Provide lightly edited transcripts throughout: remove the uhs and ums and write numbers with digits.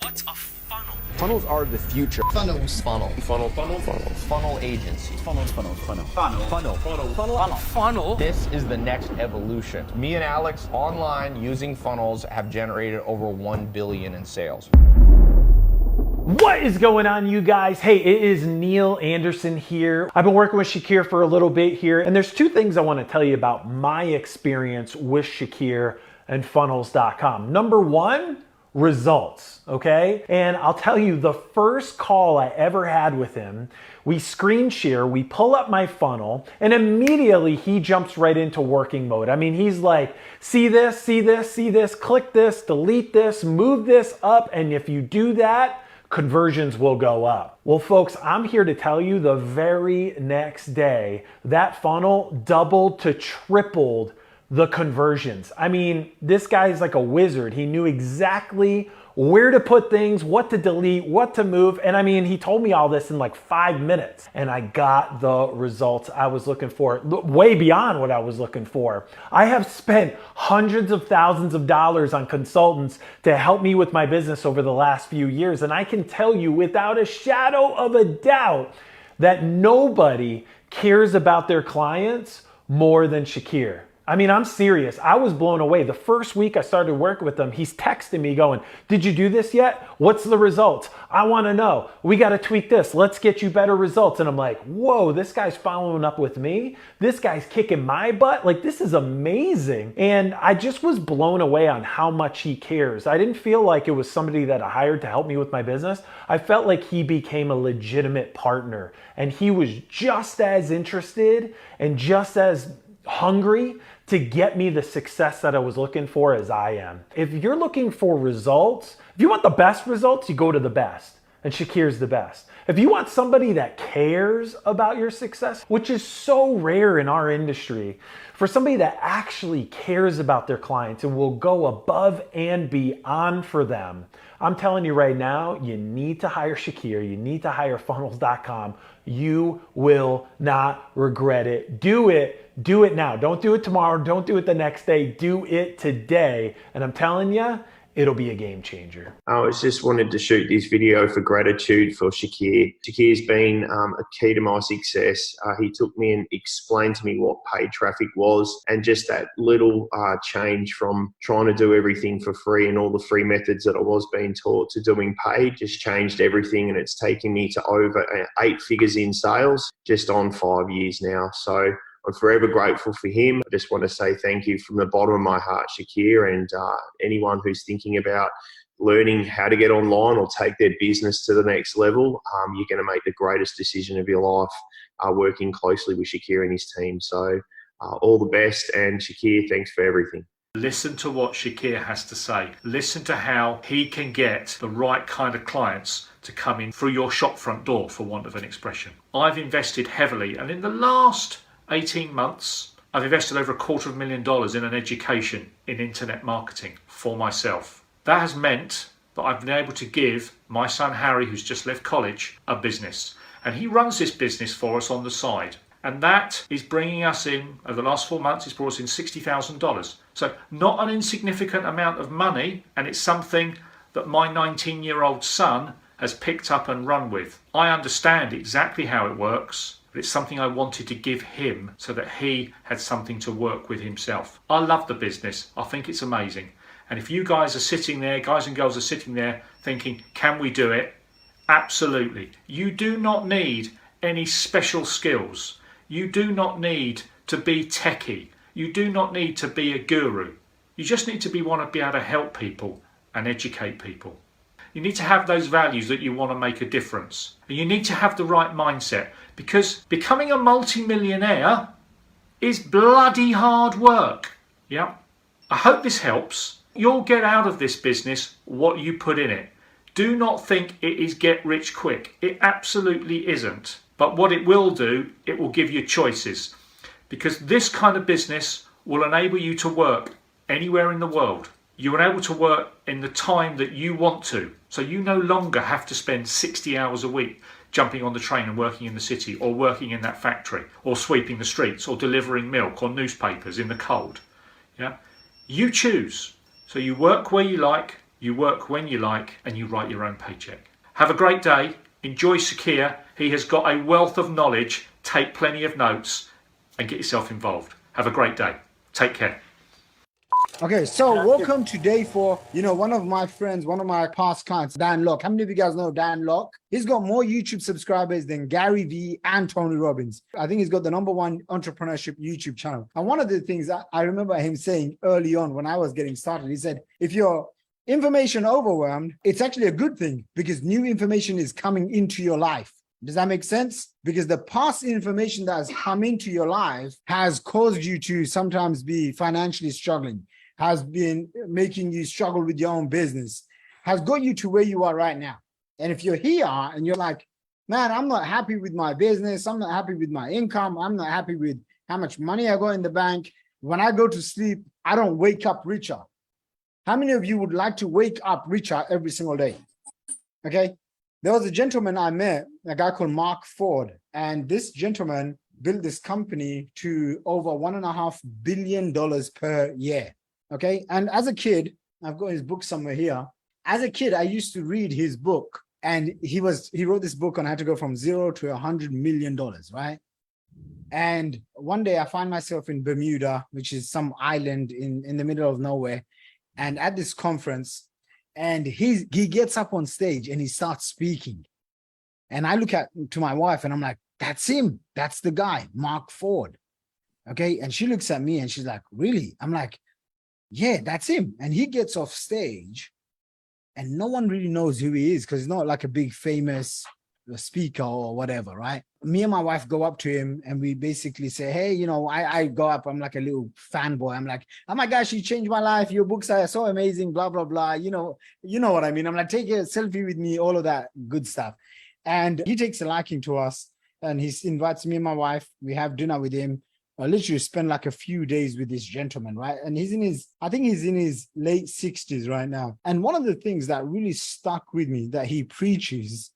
What's a funnel? Funnels are the future. Funnels. Funnel. Funnel agency. Funnel? This is the next evolution. Me and Alex online using funnels have generated over 1 billion in sales. What is going on, you guys? Hey, it is Neil Anderson here. I've been working with Shaqir for a little bit here, and there's two things I want to tell you about my experience with Shaqir and funnels.com. Number one, results, okay? And I'll tell you, the first call I ever had with him, we screen share, we pull up my funnel, and immediately he jumps right into working mode. I mean, he's like, see this, click this, delete this, move this up, and if you do that, conversions will go up. Well, folks, I'm here to tell you the very next day, that funnel doubled to tripled the conversions. I mean, this guy's like a wizard. He knew exactly where to put things, what to delete, what to move. And I mean, he told me all this in like 5 minutes, and I got the results I was looking for, way beyond what I was looking for. I have spent hundreds of thousands of dollars on consultants to help me with my business over the last few years. And I can tell you without a shadow of a doubt that nobody cares about their clients more than Shaqir. I mean, I'm serious. I was blown away. The first week I started working with him, he's texting me going, did you do this yet? What's the results? I want to know. We got to tweak this. Let's get you better results. And I'm like, whoa, this guy's following up with me. This guy's kicking my butt. Like, this is amazing. And I just was blown away on how much he cares. I didn't feel like it was somebody that I hired to help me with my business. I felt like he became a legitimate partner, and he was just as interested and just as hungry to get me the success that I was looking for as I am. If you're looking for results, if you want the best results, you go to the best. And Shaqir's the best. If you want somebody that cares about your success, which is so rare in our industry, for somebody that actually cares about their clients and will go above and beyond for them, I'm telling you right now, you need to hire Shaqir. You need to hire funnels.com. You will not regret it. Do it. Do it now. Don't do it tomorrow. Don't do it the next day. Do it today. And I'm telling you, it'll be a game changer. I was just wanted to shoot this video for gratitude for Shaqir. Shaqir's been a key to my success. He took me and explained to me what paid traffic was, and just that little change from trying to do everything for free and all the free methods that I was being taught to doing paid just changed everything, and it's taken me to over 8 figures in sales just on 5 years now. So I'm forever grateful for him. I just want to say thank you from the bottom of my heart, Shaqir, and anyone who's thinking about learning how to get online or take their business to the next level, you're going to make the greatest decision of your life working closely with Shaqir and his team. So all the best, and Shaqir, thanks for everything. Listen to what Shaqir has to say. Listen to how he can get the right kind of clients to come in through your shop front door, for want of an expression. I've invested heavily, and in the last 18 months, I've invested over $250,000 in an education in internet marketing for myself. That has meant that I've been able to give my son Harry, who's just left college, a business. And he runs this business for us on the side. And that is bringing us in, over the last 4 months, it's brought us in $60,000. So not an insignificant amount of money, and it's something that my 19-year-old son has picked up and run with. I understand exactly how it works, but it's something I wanted to give him so that he had something to work with himself. I love the business. I think it's amazing. And if you guys are sitting there, guys and girls are sitting there thinking, can we do it? Absolutely. You do not need any special skills. You do not need to be techie. You do not need to be a guru. You just need to want to be able to help people and educate people. You need to have those values that you want to make a difference. And you need to have the right mindset, because becoming a multi-millionaire is bloody hard work. Yeah. I hope this helps. You'll get out of this business what you put in it. Do not think it is get rich quick. It absolutely isn't. But what it will do, it will give you choices. Because this kind of business will enable you to work anywhere in the world. You are able to work in the time that you want to. So you no longer have to spend 60 hours a week jumping on the train and working in the city, or working in that factory, or sweeping the streets, or delivering milk or newspapers in the cold. Yeah, you choose. So you work where you like, you work when you like, and you write your own paycheck. Have a great day. Enjoy Shaqir. He has got a wealth of knowledge. Take plenty of notes and get yourself involved. Have a great day. Take care. Okay, so welcome to day 4. One of my friends, one of my past clients, Dan Locke. How many of you guys know Dan Locke? He's got more YouTube subscribers than Gary Vee and Tony Robbins. I think he's got the #1 entrepreneurship YouTube channel. And one of the things I remember him saying early on when I was getting started, he said, if you're information overwhelmed, it's actually a good thing, because new information is coming into your life. Does that make sense? Because the past information that has come into your life has caused you to sometimes be financially struggling, has been making you struggle with your own business, has got you to where you are right now. And if you're here and you're like, man, I'm not happy with my business, I'm not happy with my income, I'm not happy with how much money I got in the bank, when I go to sleep, I don't wake up richer. How many of you would like to wake up richer every single day? Okay. There was a gentleman I met, a guy called Mark Ford, and this gentleman built this company to over $1.5 billion per year. Okay. And as a kid, I've got his book somewhere here. As a kid, I used to read his book, and he wrote this book on how to go from 0 to $100 million, right? And one day I find myself in Bermuda, which is some island in the middle of nowhere. And at this conference, and he gets up on stage and he starts speaking. And I look to my wife and I'm like, that's him. That's the guy, Mark Ford. Okay. And she looks at me and she's like, really? I'm like, yeah, that's him. And he gets off stage and no one really knows who he is, because he's not like a big famous speaker or whatever, right? Me and my wife go up to him and we basically say, hey, I go up, I'm like a little fanboy. I'm like, oh my gosh, you changed my life. Your books are so amazing, blah, blah, blah. You know what I mean? I'm like, take a selfie with me, all of that good stuff. And he takes a liking to us and he invites me and my wife. We have dinner with him. I literally spend like a few days with this gentleman, right? And I think he's in his late 60s right now. And one of the things that really stuck with me that he preaches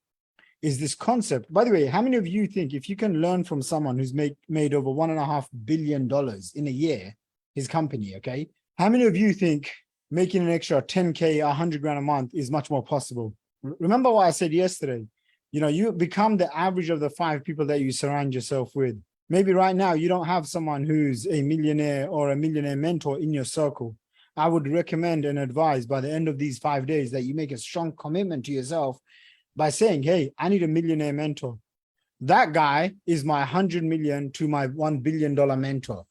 is this concept. By the way, how many of you think if you can learn from someone who's made over $1.5 billion in a year, his company, okay? How many of you think making an extra 10K, 100 grand a month is much more possible? Remember what I said yesterday? You become the average of the 5 people that you surround yourself with. Maybe right now you don't have someone who's a millionaire or a millionaire mentor in your circle. I would recommend and advise by the end of these 5 days that you make a strong commitment to yourself by saying, hey, I need a millionaire mentor. That guy is my 100 million to my $1 billion mentor.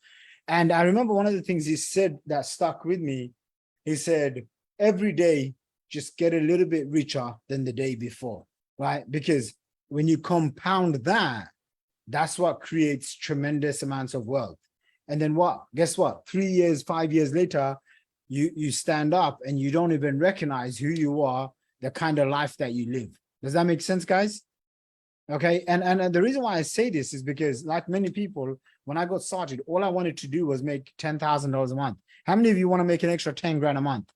And I remember one of the things he said that stuck with me. He said, every day, just get a little bit richer than the day before, right? Because when you compound that, that's what creates tremendous amounts of wealth. And then what? Guess what? 3 years, 5 years later, you stand up and you don't even recognize who you are, the kind of life that you live. Does that make sense, guys? Okay. And the reason why I say this is because, like many people, when I got started, all I wanted to do was make $10,000 a month. How many of you want to make an extra 10 grand a month?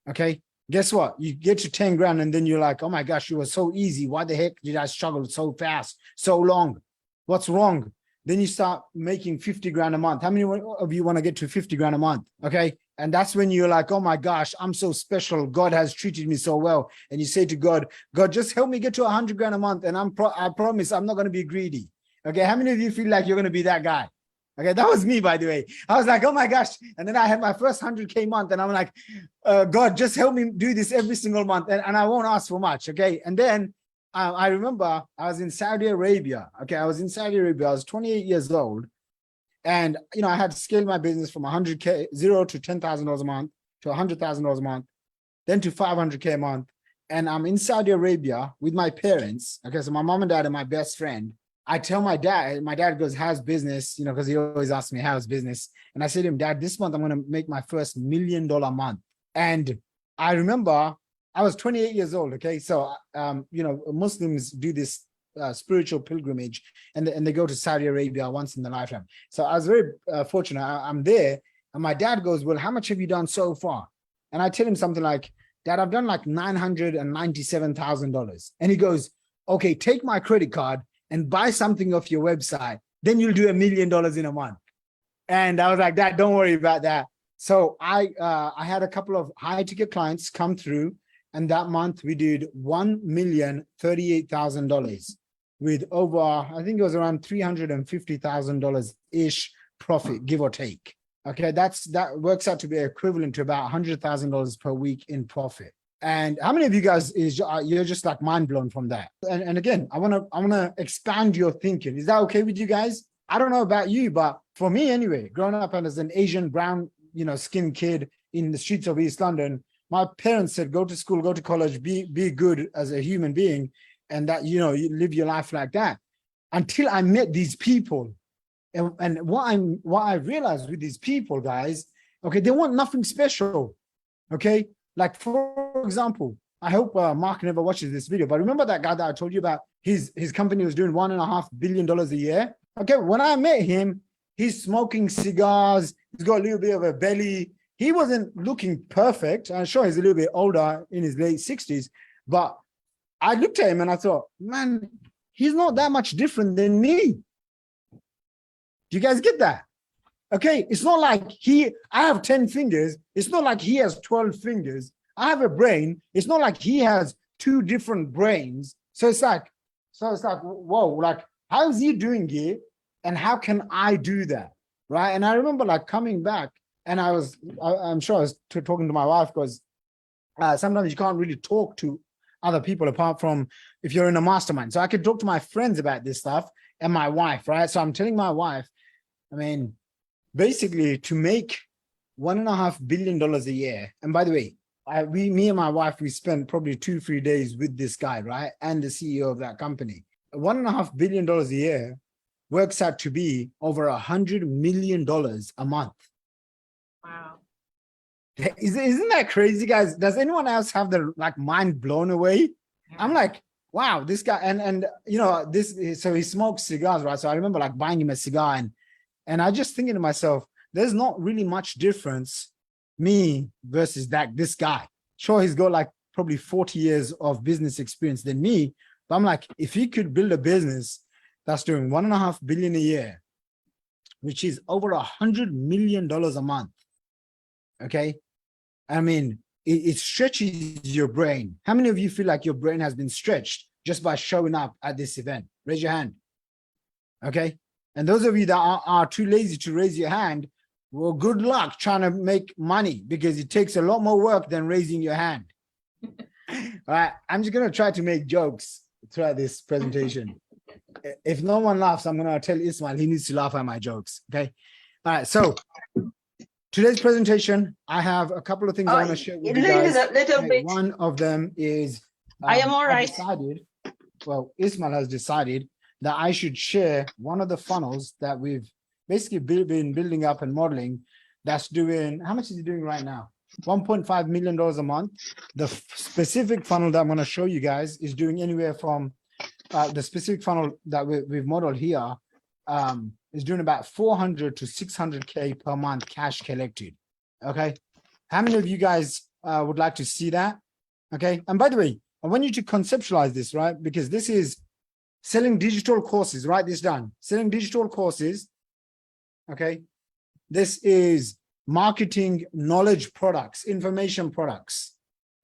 Okay. Guess what? You get to 10 grand and then you're like, oh my gosh, it was so easy. Why the heck did I struggle so fast, so long? What's wrong? Then you start making 50 grand a month. How many of you want to get to 50 grand a month? Okay. And that's when you're like, oh my gosh, I'm so special. God has treated me so well. And you say to God, God, just help me get to 100 grand a month. And I promise I'm not going to be greedy. Okay. How many of you feel like you're going to be that guy? Okay, that was me, by the way. I was like, oh my gosh. And then I had my first 100K month, and I'm like, God, just help me do this every single month. And I won't ask for much. Okay. And then I remember I was in Saudi Arabia. Okay. I was in Saudi Arabia. I was 28 years old. And, you know, I had to scale my business from 100K, zero to $10,000 a month to $100,000 a month, then to 500K a month. And I'm in Saudi Arabia with my parents. Okay. So my mom and dad and my best friend. I tell my dad goes, how's business? You know, because he always asks me, how's business? And I say to him, Dad, this month I'm going to make my first $1 million month. And I remember I was 28 years old. Okay. So, you know, Muslims do this spiritual pilgrimage, and they go to Saudi Arabia once in their lifetime. So I was very fortunate. I'm there, and my dad goes, well, how much have you done so far? And I tell him something like, Dad, I've done like $997,000. And he goes, okay, take my credit card and buy something off your website. Then you'll do $1 million in a month. And I was like, Dad, don't worry about that. So I had a couple of high ticket clients come through, and that month we did $1,038,000 with over, I think it was around $350,000 ish profit, give or take. Okay, that works out to be equivalent to about $100,000 per week in profit. And how many of you guys you're just like mind blown from that? And again, I wanna expand your thinking. Is that okay with you guys? I don't know about you, but for me anyway, growing up as an Asian brown, you know, skinned kid in the streets of East London, my parents said, go to school, go to college, be good as a human being, and that, you know, you live your life like that. Until I met these people. And what I realized with these people, guys, okay, they want nothing special. Okay. Like, for example, I hope Mark never watches this video, but remember that guy that I told you about, his company was doing $1.5 billion a year. Okay, when I met him, he's smoking cigars, he's got a little bit of a belly. He wasn't looking perfect. I'm sure he's a little bit older, in his late 60s, but I looked at him and I thought, man, he's not that much different than me. Do you guys get that? Okay, it's not like I have 10 fingers. It's not like he has 12 fingers. I have a brain. It's not like he has 2 different brains. So it's like, whoa, like, how is he doing it? And how can I do that? Right. And I remember like coming back, and I'm sure I was talking to my wife, because sometimes you can't really talk to other people apart from if you're in a mastermind. So I could talk to my friends about this stuff and my wife, right? So I'm telling my wife, I mean, basically to make $1.5 billion a year. And by the way, me and my wife, we spent probably 2-3 days with this guy, right? And the CEO of that company. $1.5 billion a year works out to be over $100 million a month. Wow. Isn't that crazy, guys? Does anyone else have the like mind blown away? I'm like, wow, this guy, and you know, so he smokes cigars, right? So I remember like buying him a cigar, and I just thinking to myself, there's not really much difference, me versus this guy. Sure, he's got like probably 40 years of business experience than me, but I'm like, if he could build a business that's doing $1.5 billion a year, which is over $100 million a month. Okay. I mean, it stretches your brain. How many of you feel like your brain has been stretched just by showing up at this event? Raise your hand. Okay. And those of you that are too lazy to raise your hand, well, good luck trying to make money, because it takes a lot more work than raising your hand. All right. I'm just going to try to make jokes throughout this presentation. If no one laughs, I'm going to tell Ismail he needs to laugh at my jokes. Okay. All right. So today's presentation, I have a couple of things I want to share with you guys. A little bit. One of them is I am all right. Ismail has decided that I should share one of the funnels that we've basically been building up and modeling. That's doing, how much is he doing right now? $1.5 million a month. The specific funnel that I'm going to show you guys is doing anywhere from the specific funnel that we've modeled here is doing about 400 to 600K per month cash collected. Okay. How many of you guys would like to see that? Okay. And by the way, I want you to conceptualize this, right? Because this is selling digital courses. Write this down. Selling digital courses. Okay. This is marketing knowledge products, information products.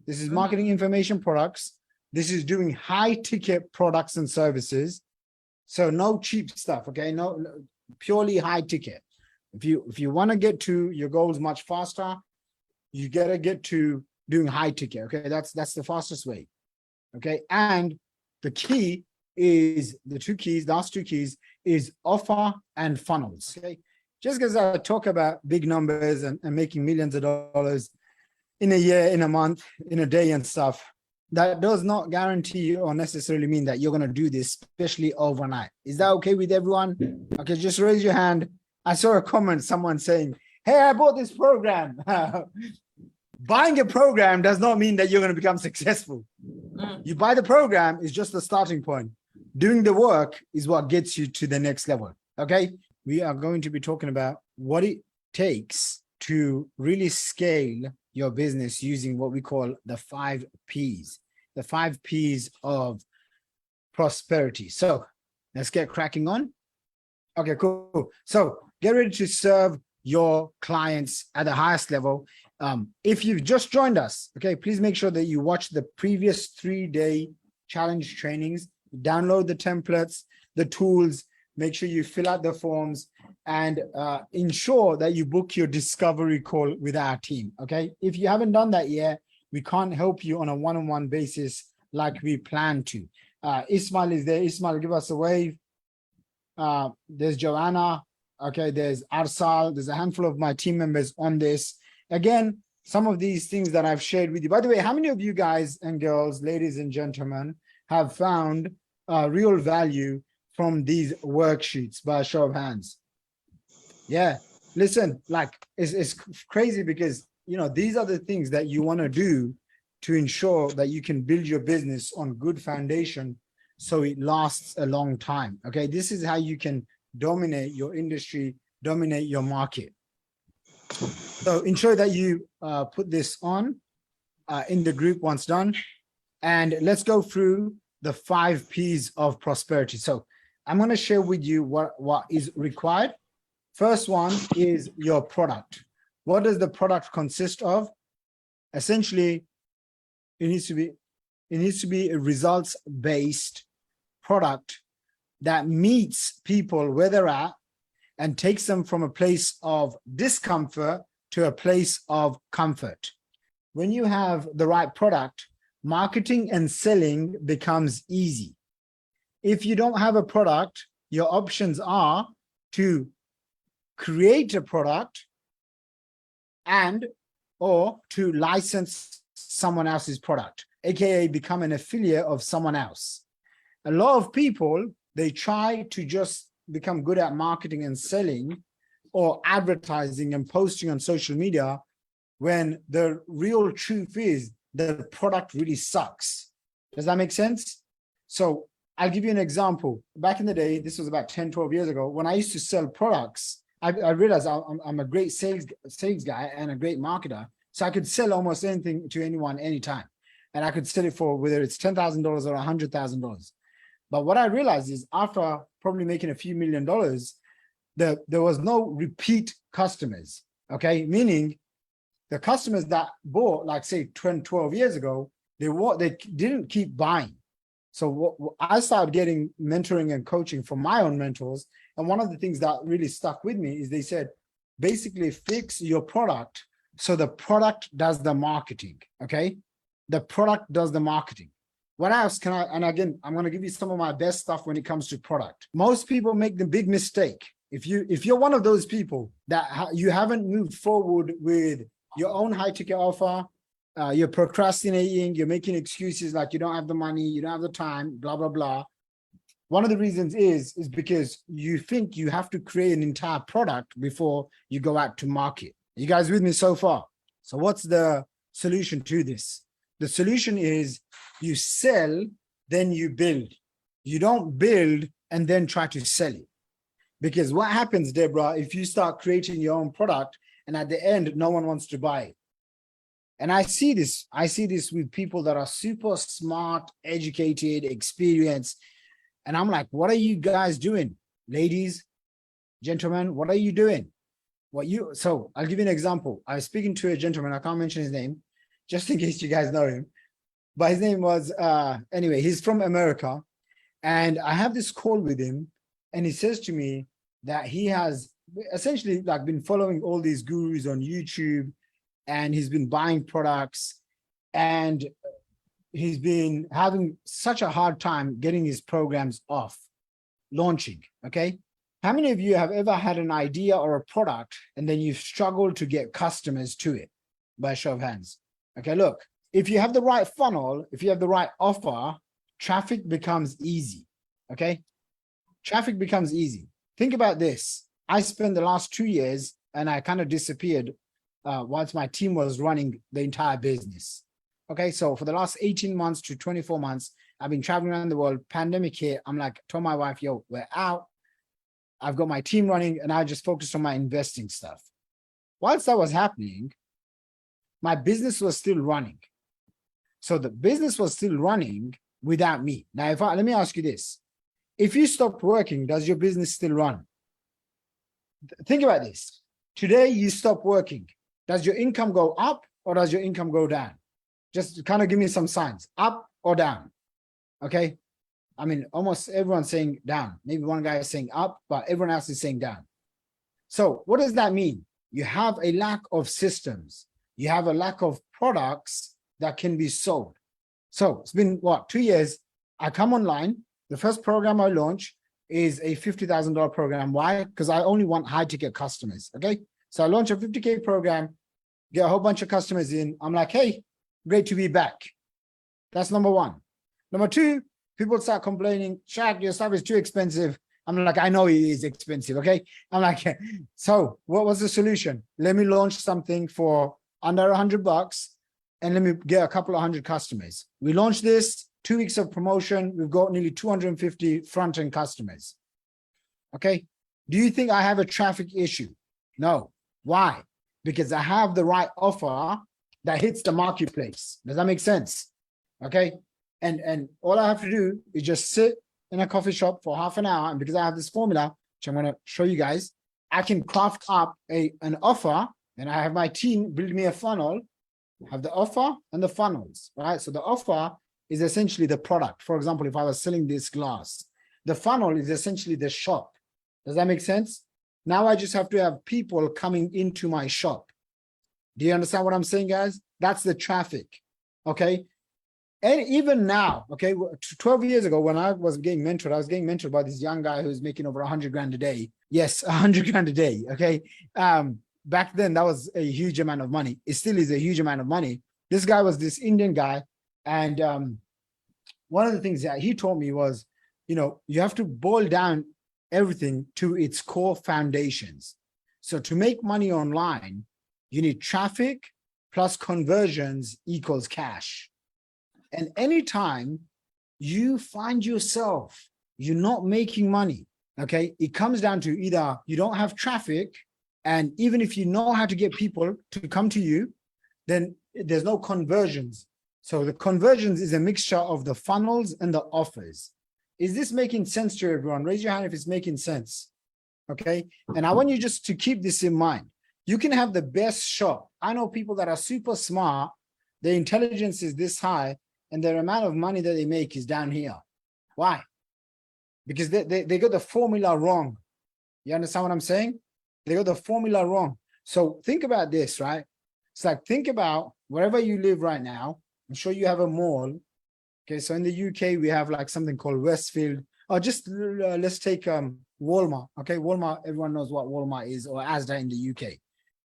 This is marketing information products. This is doing high ticket products and services. So no cheap stuff. Okay. No, purely high ticket. If you want to get to your goals much faster, you gotta get to doing high ticket. Okay, that's the fastest way. Okay, and the key is the two keys, last two keys is offer and funnels. Okay, just because I talk about big numbers and making millions of dollars in a year, in a month, in a day and stuff, that does not guarantee or necessarily mean that you're going to do this, especially overnight. Is that okay with everyone? Okay, just raise your hand. I saw a comment, someone saying, hey, I bought this program. Buying a program does not mean that you're going to become successful. You buy the program is just the starting point. Doing the work is what gets you to the next level. Okay, we are going to be talking about what it takes to really scale your business using what we call the 5 P's, the 5 P's of prosperity. So let's get cracking on. Okay, cool. So get ready to serve your clients at the highest level. If you've just joined us, okay, please make sure that you watch the previous 3-day challenge trainings, download the templates, the tools, make sure you fill out the forms, and ensure that you book your discovery call with our team, okay? If you haven't done that yet, we can't help you on a one-on-one basis like we plan to. Ismail is there. Ismail, give us a wave. There's Joanna. Okay, there's Arsal. There's a handful of my team members on this. Again, some of these things that I've shared with you. By the way, how many of you guys and girls, ladies and gentlemen, have found real value from these worksheets by a show of hands? Yeah, listen, like it's crazy because, you know, these are the things that you want to do to ensure that you can build your business on good foundation so it lasts a long time. Okay, this is how you can dominate your industry, dominate your market. So ensure that you put this on in the group once done, and let's go through the 5 P's of prosperity. So I'm going to share with you what is required. First one is your product. What does the product consist of? Essentially, it needs to be a results-based product that meets people where they're at and takes them from a place of discomfort to a place of comfort. When you have the right product, marketing and selling becomes easy. If you don't have a product, your options are to create a product and or to license someone else's product, aka become an affiliate of someone else. A lot of people, they try to just become good at marketing and selling or advertising and posting on social media when the real truth is the product really sucks. Does that make sense? So I'll give you an example. Back in the day, this was about 10, 12 years ago, when I used to sell products, I realized I'm a great sales guy and a great marketer. So I could sell almost anything to anyone, anytime. And I could sell it for whether it's $10,000 or $100,000. But what I realized is after probably making a few $1 million, there was no repeat customers, okay? Meaning the customers that bought, like say 10, 12 years ago, they didn't keep buying. So I started getting mentoring and coaching from my own mentors. And one of the things that really stuck with me is they said, basically fix your product so the product does the marketing, okay? The product does the marketing. What else can I, and again, I'm going to give you some of my best stuff when it comes to product. Most people make the big mistake. If you're one of those people that you haven't moved forward with your own high ticket offer, you're procrastinating, you're making excuses like you don't have the money, you don't have the time, blah, blah, blah. One of the reasons is because you think you have to create an entire product before you go out to market. You guys with me so far? So what's the solution to this? The solution is you sell, then you build. You don't build and then try to sell it. Because what happens, Deborah, if you start creating your own product and at the end, no one wants to buy it? And I see this with people that are super smart, educated, experienced. And I'm like, what are you guys doing? Ladies, gentlemen, what are you doing? So I'll give you an example. I was speaking to a gentleman, I can't mention his name, just in case you guys know him. But his name was, anyway, he's from America. And I have this call with him and he says to me, that he has essentially like been following all these gurus on YouTube, and he's been buying products, and he's been having such a hard time getting his programs off launching. Okay. How many of you have ever had an idea or a product and then you've struggled to get customers to it? By a show of hands. Okay, look, if you have the right funnel, if you have the right offer, traffic becomes easy. Okay, traffic becomes easy. Think about this. I spent the last 2 years and I kind of disappeared once my team was running the entire business. Okay, so for the last 18 months to 24 months, I've been traveling around the world. Pandemic hit. I'm like, told my wife, yo, we're out. I've got my team running and I just focused on my investing stuff. Whilst that was happening, my business was still running. So the business was still running without me. Now, let me ask you this. If you stopped working, does your business still run? Think about this. Today, you stop working. Does your income go up or does your income go down? Just kind of give me some signs, up or down. Okay. I mean, almost everyone's saying down. Maybe one guy is saying up, but everyone else is saying down. So what does that mean? You have a lack of systems. You have a lack of products that can be sold. So it's been what, 2 years? I come online. The first program I launch is a $50,000 program. Why? Because I only want high ticket customers. Okay. So I launch a 50K program, get a whole bunch of customers in. I'm like, hey, great to be back. That's number one. Number two, people start complaining, Shaq, your stuff is too expensive. I'm like, I know it is expensive, okay? I'm like, so what was the solution? Let me launch something for under $100 and let me get a couple of hundred customers. We launched this, 2 weeks of promotion. We've got nearly 250 front-end customers, okay? Do you think I have a traffic issue? No. Why? Because I have the right offer that hits the marketplace. Does that make sense? Okay. And all I have to do is just sit in a coffee shop for half an hour. And because I have this formula, which I'm going to show you guys, I can craft up an offer, and I have my team build me a funnel, have the offer and the funnels, right? So the offer is essentially the product. For example, if I was selling this glass, the funnel is essentially the shop. Does that make sense? Now I just have to have people coming into my shop. Do you understand what I'm saying, guys? That's the traffic, okay? And even now, okay, 12 years ago when I was getting mentored, I was getting mentored by this young guy who's making over 100 grand a day. Yes, 100 grand a day, okay? Back then, that was a huge amount of money. It still is a huge amount of money. This guy was this Indian guy. And one of the things that he taught me was, you know, you have to boil down everything to its core foundations. So to make money online, you need traffic plus conversions equals cash. And anytime you find yourself, you're not making money, okay? It comes down to either you don't have traffic, and even if you know how to get people to come to you, then there's no conversions. So the conversions is a mixture of the funnels and the offers. Is this making sense to everyone? Raise your hand if it's making sense, okay? And I want you just to keep this in mind. You can have the best shop. I know people that are super smart, their intelligence is this high, and their amount of money that they make is down here. Why? Because they got the formula wrong. You understand what I'm saying? They got the formula wrong. So think about this, right? It's like, think about wherever you live right now. I'm sure you have a mall. Okay, so in the UK, we have like something called Westfield. Or just let's take Walmart. Okay, Walmart, everyone knows what Walmart is, or Asda in the UK.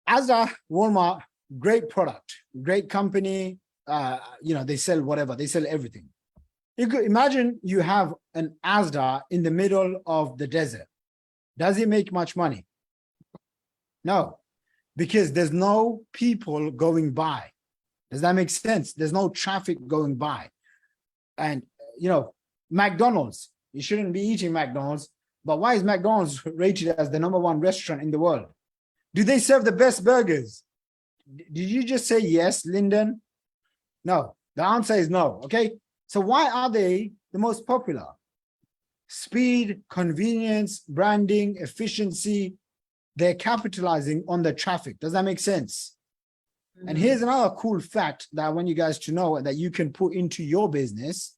Asda, Walmart, great product, great company. You know, they sell whatever, they sell everything. You could imagine you have an Asda in the middle of the desert. Does it make much money? No, because there's no people going by. Does that make sense? There's no traffic going by. And, you know, McDonald's, you shouldn't be eating McDonald's, but why is McDonald's rated as the #1 restaurant in the world? Do they serve the best burgers? Did you just say yes, Lyndon? No, the answer is no, okay? So why are they the most popular? Speed, convenience, branding, efficiency, they're capitalizing on the traffic. Does that make sense? Mm-hmm. And here's another cool fact that I want you guys to know that you can put into your business,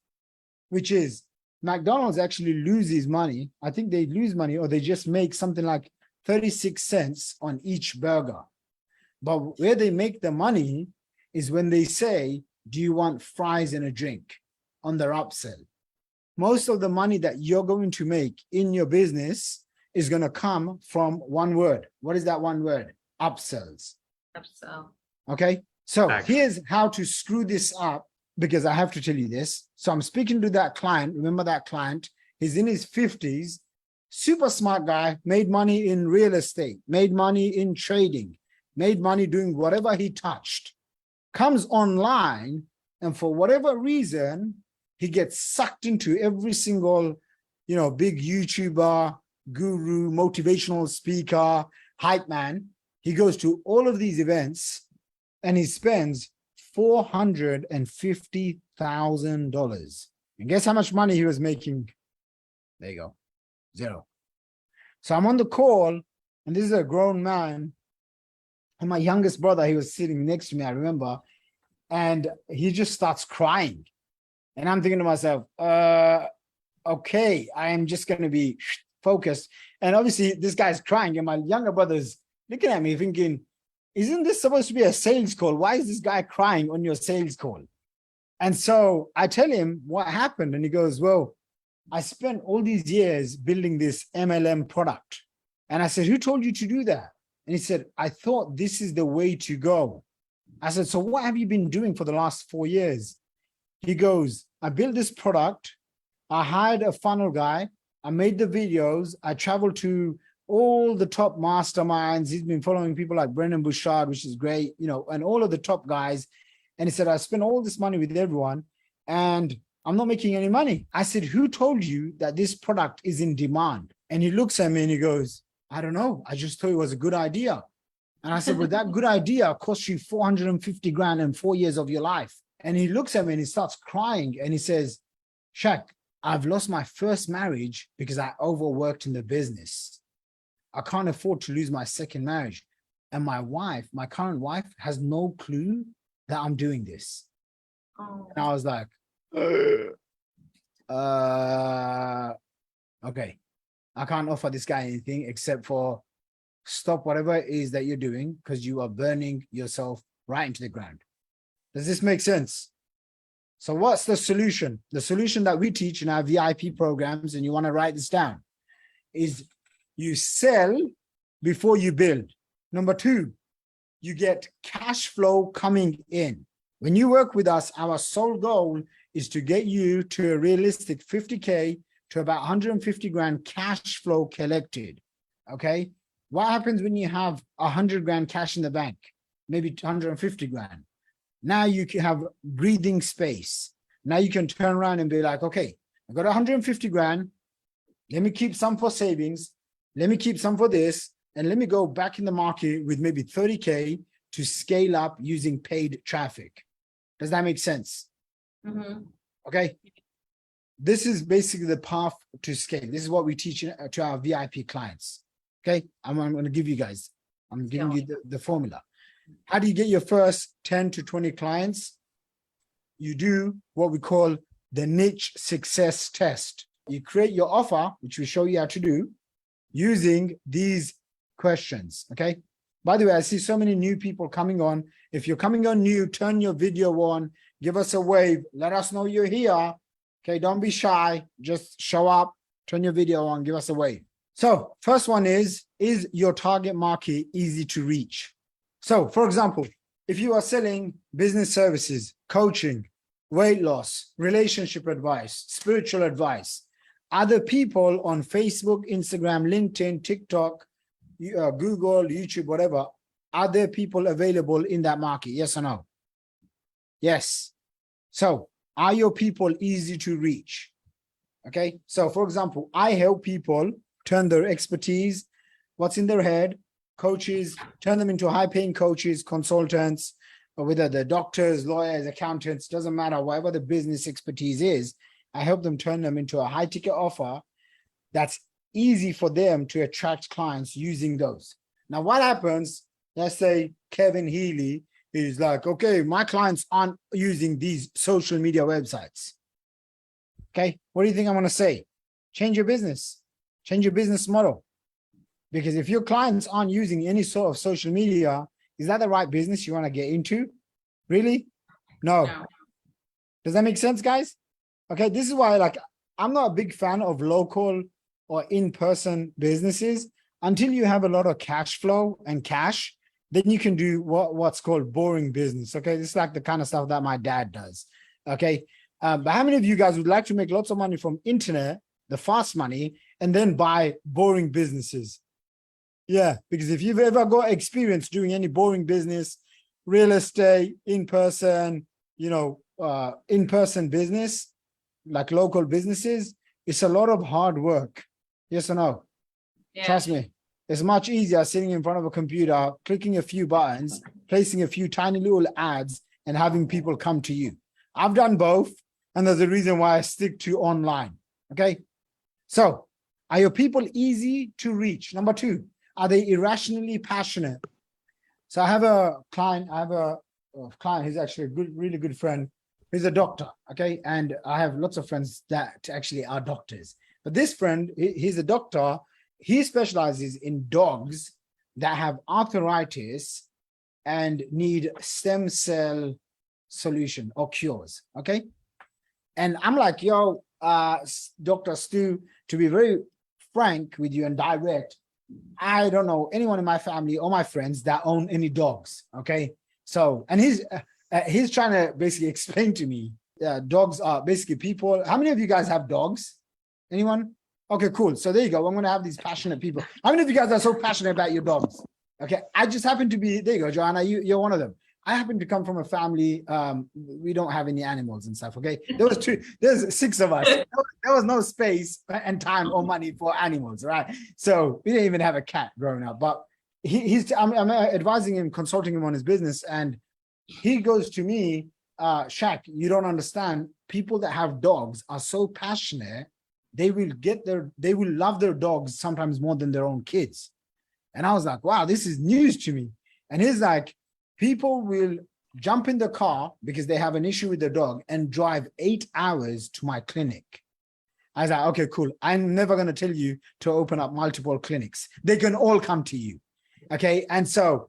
which is McDonald's actually loses money. I think they lose money, or they just make something like 36 cents on each burger. But where they make the money is when they say, do you want fries and a drink on their upsell? Most of the money that you're going to make in your business is going to come from one word. What is that one word? Upsells. Upsell. Okay. So Thanks. here's how to screw this up, because I have to tell you this. So I'm speaking to that client. Remember that client? He's in his 50s, super smart guy, made money in real estate, made money in trading, made money doing whatever he touched, comes online, and for whatever reason, he gets sucked into every single, big YouTuber, guru, motivational speaker, hype man. He goes to all of these events and he spends $450,000. And guess how much money he was making? There you go, zero. So I'm on the call, and this is a grown man. And my youngest brother, he was sitting next to me, I remember, and he just starts crying. And I'm thinking to myself, okay, I am just going to be focused. And obviously, this guy's crying, and my younger brother's looking at me thinking, isn't this supposed to be a sales call? Why is this guy crying on your sales call? And so I tell him what happened, and he goes, well, I spent all these years building this MLM product. And I said, who told you to do that? And he said, I thought this is the way to go. I said, so what have you been doing for the last 4 years? He goes, I built this product. I hired a funnel guy. I made the videos. I traveled to all the top masterminds. He's been following people like Brendan Bouchard, which is great, and all of the top guys. And he said, I spent all this money with everyone and I'm not making any money. I said, who told you that this product is in demand? And he looks at me and he goes, I don't know. I just thought it was a good idea. And I said, well, that good idea cost you 450 grand in 4 years of your life. And he looks at me and he starts crying and he says, Shaq, I've lost my first marriage because I overworked in the business. I can't afford to lose my second marriage. And my wife, my current wife, has no clue that I'm doing this. Oh. And I was like, okay, I can't offer this guy anything except for stop whatever it is that you're doing, because you are burning yourself right into the ground. Does this make sense? So what's the solution? The solution that we teach in our VIP programs, and you want to write this down, is you sell before you build. Number 2, you get cash flow coming in. When you work with us, our sole goal is to get you to a realistic 50K to about 150 grand cash flow collected. Okay. What happens when you have 100 grand cash in the bank? Maybe 150 grand. Now you can have breathing space. Now you can turn around and be like, okay, I got 150 grand. Let me keep some for savings. Let me keep some for this. And let me go back in the market with maybe 30K to scale up using paid traffic. Does that make sense? Mm-hmm. Okay. This is basically the path to scale. This is what we teach to our VIP clients. Okay. I'm going to give you guys, I'm giving you the formula. How do you get your first 10 to 20 clients? You do what we call the niche success test. You create your offer, which we show you how to do, using these questions. Okay. By the way, I see so many new people coming on. If you're coming on new, turn your video on, give us a wave, let us know you're here. Okay, don't be shy, just show up, turn your video on, give us a wave. So first one is your target market easy to reach? So for example, if you are selling business services, coaching, weight loss, relationship advice, spiritual advice, other people on Facebook, Instagram, LinkedIn, TikTok, Google, YouTube, whatever, are there people available in that market? Yes or no? Yes. So are your people easy to reach? Okay. So for example, I help people turn their expertise, what's in their head, coaches, turn them into high paying coaches, consultants, or whether they're doctors, lawyers, accountants, doesn't matter, whatever the business expertise is, I help them turn them into a high ticket offer that's easy for them to attract clients using those. Now, what happens, let's say Kevin Healy is like, okay, my clients aren't using these social media websites. Okay. What do you think I'm going to say? Change your business, change your business model. Because if your clients aren't using any sort of social media, is that the right business you want to get into? Really? No. No. Does that make sense, guys? Okay. This is why, like, I'm not a big fan of local or in-person businesses until you have a lot of cash flow and cash. Then you can do what's called boring business. Okay. This is like the kind of stuff that my dad does. Okay. But how many of you guys would like to make lots of money from internet, the fast money, and then buy boring businesses? Yeah, because if you've ever got experience doing any boring business, real estate, in-person, in-person business, like local businesses, it's a lot of hard work. Yes or no? Yeah. Trust me. It's much easier sitting in front of a computer, clicking a few buttons, placing a few tiny little ads, and having people come to you. I've done both, and there's a reason why I stick to online. Okay. So, are your people easy to reach? Number two, are they irrationally passionate? So I have a client who's actually a really good friend. He's a doctor. Okay. And I have lots of friends that actually are doctors. But this friend, he's a doctor. He specializes in dogs that have arthritis and need stem cell solution or cures. Okay. And I'm like, yo, Dr. Stu, to be very frank with you and direct, I don't know anyone in my family or my friends that own any dogs. Okay. So, and he's trying to basically explain to me, dogs are basically people. How many of you guys have dogs? Anyone? Okay, cool. So there you go. I'm going to have these passionate people. How many of you guys are so passionate about your dogs? Okay. I just happen to be, there you go, Joanna, you're one of them. I happen to come from a family, we don't have any animals and stuff, okay? There's 6 of us. There was no space and time or money for animals, right? So we didn't even have a cat growing up, but I'm advising him, consulting him on his business, and he goes to me, Shaq, you don't understand, people that have dogs are so passionate, they will love their dogs sometimes more than their own kids. And I was like, wow, this is news to me. And he's like, people will jump in the car because they have an issue with their dog and drive 8 hours to my clinic. I was like, okay, cool. I'm never going to tell you to open up multiple clinics. They can all come to you. Okay. And so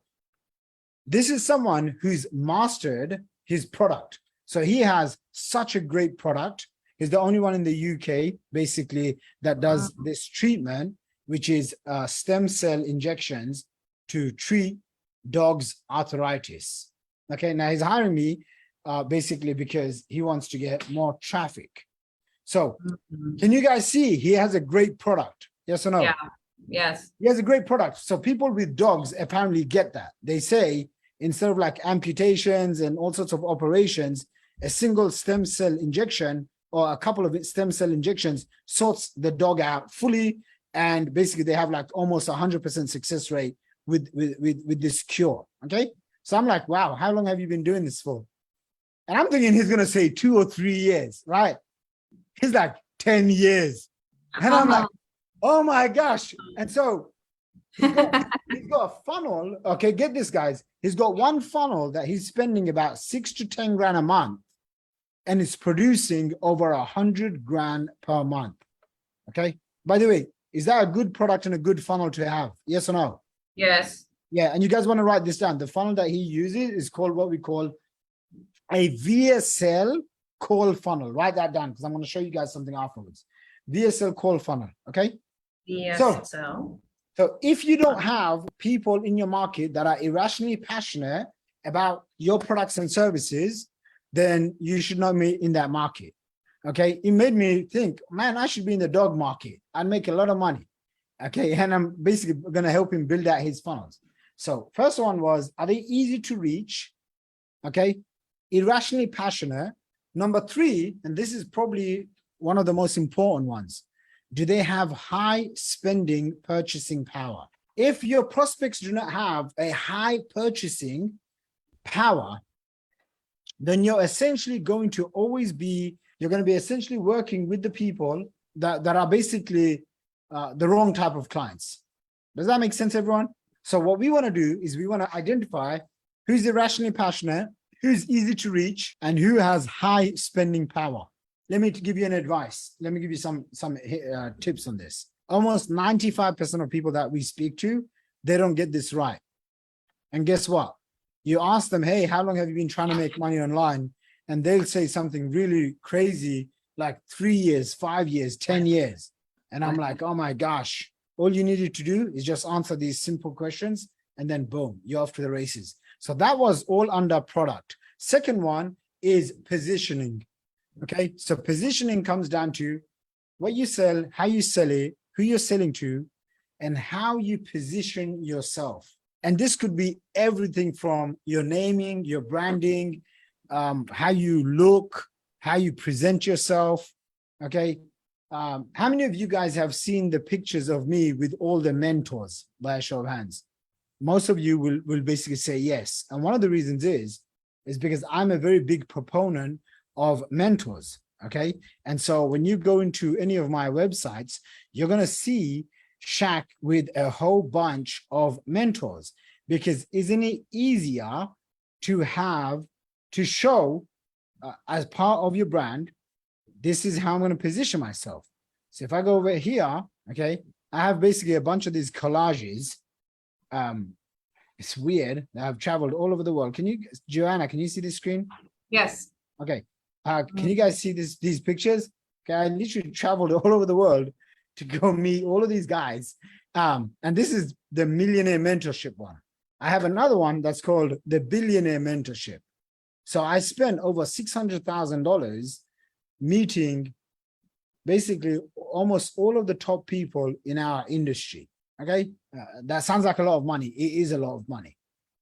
this is someone who's mastered his product. So he has such a great product. He's the only one in the UK, basically, that does this treatment, which is stem cell injections to treat dogs' arthritis. Okay, now he's hiring me basically because he wants to get more traffic. So can you guys see he has a great product? Yes or no? Yeah. Yes. He has a great product. So people with dogs apparently get that. They say instead of like amputations and all sorts of operations, a single stem cell injection or a couple of stem cell injections sorts the dog out fully. And basically they have like almost 100% success rate with this cure. Okay. So I'm like, wow, how long have you been doing this for? And I'm thinking he's going to say 2 or 3 years, right? He's like 10 years. And I'm like, oh my gosh. And so he's got a funnel. Okay, get this, guys. He's got one funnel that he's spending about 6 to 10 grand a month. And it's producing over 100 grand per month. Okay. By the way, is that a good product and a good funnel to have? Yes or no? Yes. Yeah. And you guys want to write this down. The funnel that he uses is called what we call a VSL call funnel. Write that down because I'm going to show you guys something afterwards. VSL call funnel. Okay. VSL. So if you don't have people in your market that are irrationally passionate about your products and services, then you should not be in that market. Okay. It made me think, man, I should be in the dog market. I'd make a lot of money. Okay. And I'm basically going to help him build out his funnels. So first one was, are they easy to reach? Okay. Irrationally passionate. Number 3, and this is probably one of the most important ones. Do they have high spending purchasing power? If your prospects do not have a high purchasing power, then you're essentially going to always be, you're going to be essentially working with the people that are basically the wrong type of clients. Does that make sense, everyone? So what we want to do is we want to identify who's irrationally passionate, who's easy to reach, and who has high spending power. let me give you an advice. Let me give you some tips on this. Almost 95% of people that we speak to, they don't get this right. And guess what? You ask them, hey, how long have you been trying to make money online? And they'll say something really crazy, like 3 years, 5 years, 10 years. And I'm like, oh my gosh, all you needed to do is just answer these simple questions and then boom, you're off to the races. So that was all under product. Second one is positioning. Okay, so positioning comes down to what you sell, how you sell it, who you're selling to, and how you position yourself. And this could be everything from your naming, your branding, how you look, how you present yourself. Okay. How many of you guys have seen the pictures of me with all the mentors by a show of hands? Most of you will basically say yes. And one of the reasons is because I'm a very big proponent of mentors. Okay. And so when you go into any of my websites, you're going to see Shaq with a whole bunch of mentors, because isn't it easier to have to show as part of your brand, this is how I'm going to position myself. So if I go over here, okay, I have basically a bunch of these collages. It's weird. I've traveled all over the world. Can you, Joanna, can you see this screen? Yes. Okay. Can you guys see these pictures? Okay, I literally traveled all over the world to go meet all of these guys. And this is the Millionaire Mentorship one. I have another one that's called the Billionaire Mentorship. So I spent over $600,000 meeting basically almost all of the top people in our industry. Okay, that sounds like a lot of money. It is a lot of money.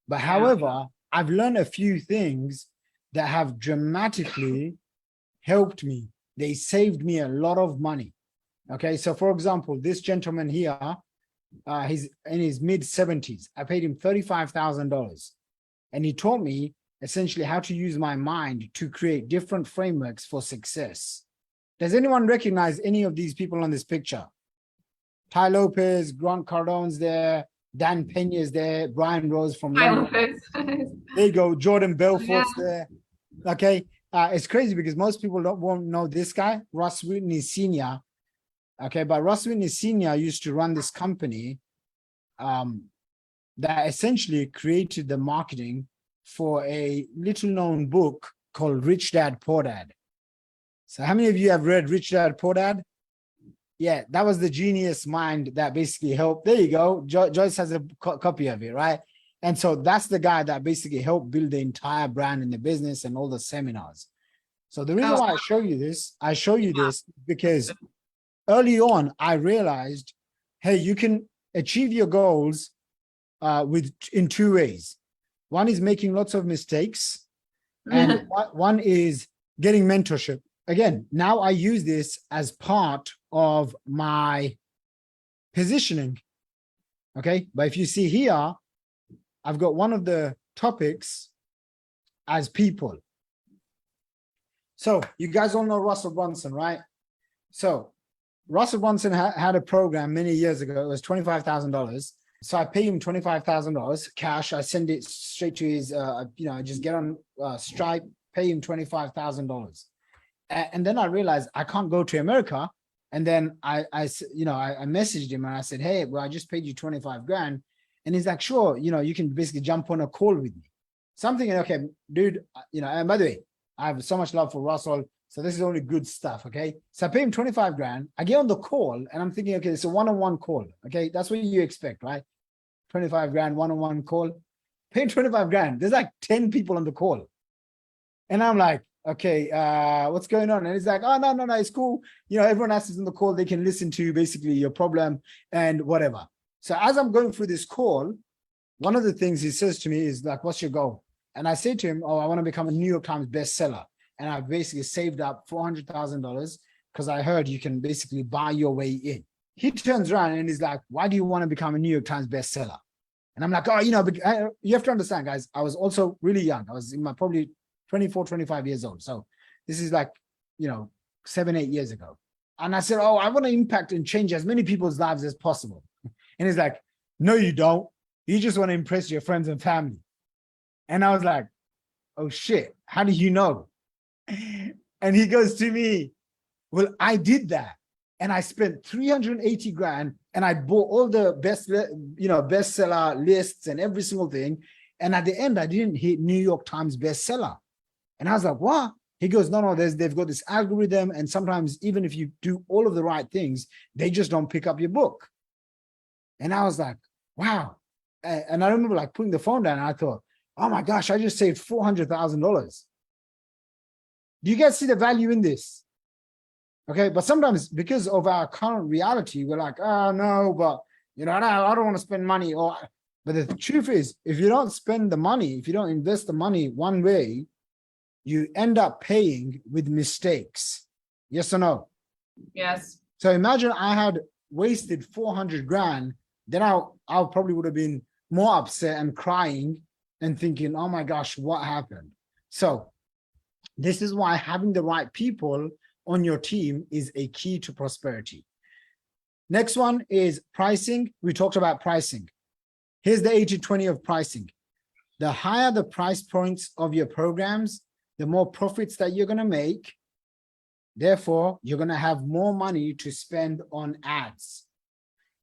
But however, I've learned a few things that have dramatically helped me. They saved me a lot of money. Okay, so for example, this gentleman here, he's in his mid-70s. I paid him $35,000. And he taught me essentially how to use my mind to create different frameworks for success. Does anyone recognize any of these people on this picture? Ty Lopez, Grant Cardone's there, Dan Pena's there, Brian Rose from London. There you go, Jordan Belfort's there. Okay, it's crazy because most people won't know this guy, Russ Whitney Sr. Okay, but Russ Whitney Sr. used to run this company that essentially created the marketing for a little known book called Rich Dad Poor Dad. So how many of you have read Rich Dad Poor Dad? Yeah, that was the genius mind that basically helped. There you go. Joyce has a copy of it, right? And so that's the guy that basically helped build the entire brand in the business and all the seminars. So the reason why I show you this because early on, I realized, hey, you can achieve your goals in two ways. One is making lots of mistakes, and one is getting mentorship. Again, now I use this as part of my positioning. Okay, but if you see here, I've got one of the topics as people. So you guys all know Russell Brunson, right? So Russell Brunson had a program many years ago. It was $25,000. So I pay him $25,000 cash. I send it straight to his, I just get on Stripe, pay him $25,000. And then I realized I can't go to America. And then I messaged him and I said, hey, well, I just paid you 25 grand. And he's like, sure, you can basically jump on a call with me. Something, okay, dude, and by the way, I have so much love for Russell. So this is only good stuff, okay? So I pay him 25 grand. I get on the call and I'm thinking, okay, it's a one-on-one call, okay? That's what you expect, right? 25 grand, one-on-one call. Pay him 25 grand. There's like 10 people on the call. And I'm like, okay, what's going on? And he's like, oh, no, it's cool. Everyone else is on the call. They can listen to basically your problem and whatever. So as I'm going through this call, one of the things he says to me is like, what's your goal? And I say to him, oh, I want to become a New York Times bestseller. And I've basically saved up $400,000 because I heard you can basically buy your way in. He turns around and he's like, why do you want to become a New York Times bestseller? And I'm like, oh, you have to understand, guys, I was also really young. I was in my probably 24, 25 years old. So this is like, 7, 8 years ago. And I said, oh, I want to impact and change as many people's lives as possible. And he's like, no, you don't. You just want to impress your friends and family. And I was like, oh shit, how do you know? And he goes to me, Well, I did that, and I spent 380 grand, and I bought all the bestseller lists and every single thing. And at the end, I didn't hit New York Times bestseller. And I was like, what? He goes, no, they've got this algorithm. And sometimes even if you do all of the right things, they just don't pick up your book. And I was like, wow. And I remember like putting the phone down and I thought, oh my gosh, I just saved $400,000. Do you guys see the value in this? Okay, but sometimes because of our current reality, we're like, oh no, but I don't want to spend money. But the truth is, if you don't spend the money, if you don't invest the money one way, you end up paying with mistakes. Yes or no? Yes. So imagine I had wasted 400 grand, then I probably would have been more upset and crying and thinking, oh my gosh, what happened? So this is why having the right people on your team is a key to prosperity. Next one is pricing. We talked about pricing. Here's the 80-20 of pricing. The higher the price points of your programs, the more profits that you're going to make. Therefore, you're going to have more money to spend on ads.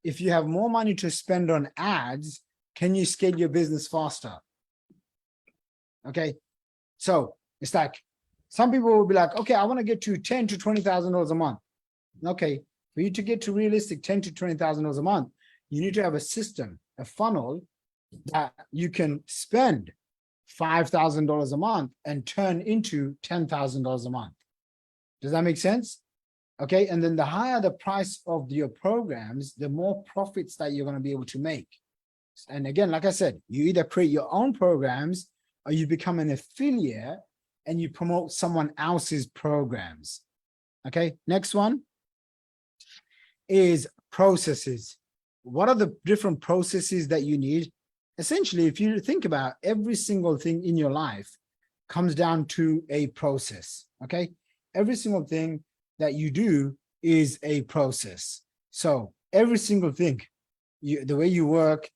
If you have more money to spend on ads, can you scale your business faster? Okay. So it's like some people will be like, okay, I want to get to $10,000 to $20,000 a month. Okay. For you to get to realistic $10,000 to $20,000 a month, you need to have a system, a funnel that you can spend $5,000 a month and turn into $10,000 a month. Does that make sense? Okay. And then the higher the price of your programs, the more profits that you're going to be able to make. And again, like I said, you either create your own programs or you become an affiliate and you promote someone else's programs. Okay. Next one is processes. What are the different processes that you need? Essentially, if you think about every single thing in your life comes down to a process, okay? Every single thing that you do is a process. So every single thing, the way you work,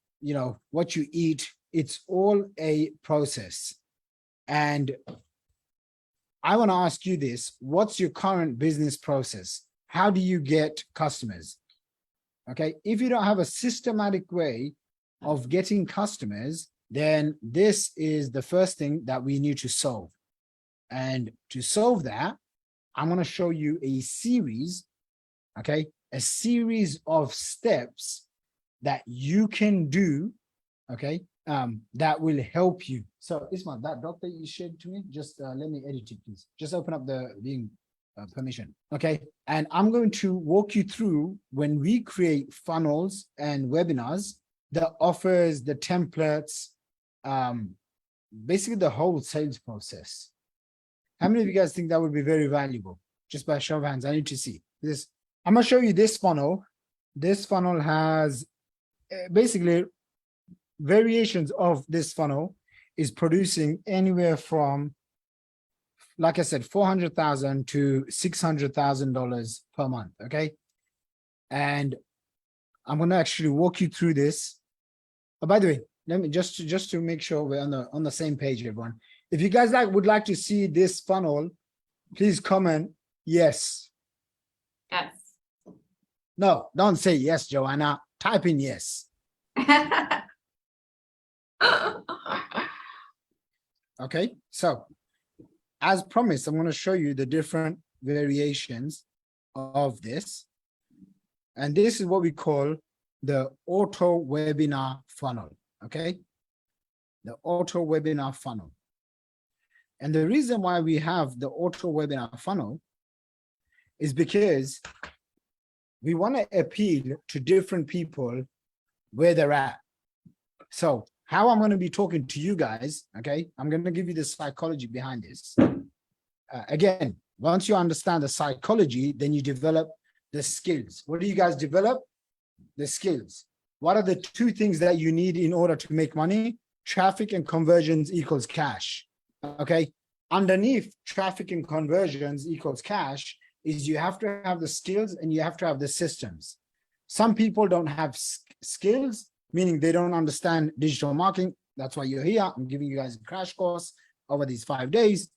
what you eat, it's all a process. And I want to ask you this, what's your current business process? How do you get customers? Okay, if you don't have a systematic way of getting customers, then this is the first thing that we need to solve. And to solve that, I'm going to show you a series, okay, a series of steps that you can do, okay, that will help you. So Ismail, that doc that you shared to me, just let me edit it, please. Just open up the being permission. Okay. And I'm going to walk you through when we create funnels and webinars, the offers, the templates, basically the whole sales process. How many of you guys think that would be very valuable? Just by show of hands, I need to see this. I'm going to show you this funnel. This funnel has basically variations of this funnel is producing anywhere from, like I said, $400,000 to $600,000 per month. Okay. And I'm going to actually walk you through this. Oh, by the way, let me just to make sure we're on the same page, everyone. If you guys would like to see this funnel, please comment yes. Yes. No, don't say yes, Joanna. Type in yes. Okay. So as promised, I'm going to show you the different variations of this. And this is what we call the auto webinar funnel. Okay. The auto webinar funnel. And the reason why we have the auto webinar funnel is because we want to appeal to different people where they're at. So how I'm going to be talking to you guys, okay, I'm going to give you the psychology behind this. Again, once you understand the psychology, then you develop the skills. What do you guys develop? The skills. What are the two things that you need in order to make money? Traffic and conversions equals cash. Okay. Underneath traffic and conversions equals cash is you have to have the skills and you have to have the systems. Some people don't have skills, meaning they don't understand digital marketing. That's why you're here. I'm giving you guys a crash course over these 5 days.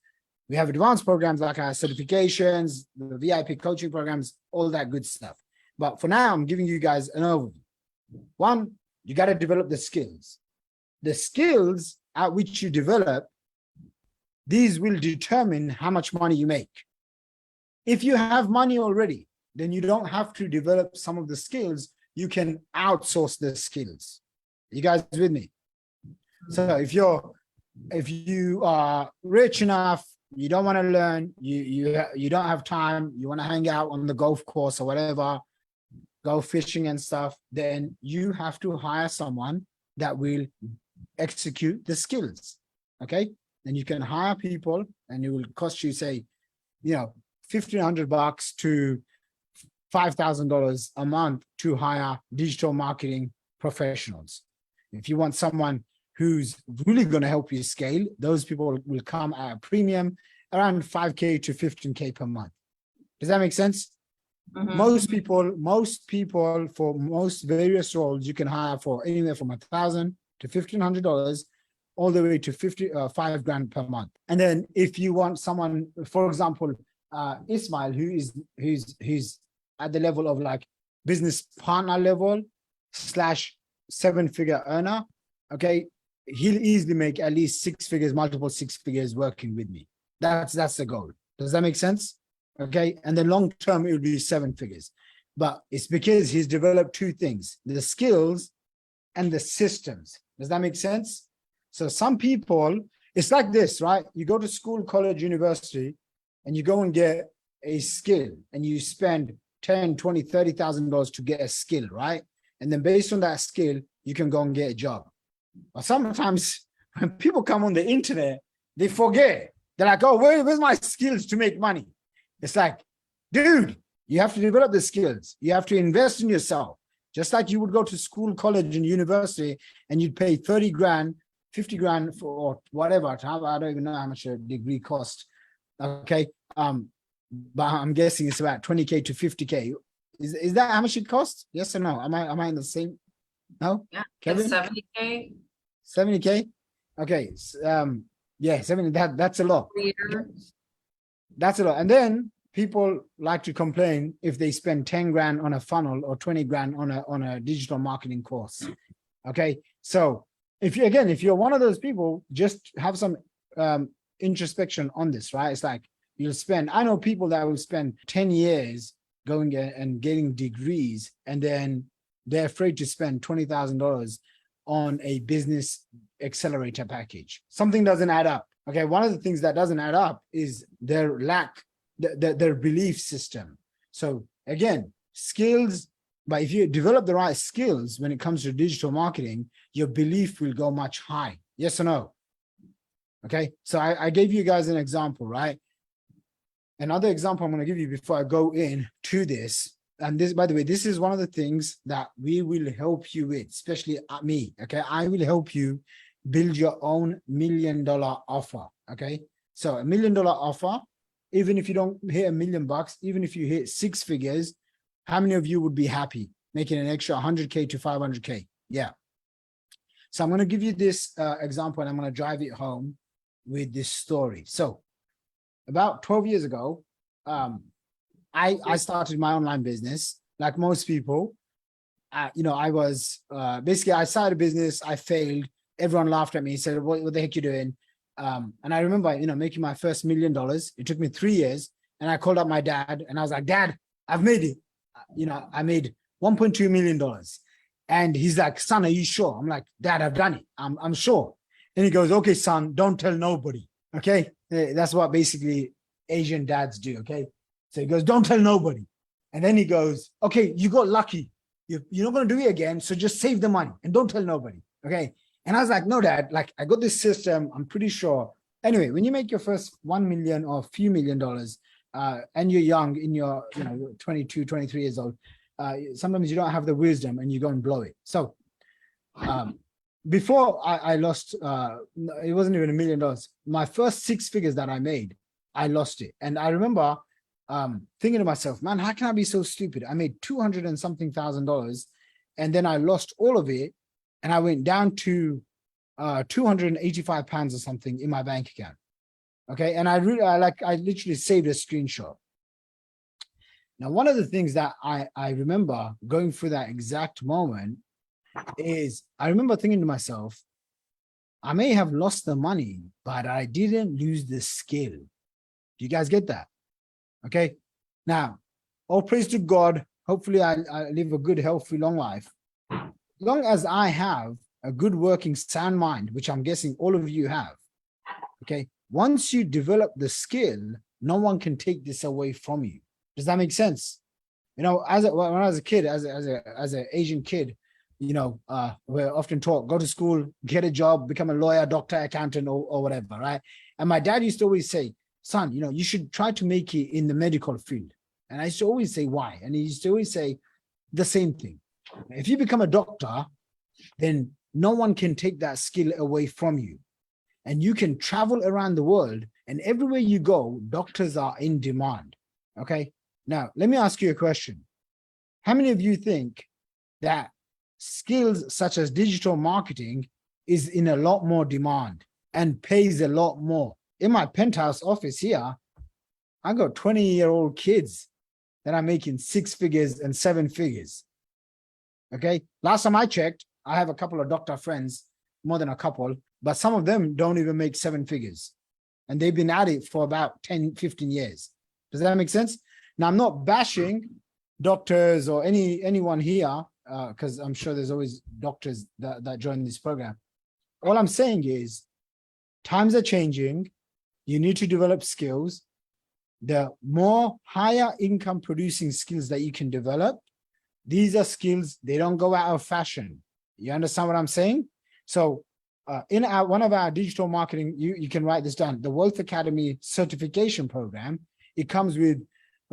We have advanced programs like our certifications, the VIP coaching programs, all that good stuff. But for now, I'm giving you guys an overview. One, you got to develop the skills. The skills at which you develop, these will determine how much money you make. If you have money already, then you don't have to develop some of the skills. You can outsource the skills. You guys with me? So if you are rich enough, you don't want to learn, you don't have time, you want to hang out on the golf course or whatever, go fishing and stuff, then you have to hire someone that will execute the skills. Okay. And you can hire people and it will cost you, say, $1,500 to $5,000 a month to hire digital marketing professionals. If you want someone who's really going to help you scale, those people will come at a premium around 5K to 15K per month. Does that make sense? Mm-hmm. Most people for most various roles, you can hire for anywhere from $1,000 to $1,500 all the way to $5,000 per month. And then if you want someone, for example, Ismail, who's at the level of like business partner level / 7-figure earner, okay, he'll easily make at least 6 figures, multiple 6 figures working with me. That's the goal. Does that make sense? Okay, and then long term it will be 7 figures, but it's because he's developed two things: the skills and the systems. Does that make sense? So some people, it's like this, right? You go to school, college, university, and you go and get a skill, and you spend $10,000, $20,000, $30,000 to get a skill, right? And then based on that skill, you can go and get a job. But sometimes when people come on the internet, they forget. They're like, oh, where's my skills to make money? It's like, dude, you have to develop the skills. You have to invest in yourself. Just like you would go to school, college, and university, and you'd pay 30 grand, 50 grand for or whatever. I don't even know how much a degree costs. Okay. But I'm guessing it's about 20K to 50K. Is that how much it costs? Yes or no? Am I in the same? No? Yeah. Kevin? 70K. 70K? Okay. Yeah, 70. That's a lot. That's a lot. And then people like to complain if they spend 10 grand on a funnel or 20 grand on a digital marketing course. Okay. So if you're one of those people, just have some introspection on this, right? It's like I know people that will spend 10 years going and getting degrees, and then they're afraid to spend $20,000 on a business accelerator package. Something doesn't add up. Okay, one of the things that doesn't add up is their belief system. So again, skills, but if you develop the right skills when it comes to digital marketing, your belief will go much high. Yes or no? Okay, so I gave you guys an example, right? Another example I'm going to give you before I go into this. And this, by the way, this is one of the things that we will help you with, especially me. Okay, I will help you build your own $1 million offer. Okay, so $1 million offer, even if you don't hit $1 million, even if you hit 6 figures, how many of you would be happy making an extra 100K to 500K? Yeah. So I'm going to give you this example, and I'm going to drive it home with this story. So about 12 years ago, I started my online business. Like most people, I was basically, I started a business, I failed. Everyone laughed at me, said, what the heck you doing? And I remember, making my first $1 million. It took me 3 years, and I called up my dad and I was like, Dad, I've made it. I made $1.2 million. And he's like, son, are you sure? I'm like, Dad, I've done it. I'm sure. And he goes, okay, son, don't tell nobody. Okay. That's what basically Asian dads do. Okay. So he goes, don't tell nobody. And then he goes, okay, you got lucky. You're not going to do it again. So just save the money and don't tell nobody. Okay. And I was like, no, Dad, like I got this system. I'm pretty sure. Anyway, when you make your first 1 million or a few $1 million, and you're young in your, 22, 23 years old, sometimes you don't have the wisdom and you go and blow it. So before I lost, it wasn't even $1 million. My first 6 figures that I made, I lost it. And I remember thinking to myself, man, how can I be so stupid? I made 200 and something $1,000, and then I lost all of it. And I went down to 285 pounds or something in my bank account. Okay. And I literally saved a screenshot. Now, one of the things that I remember going through that exact moment is I remember thinking to myself, I may have lost the money, but I didn't lose the skill. Do you guys get that? Okay. Now, all praise to God. Hopefully I live a good, healthy, long life. Long as I have a good working sound mind, which I'm guessing all of you have. Okay. Once you develop the skill, no one can take this away from you. Does that make sense? You know, when I was a kid, as an Asian kid, you know, we're often taught, go to school, get a job, become a lawyer, doctor, accountant, or whatever, right? And my dad used to always say, son, you know, you should try to make it in the medical field. And I used to always say, why? And he used to always say the same thing. If you become a doctor, then no one can take that skill away from you. And you can travel around the world, and everywhere you go, doctors are in demand. Okay. Now, let me ask you a question. How many of you think that skills such as digital marketing is in a lot more demand and pays a lot more? In my penthouse office here, I got 20-year-old kids that are making 6 figures and 7 figures. Okay. Last time I checked, I have a couple of doctor friends, more than a couple, but some of them don't even make 7 figures. And they've been at it for about 10, 15 years. Does that make sense? Now, I'm not bashing doctors or anyone here, because I'm sure there's always doctors that join this program. All I'm saying is times are changing. You need to develop skills. The more higher income producing skills that you can develop, these are skills, they don't go out of fashion. You understand what I'm saying? So in one of our digital marketing, you can write this down, the Wealth Academy certification program, it comes with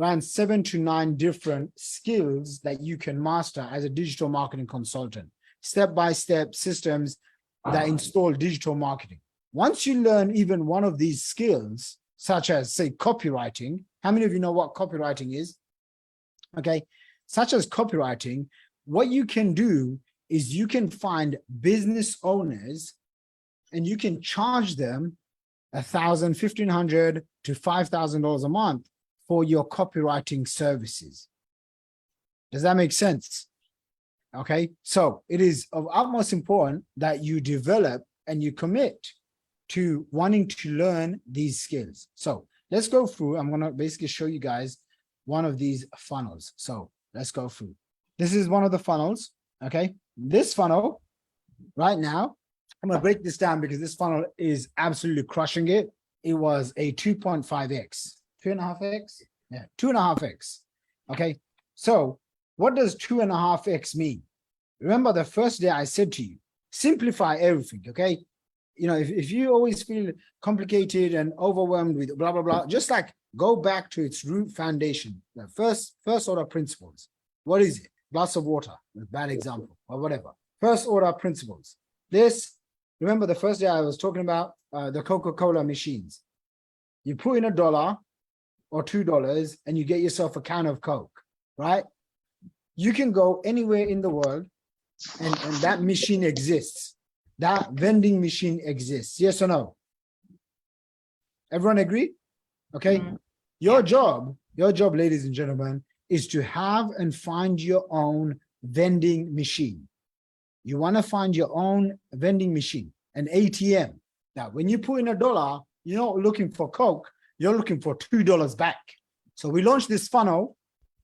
around 7 to 9 different skills that you can master as a digital marketing consultant, step-by-step systems that install digital marketing. Once you learn even one of these skills, such as, say, copywriting, how many of you know what copywriting is? Okay, such as copywriting, what you can do is you can find business owners and you can charge them $1,000, $1,500 to $5,000 a month for your copywriting services. Does that make sense? Okay, so it is of utmost importance that you develop and you commit to wanting to learn these skills. So let's go through. I'm going to basically show you guys one of these funnels. So let's go through. This is one of the funnels. Okay, this funnel right now, I'm going to break this down because this funnel is absolutely crushing it. It was a 2.5x. 2.5x? Yeah, 2.5x. Okay, so what does 2.5x mean? Remember the first day I said to you, simplify everything, okay? You know, if you always feel complicated and overwhelmed with blah, blah, blah, just like go back to its root foundation, the first order principles. What is it? Glass of water, a bad example, or whatever. First order principles. This, remember the first day I was talking about the Coca-Cola machines. You put in $1 or $2 and you get yourself a can of Coke, right? You can go anywhere in the world and that machine exists. That vending machine exists. Yes or no? Everyone agree? Okay. Mhm. Your job, ladies and gentlemen, is to have and find your own vending machine. You want to find your own vending machine, an ATM. Now, when you put in $1, you're not looking for Coke, you're looking for $2 back. So we launched this funnel,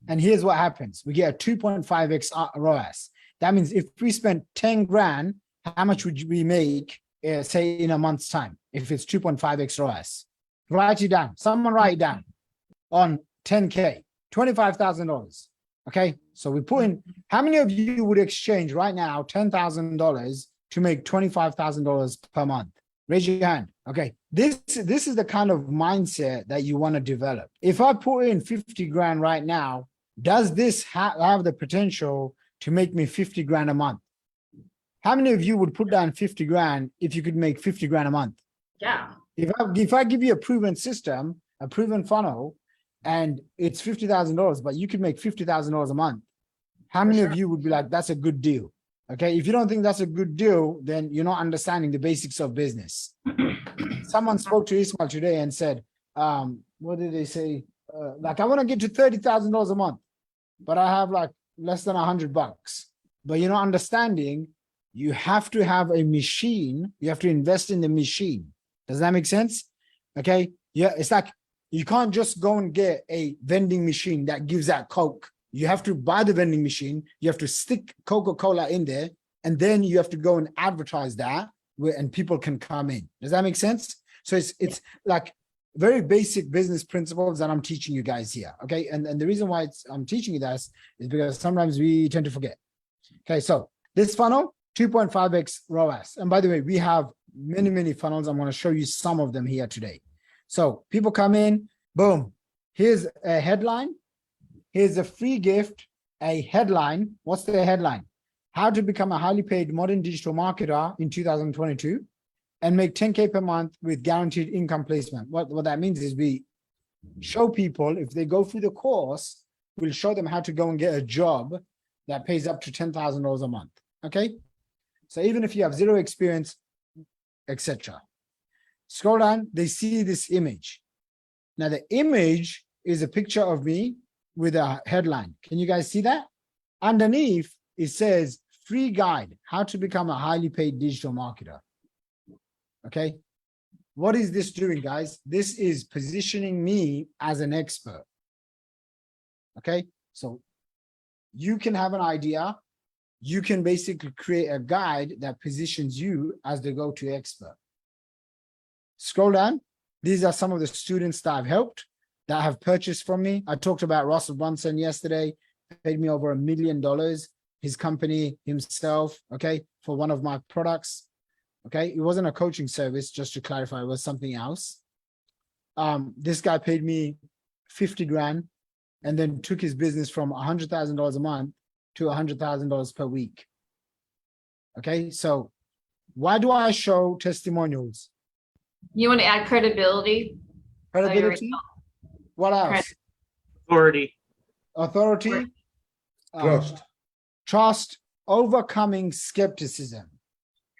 and here's what happens. We get a 2.5x ROAS. That means if we spent 10 grand, how much would we make, say, in a month's time, if it's 2.5x ROAS? Write it down. Someone write it down. On 10K, $25,000. Okay, so we put in, how many of you would exchange right now $10,000 to make $25,000 per month? Raise your hand. Okay, this is the kind of mindset that you want to develop. If I put in 50 grand right now, does this have the potential to make me 50 grand a month? How many of you would put down 50 grand if you could make 50 grand a month? Yeah. If I give you a proven system, a proven funnel, and it's $50,000, but you could make $50,000 a month, how many of you would be like, that's a good deal? Okay, if you don't think that's a good deal, then you're not understanding the basics of business. Someone spoke to Ismail today and said, what did they say? Like, I want to get to $30,000 a month, but I have like less than $100. But you're not understanding, you have to have a machine. You have to invest in the machine. Does that make sense? Okay. Yeah. It's like, you can't just go and get a vending machine that gives out Coke. You have to buy the vending machine. You have to stick Coca-Cola in there, and then you have to go and advertise that, and people can come in. Does that make sense? So it's like very basic business principles that I'm teaching you guys here. Okay. And the reason why I'm teaching you this is because sometimes we tend to forget. Okay. So this funnel, 2.5x ROAS. And by the way, we have many, many funnels. I'm going to show you some of them here today. So people come in, boom. Here's a headline. Here's a free gift, a headline. What's the headline? How to become a highly paid modern digital marketer in 2022 and make 10K per month with guaranteed income placement. What that means is we show people, if they go through the course, we'll show them how to go and get a job that pays up to $10,000 a month. Okay. So even if you have zero experience, etc. Scroll down, they see this image. Now the image is a picture of me with a headline. Can you guys see that? Underneath, it says free guide, how to become a highly paid digital marketer. Okay. What is this doing, guys? This is positioning me as an expert. Okay. So you can have an idea. You can basically create a guide that positions you as the go-to expert. Scroll down. These are some of the students that I've helped, that have purchased from me. I talked about Russell Brunson yesterday, paid me over $1 million, his company himself, okay, for one of my products. Okay, it wasn't a coaching service, just to clarify, it was something else. This guy paid me 50 grand and then took his business from $100,000 a month to $100,000 per week. Okay, so why do I show testimonials? You want to add credibility? Credibility. What else? Authority. Authority. Trust. Trust, overcoming skepticism.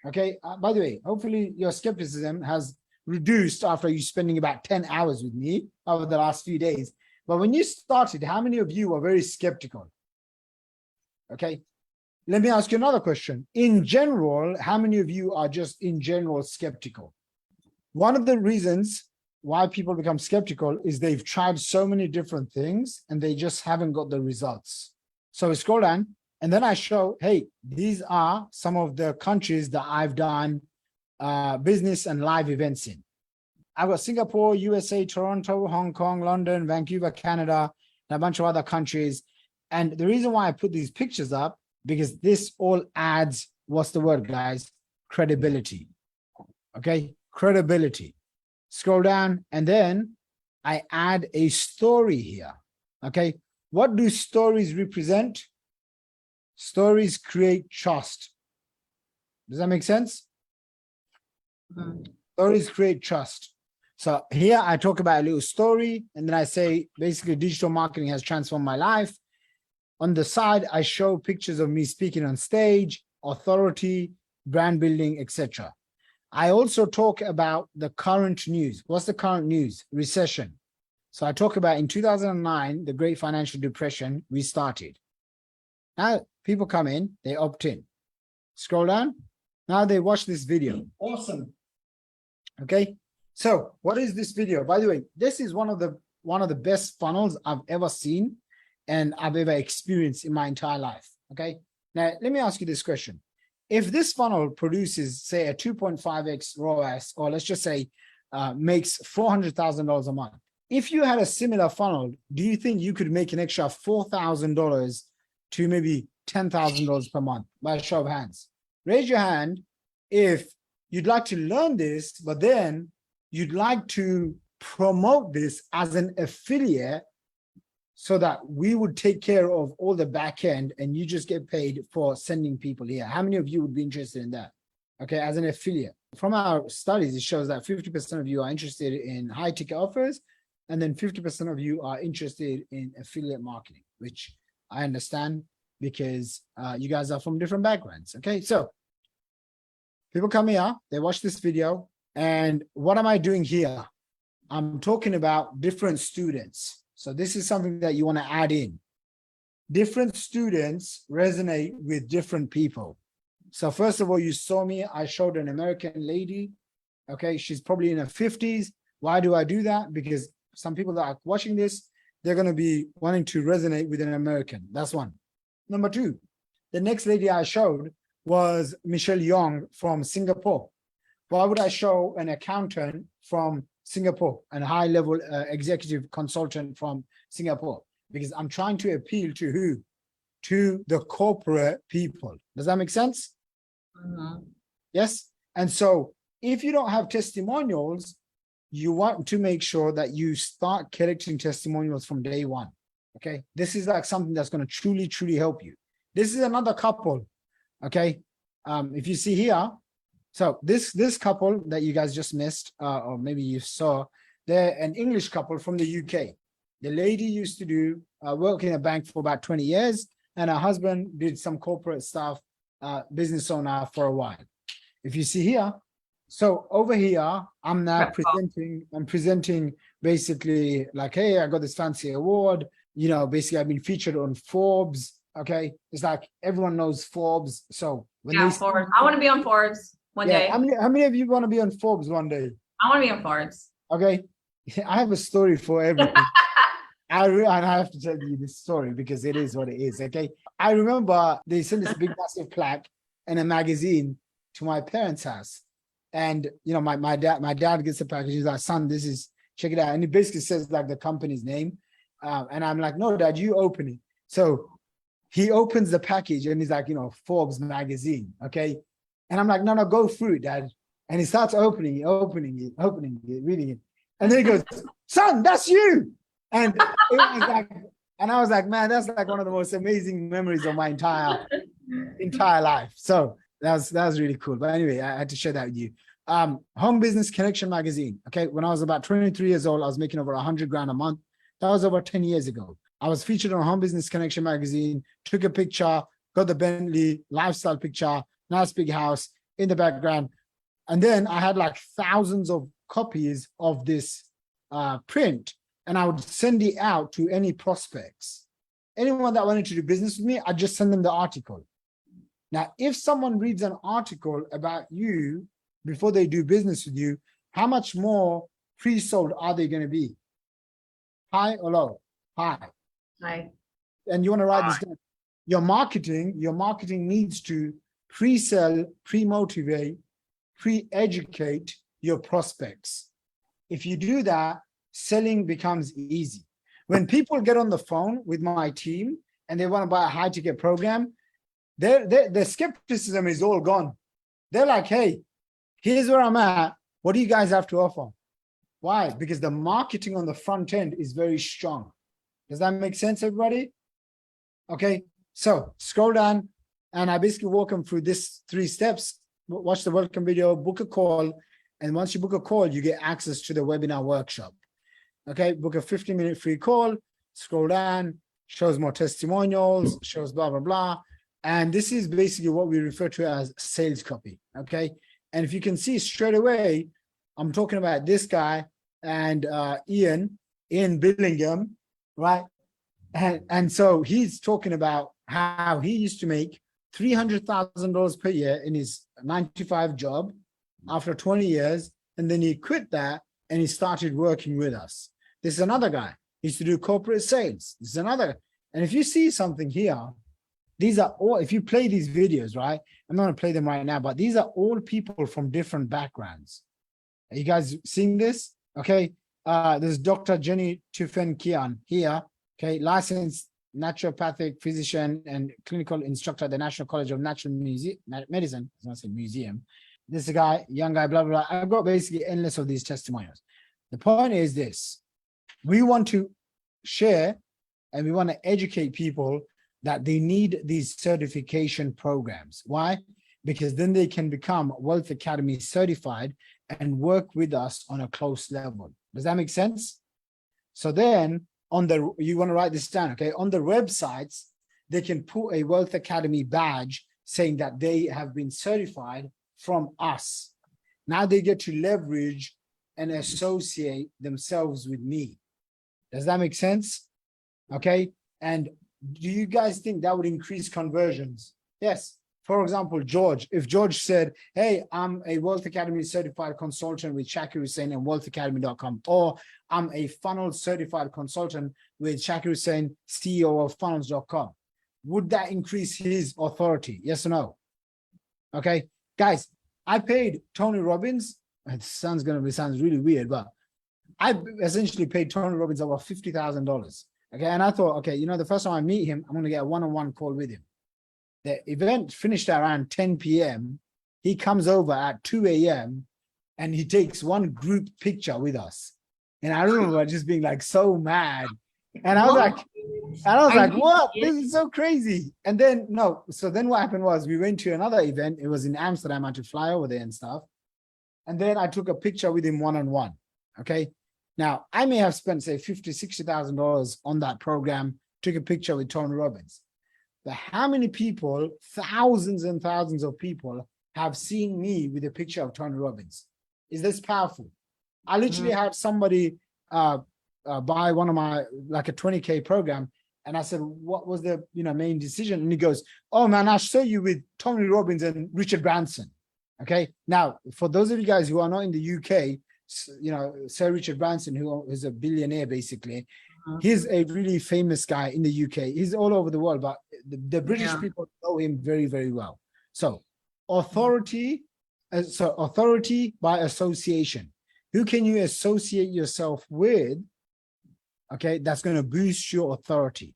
Okay, by the way, hopefully your skepticism has reduced after you spending about 10 hours with me over the last few days. But when you started, how many of you were very skeptical? Okay, let me ask you another question. In general, how many of you are just in general skeptical? One of the reasons why people become skeptical is they've tried so many different things and they just haven't got the results. So we scroll down and then I show, hey, these are some of the countries that I've done business and live events in. I've got Singapore, USA, Toronto, Hong Kong, London, Vancouver, Canada, and a bunch of other countries. And the reason why I put these pictures up, because this all adds, what's the word, guys? Credibility. Okay, credibility. Scroll down and then I add a story here. Okay, what do stories represent? Stories create trust. Does that make sense? Mm-hmm. Stories create trust. So here I talk about a little story and then I say basically digital marketing has transformed my life. On the side, I show pictures of me speaking on stage, authority, brand building, etc. I also talk about the current news. What's the current news? Recession. So I talk about in 2009, the Great Financial Depression, we started. Now people come in, they opt in. Scroll down. Now they watch this video. Awesome. Okay. So what is this video? By the way, this is one of the best funnels I've ever seen and I've ever experienced in my entire life. Okay. Now let me ask you this question. If this funnel produces, say, a 2.5x ROAS, or let's just say makes $400,000 a month, if you had a similar funnel, do you think you could make an extra $4,000 to maybe $10,000 per month? By a show of hands. Raise your hand if you'd like to learn this, but then you'd like to promote this as an affiliate so that we would take care of all the back end and you just get paid for sending people here. How many of you would be interested in that? Okay, as an affiliate. From our studies, it shows that 50% of you are interested in high ticket offers, and then 50% of you are interested in affiliate marketing, which I understand. because you guys are from different backgrounds. Okay, so people come here, they watch this video, and what am I doing here? I'm talking about different students. So this is something that you want to add in. Different students resonate with different people. So first of all, you saw me, I showed an American lady. Okay, she's probably in her 50s. Why do I do that? Because some people that are watching this, they're going to be wanting to resonate with an American. That's one. Number two, the next lady I showed was Michelle Young from Singapore. Why would I show an accountant from Singapore and a high-level executive consultant from Singapore? Because I'm trying to appeal to who? To the corporate people. Does that make sense? Yes. And so if you don't have testimonials, you want to make sure that you start collecting testimonials from day one. Okay. This is like something that's going to truly, truly help you. This is another couple. Okay. If you see here, so this couple that you guys just missed, or maybe you saw, they're an English couple from the UK. The lady used to do work in a bank for about 20 years, and her husband did some corporate stuff, business owner for a while. If you see here, so over here, I'm now presenting basically like, hey, I got this fancy award. You know, basically I've been featured on Forbes. Okay. It's like everyone knows Forbes. So when Yeah, Forbes. I want to be on Forbes one day. How many of you want to be on Forbes one day? I want to be on Forbes. Okay. I have a story for everything. I have to tell you this story because it is what it is. Okay. I remember they sent this big massive plaque and a magazine to my parents' house. And you know, my dad gets the package. He's like, son, this is, check it out. And he basically says like the company's name. And I'm like, no, Dad, you open it. So he opens the package and he's like, you know, Forbes magazine. Okay. And I'm like, no, go through it, Dad. And he starts opening it, reading it. And then he goes, son, that's you. And it was like, and I was like, man, that's like one of the most amazing memories of my entire life. So that was really cool. But anyway, I had to share that with you. Home Business Connection magazine. Okay. When I was about 23 years old, I was making over 100 grand a month. That was over 10 years ago. I was featured on Home Business Connection magazine, took a picture, got the Bentley lifestyle picture, nice big house in the background. And then I had like thousands of copies of this print, and I would send it out to any prospects. Anyone that wanted to do business with me, I'd just send them the article. Now, if someone reads an article about you before they do business with you, how much more pre-sold are they going to be? High or low? High. High. And you want to write this down. Your marketing needs to pre-sell, pre-motivate, pre-educate your prospects. If you do that, selling becomes easy. When people get on the phone with my team and they want to buy a high-ticket program, their skepticism is all gone. They're like, hey, here's where I'm at. What do you guys have to offer? Why? Because the marketing on the front end is very strong. Does that make sense, everybody? Okay, so scroll down and I basically walk them through this 3 steps. Watch the welcome video, book a call. And once you book a call, you get access to the webinar workshop. Okay, book a 15-minute free call, scroll down, shows more testimonials, shows blah, blah, blah. And this is basically what we refer to as sales copy. Okay, and if you can see straight away, I'm talking about this guy and Ian Billingham, right? And so he's talking about how he used to make $300,000 per year in his 9-to-5 job after 20 years. And then he quit that and he started working with us. This is another guy. He used to do corporate sales. This is another. And if you see something here, these are all, if you play these videos, right? I'm not going to play them right now, but these are all people from different backgrounds. Are you guys seeing this? Okay. There's Dr. Jenny Tufenkian here. Okay. Licensed naturopathic physician and clinical instructor at the National College of Natural Medicine. I was going to say museum. This is a guy, young guy, blah, blah, blah. I've got basically endless of these testimonials. The point is this. We want to share and we want to educate people that they need these certification programs. Why? Because then they can become Wealth Academy certified and work with us on a close level. Does that make sense? So then you want to write this down, okay? On the websites, they can put a Wealth Academy badge saying that they have been certified from us. Now they get to leverage and associate themselves with me. Does that make sense? Okay. And do you guys think that would increase conversions? Yes. For example, George, if George said, hey, I'm a Wealth Academy certified consultant with Shaqir Hussyin and wealthacademy.com, or I'm a funnel certified consultant with Shaqir Hussyin, CEO of funnels.com, would that increase his authority? Yes or no? Okay, guys, I paid Tony Robbins. It sounds really weird, but I essentially paid Tony Robbins over $50,000. Okay, and I thought, okay, you know, the first time I meet him, I'm going to get a one-on-one call with him. The event finished around 10 p.m. He comes over at 2 a.m. and he takes one group picture with us. And I remember just being like so mad. And I was like, what? This is so crazy. And then so then what happened was we went to another event. It was in Amsterdam. I had to fly over there and stuff. And then I took a picture with him one-on-one. Okay. Now I may have spent say $50,000, $60,000 on that program, took a picture with Tony Robbins. But how many people, thousands and thousands of people, have seen me with a picture of Tony Robbins? Is this powerful? I literally had somebody buy one of my, like a 20K program. And I said, what was the main decision? And he goes, oh man, I saw you with Tony Robbins and Richard Branson. Okay. Now, for those of you guys who are not in the UK, Sir Richard Branson, who is a billionaire, basically, he's a really famous guy in the UK. He's all over the world, but the British people know him very, very well. So authority by association. Who can you associate yourself with? Okay, that's going to boost your authority.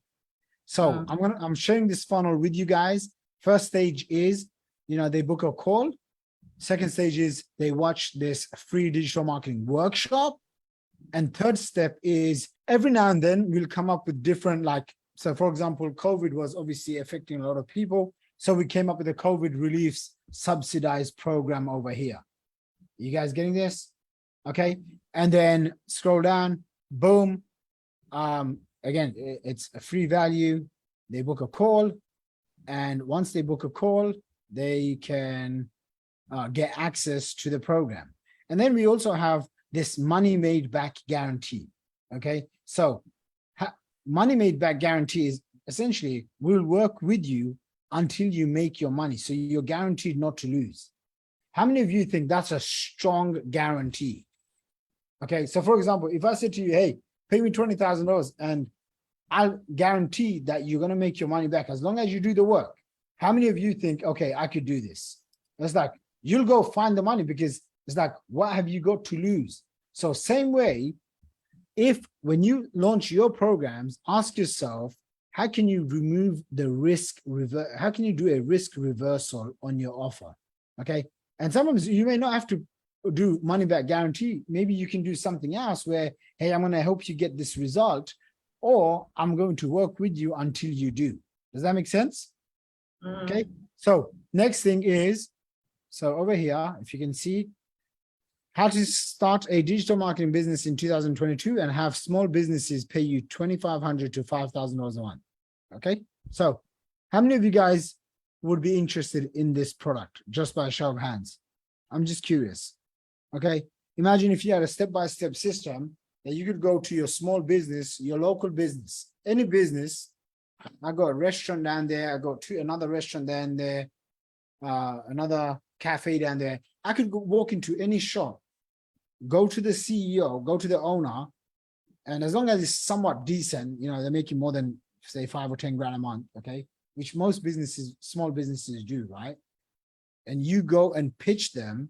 So I'm sharing this funnel with you guys. First stage is, they book a call. Second stage is they watch this free digital marketing workshop. And third step is every now and then we'll come up with different, so for example, COVID was obviously affecting a lot of people. So we came up with a COVID relief subsidized program over here. You guys getting this? Okay. And then scroll down, boom. Again, it's a free value. They book a call. And once they book a call, they can get access to the program. And then we also have this money made back guarantee. Okay. So money made back guarantee is essentially we'll work with you until you make your money. So you're guaranteed not to lose. How many of you think that's a strong guarantee? Okay. So for example, if I said to you, hey, pay me $20,000 and I'll guarantee that you're going to make your money back as long as you do the work. How many of you think, okay, I could do this? It's like, you'll go find the money because it's like, what have you got to lose? So same way, when you launch your programs, ask yourself, how can you remove the risk? How can you do a risk reversal on your offer? Okay. And sometimes you may not have to do money back guarantee. Maybe you can do something else where, hey, I'm going to help you get this result, or I'm going to work with you until you do. Does that make sense? Okay. So next thing is, so over here, if you can see, how to start a digital marketing business in 2022 and have small businesses pay you $2,500 to $5,000 a month. Okay. So how many of you guys would be interested in this product just by a show of hands? I'm just curious. Okay. Imagine if you had a step-by-step system that you could go to your small business, your local business, any business. I got a restaurant down there. I got another restaurant down there, another cafe down there. I could walk into any shop, go to the CEO, go to the owner, and as long as it's somewhat decent, they're making more than say 5 or 10 grand a month, okay, which most businesses, small businesses do, right? And you go and pitch them.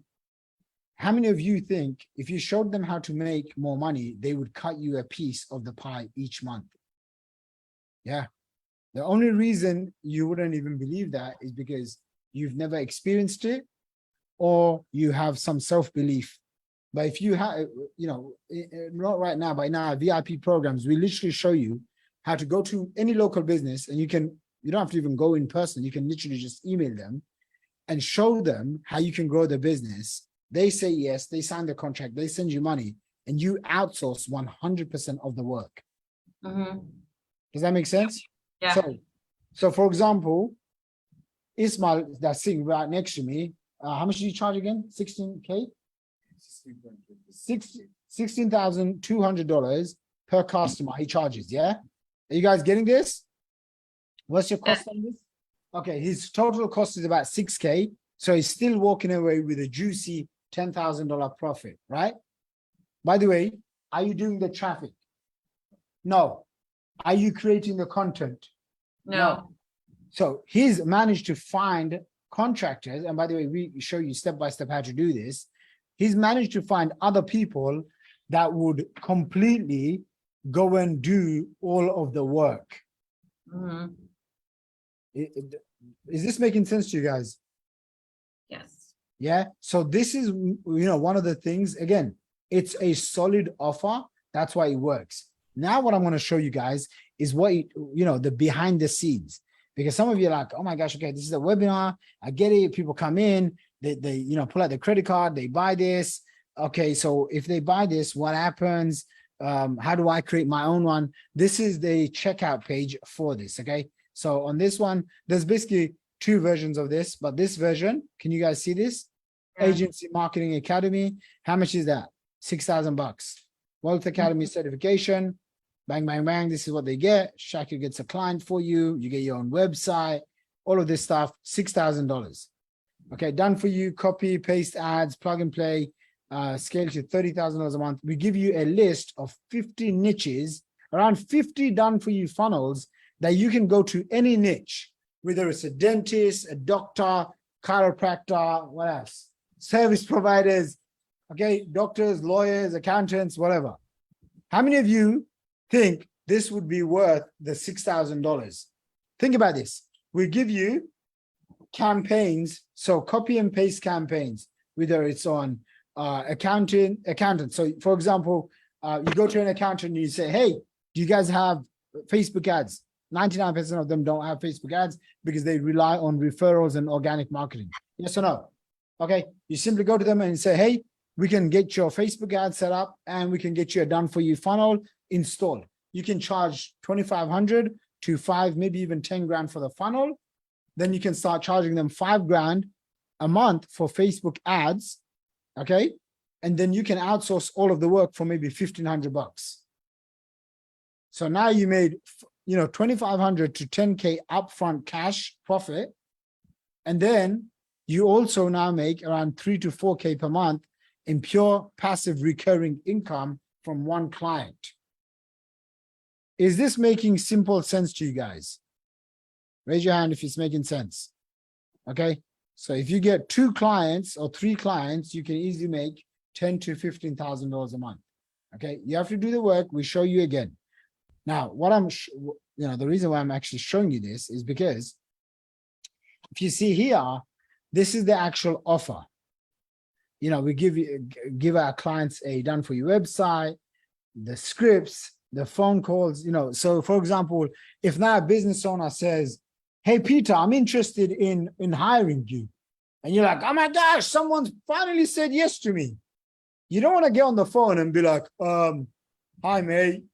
How many of you think if you showed them how to make more money, they would cut you a piece of the pie each month? Yeah. The only reason you wouldn't even believe that is because you've never experienced it, or you have some self-belief. But if you have, not right now, but in our VIP programs, we literally show you how to go to any local business, and you don't have to even go in person. You can literally just email them and show them how you can grow the business. They say yes, they sign the contract, they send you money, and you outsource 100% of the work. Does that make sense? Yeah. So So for example, Ismail that's sitting right next to me, how much do you charge again? 16K? $16,200 per customer he charges, yeah? Are you guys getting this? What's your cost on this? Okay, his total cost is about 6K. So he's still walking away with a juicy $10,000 profit, right? By the way, are you doing the traffic? No. Are you creating the content? No. So he's managed to find contractors. And by the way, we show you step by step how to do this. He's managed to find other people that would completely go and do all of the work. Mhm. Is this making sense to you guys? Yes. Yeah. So this is, one of the things, again, it's a solid offer. That's why it works. Now, what I'm going to show you guys is what, the behind the scenes, because some of you are like, oh my gosh, okay, this is a webinar. I get it. People come in, they pull out the credit card, they buy this. Okay. So if they buy this, what happens? How do I create my own one? This is the checkout page for this. Okay. So on this one, there's basically two versions of this, but this version, can you guys see this? Yeah. Agency Marketing Academy. How much is that? $6,000. Wealth Academy certification. Bang, bang, bang. This is what they get. Shaqir gets a client for you. You get your own website, all of this stuff, $6,000. Okay, done for you. Copy, paste ads, plug and play, scale to $30,000 a month. We give you a list of 50 niches, around 50 done for you funnels that you can go to any niche, whether it's a dentist, a doctor, chiropractor, what else? Service providers, okay, doctors, lawyers, accountants, whatever. How many of you think this would be worth the $6,000? Think about this. We give you campaigns, so copy and paste campaigns, whether it's on accountant. So for example, you go to an accountant and you say, hey, do you guys have Facebook ads? 99% of them don't have Facebook ads because they rely on referrals and organic marketing. Yes or no? Okay. You simply go to them and say, hey, we can get your Facebook ad set up and we can get you a done for you funnel installed. You can charge 2,500 to 5, maybe even 10 grand for the funnel. Then you can start charging them 5 grand a month for Facebook ads. Okay. And then you can outsource all of the work for maybe $1,500. So now you made, 2,500 to 10K upfront cash profit. And then you also now make around 3 to 4K per month in pure passive recurring income from one client. Is this making simple sense to you guys? Raise your hand if it's making sense. Okay. So if you get 2 clients or 3 clients, you can easily make $10,000 to $15,000 a month. Okay. You have to do the work. We show you again. Now, what the reason why I'm actually showing you this is because if you see here, this is the actual offer. We give our clients a done for you website, the scripts, the phone calls, So for example, if now a business owner says, hey, Peter, I'm interested in hiring you. And you're like, oh my gosh, someone's finally said yes to me. You don't want to get on the phone and be like, hi, mate.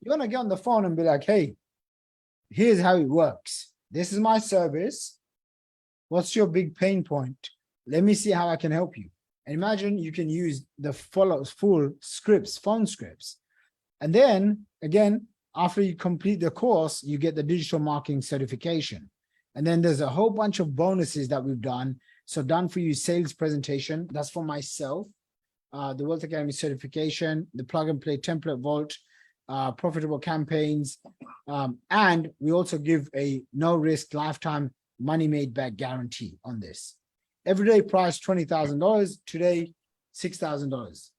You want to get on the phone and be like, hey, here's how it works. This is my service. What's your big pain point? Let me see how I can help you. And imagine you can use the full scripts, phone scripts. And then again, after you complete the course, you get the digital marketing certification. And then there's a whole bunch of bonuses that we've done. So done for you sales presentation. That's for myself. The Wealth Academy certification, the plug and play template vault, profitable campaigns. And we also give a no risk lifetime money made back guarantee on this. Everyday price $20,000, today $6,000.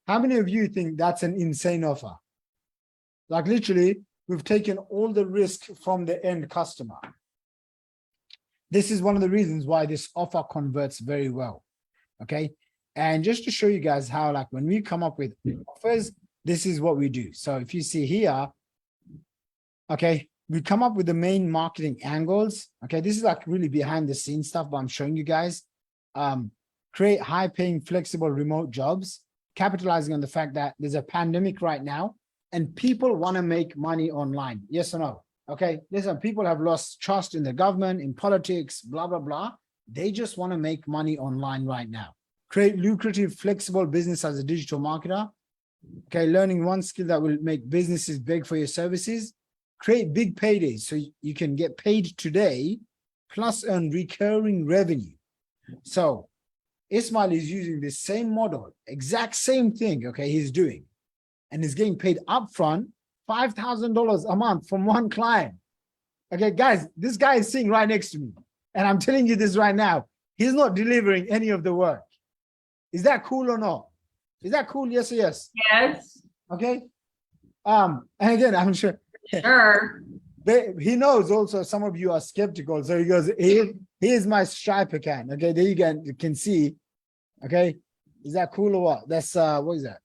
How many of you think that's an insane offer? Like literally, we've taken all the risk from the end customer. This is one of the reasons why this offer converts very well. Okay. And just to show you guys how, like when we come up with offers, this is what we do. So if you see here, okay, we come up with the main marketing angles. Okay, this is like really behind the scenes stuff, but I'm showing you guys. Create high paying, flexible remote jobs, capitalizing on the fact that there's a pandemic right now and people want to make money online. Yes or no? Okay, listen, people have lost trust in the government, in politics, blah, blah, blah. They just want to make money online right now. Create lucrative, flexible business as a digital marketer. Okay, learning one skill that will make businesses beg for your services. Create big paydays so you can get paid today, plus earn recurring revenue. So Ismail is using the same model, exact same thing, okay, he's doing. And he's getting paid upfront $5,000 a month from one client. Okay, guys, this guy is sitting right next to me. And I'm telling you this right now. He's not delivering any of the work. Is that cool or not? Is that cool? Yes or yes? Yes, Okay. And again, I'm sure sure. he knows also some of you are skeptical. So he goes, here's my Stripe account. Okay, there you can see. Okay. Is that cool or what? That's what is that?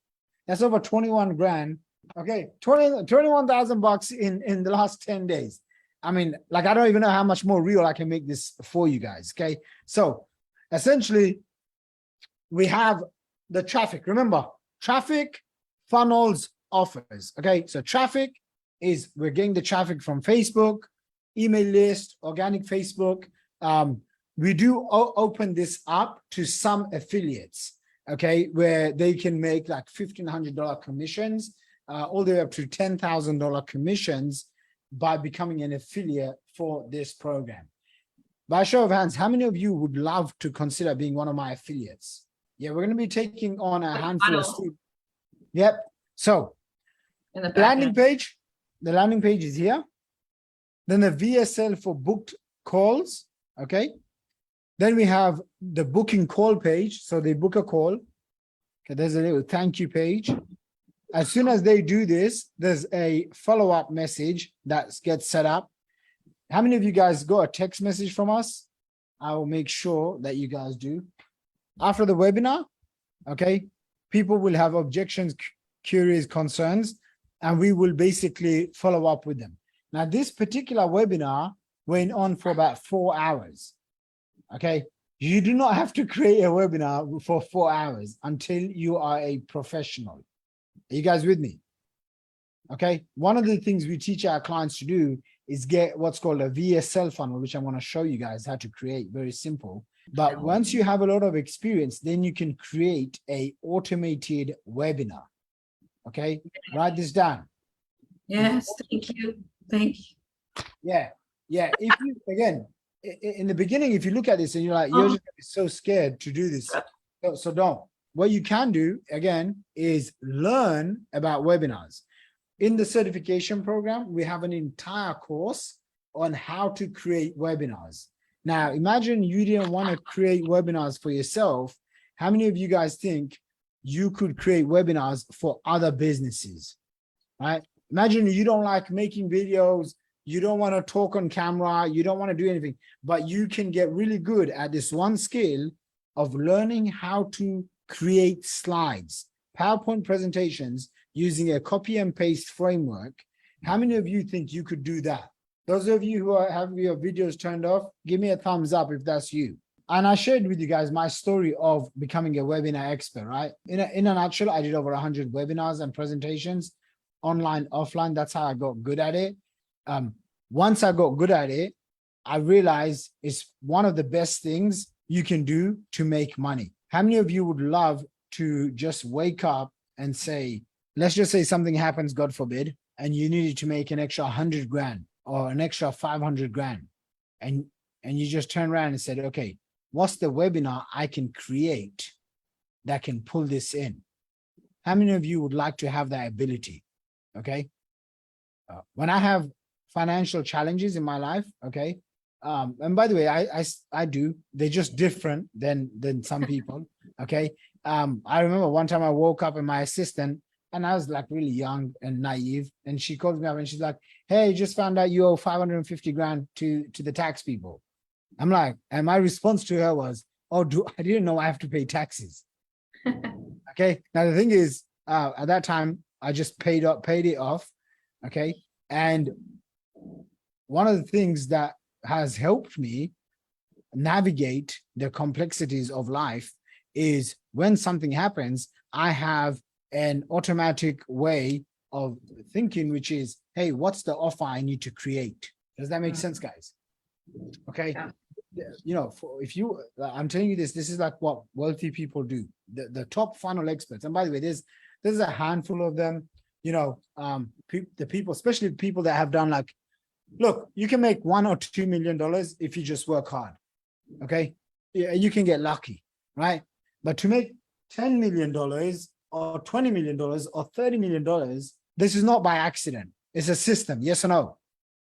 That's over 21 grand. Okay, 21,000 bucks in the last 10 days. I mean, like, I don't even know how much more real I can make this for you guys. Okay, so essentially we have the traffic. Remember, traffic funnels offers. Okay, so traffic is, we're getting the traffic from Facebook, email list, organic Facebook. We do open this up to some affiliates, okay, where they can make like $1,500 commissions, all the way up to $10,000 commissions by becoming an affiliate for this program. By show of hands, how many of you would love to consider being one of my affiliates? Yeah, we're going to be taking on a handful of students. Yep. So In the the landing back page, the landing page is here. Then the VSL for booked calls. Okay. Then we have the booking call page. So they book a call. Okay, there's a little thank you page. As soon as they do this, there's a follow-up message that gets set up. How many of you guys got a text message from us? I will make sure that you guys do. After the webinar, okay, people will have objections, queries, concerns, and we will basically follow up with them. Now, this particular webinar went on for about 4 hours. Okay, you do not have to create a webinar for 4 hours until you are a professional. Are you guys with me? Okay, one of the things we teach our clients to do is get what's called a VSL funnel, which I'm going to show you guys how to create. Very simple. But once you have a lot of experience, then you can create a automated webinar. Okay, write this down. Yes, thank you. Thank you. Yeah, yeah. If you, again, in the beginning, if you look at this and you're like, you're just so scared to do this, so don't. What you can do, again, is learn about webinars. In the certification program, we have an entire course on how to create webinars. Now, imagine you didn't want to create webinars for yourself. How many of you guys think you could create webinars for other businesses, right? Imagine you don't like making videos, you don't want to talk on camera, you don't want to do anything, but you can get really good at this one skill of learning how to create slides, PowerPoint presentations using a copy and paste framework. How many of you think you could do that? Those of you who have your videos turned off, give me a thumbs up if that's you. And I shared with you guys my story of becoming a webinar expert, right? In a nutshell, I did over 100 webinars and presentations, online, offline. That's how I got good at it. Once I got good at it, I realized it's one of the best things you can do to make money. How many of you would love to just wake up and say, let's just say something happens, God forbid, and you needed to make an extra 100 grand or an extra 500 grand. And you just turn around and said, okay, what's the webinar I can create that can pull this in? How many of you would like to have that ability? Okay. When I have financial challenges in my life, okay, and by the way, I do, they're just different than some people. Okay. I remember one time I woke up and my assistant, and I was like really young and naive, and she called me up and she's like, hey, just found out you owe 550 grand to the tax people. I'm like, and my response to her was, oh, I didn't know I have to pay taxes. Okay. Now the thing is, at that time, I just paid it off. Okay. And one of the things that has helped me navigate the complexities of life is when something happens, I have an automatic way of thinking, which is hey, what's the offer I need to create? Does that make sense, guys? Okay. Yeah. You know, if you, I'm telling you this is like what wealthy people do. The top funnel experts. And by the way, there's a handful of them, you know, the people, especially people that have done like, look, you can make $1 or $2 million if you just work hard. Okay. You can get lucky, right? But to make $10 million or $20 million or $30 million, this is not by accident. It's a system. Yes or no?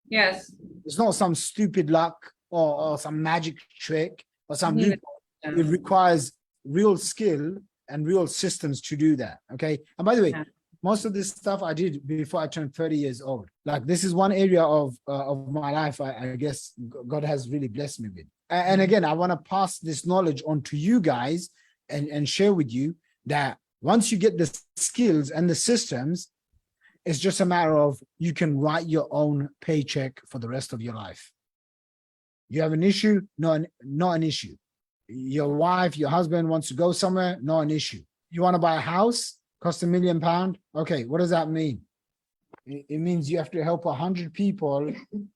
Yes. It's not some stupid luck or some magic trick or some Yeah. It requires real skill and real systems to do that. Okay. And by the way, Yeah. most of this stuff I did before I turned 30 years old. Like this is one area of my life I guess God has really blessed me with. And again, I want to pass this knowledge on to you guys and share with you that once you get the skills and the systems, it's just a matter of you can write your own paycheck for the rest of your life. You have an issue, not an issue. Your wife, your husband wants to go somewhere, not an issue. You want to buy a house, cost £1 million. Okay, what does that mean? It means you have to help 100 people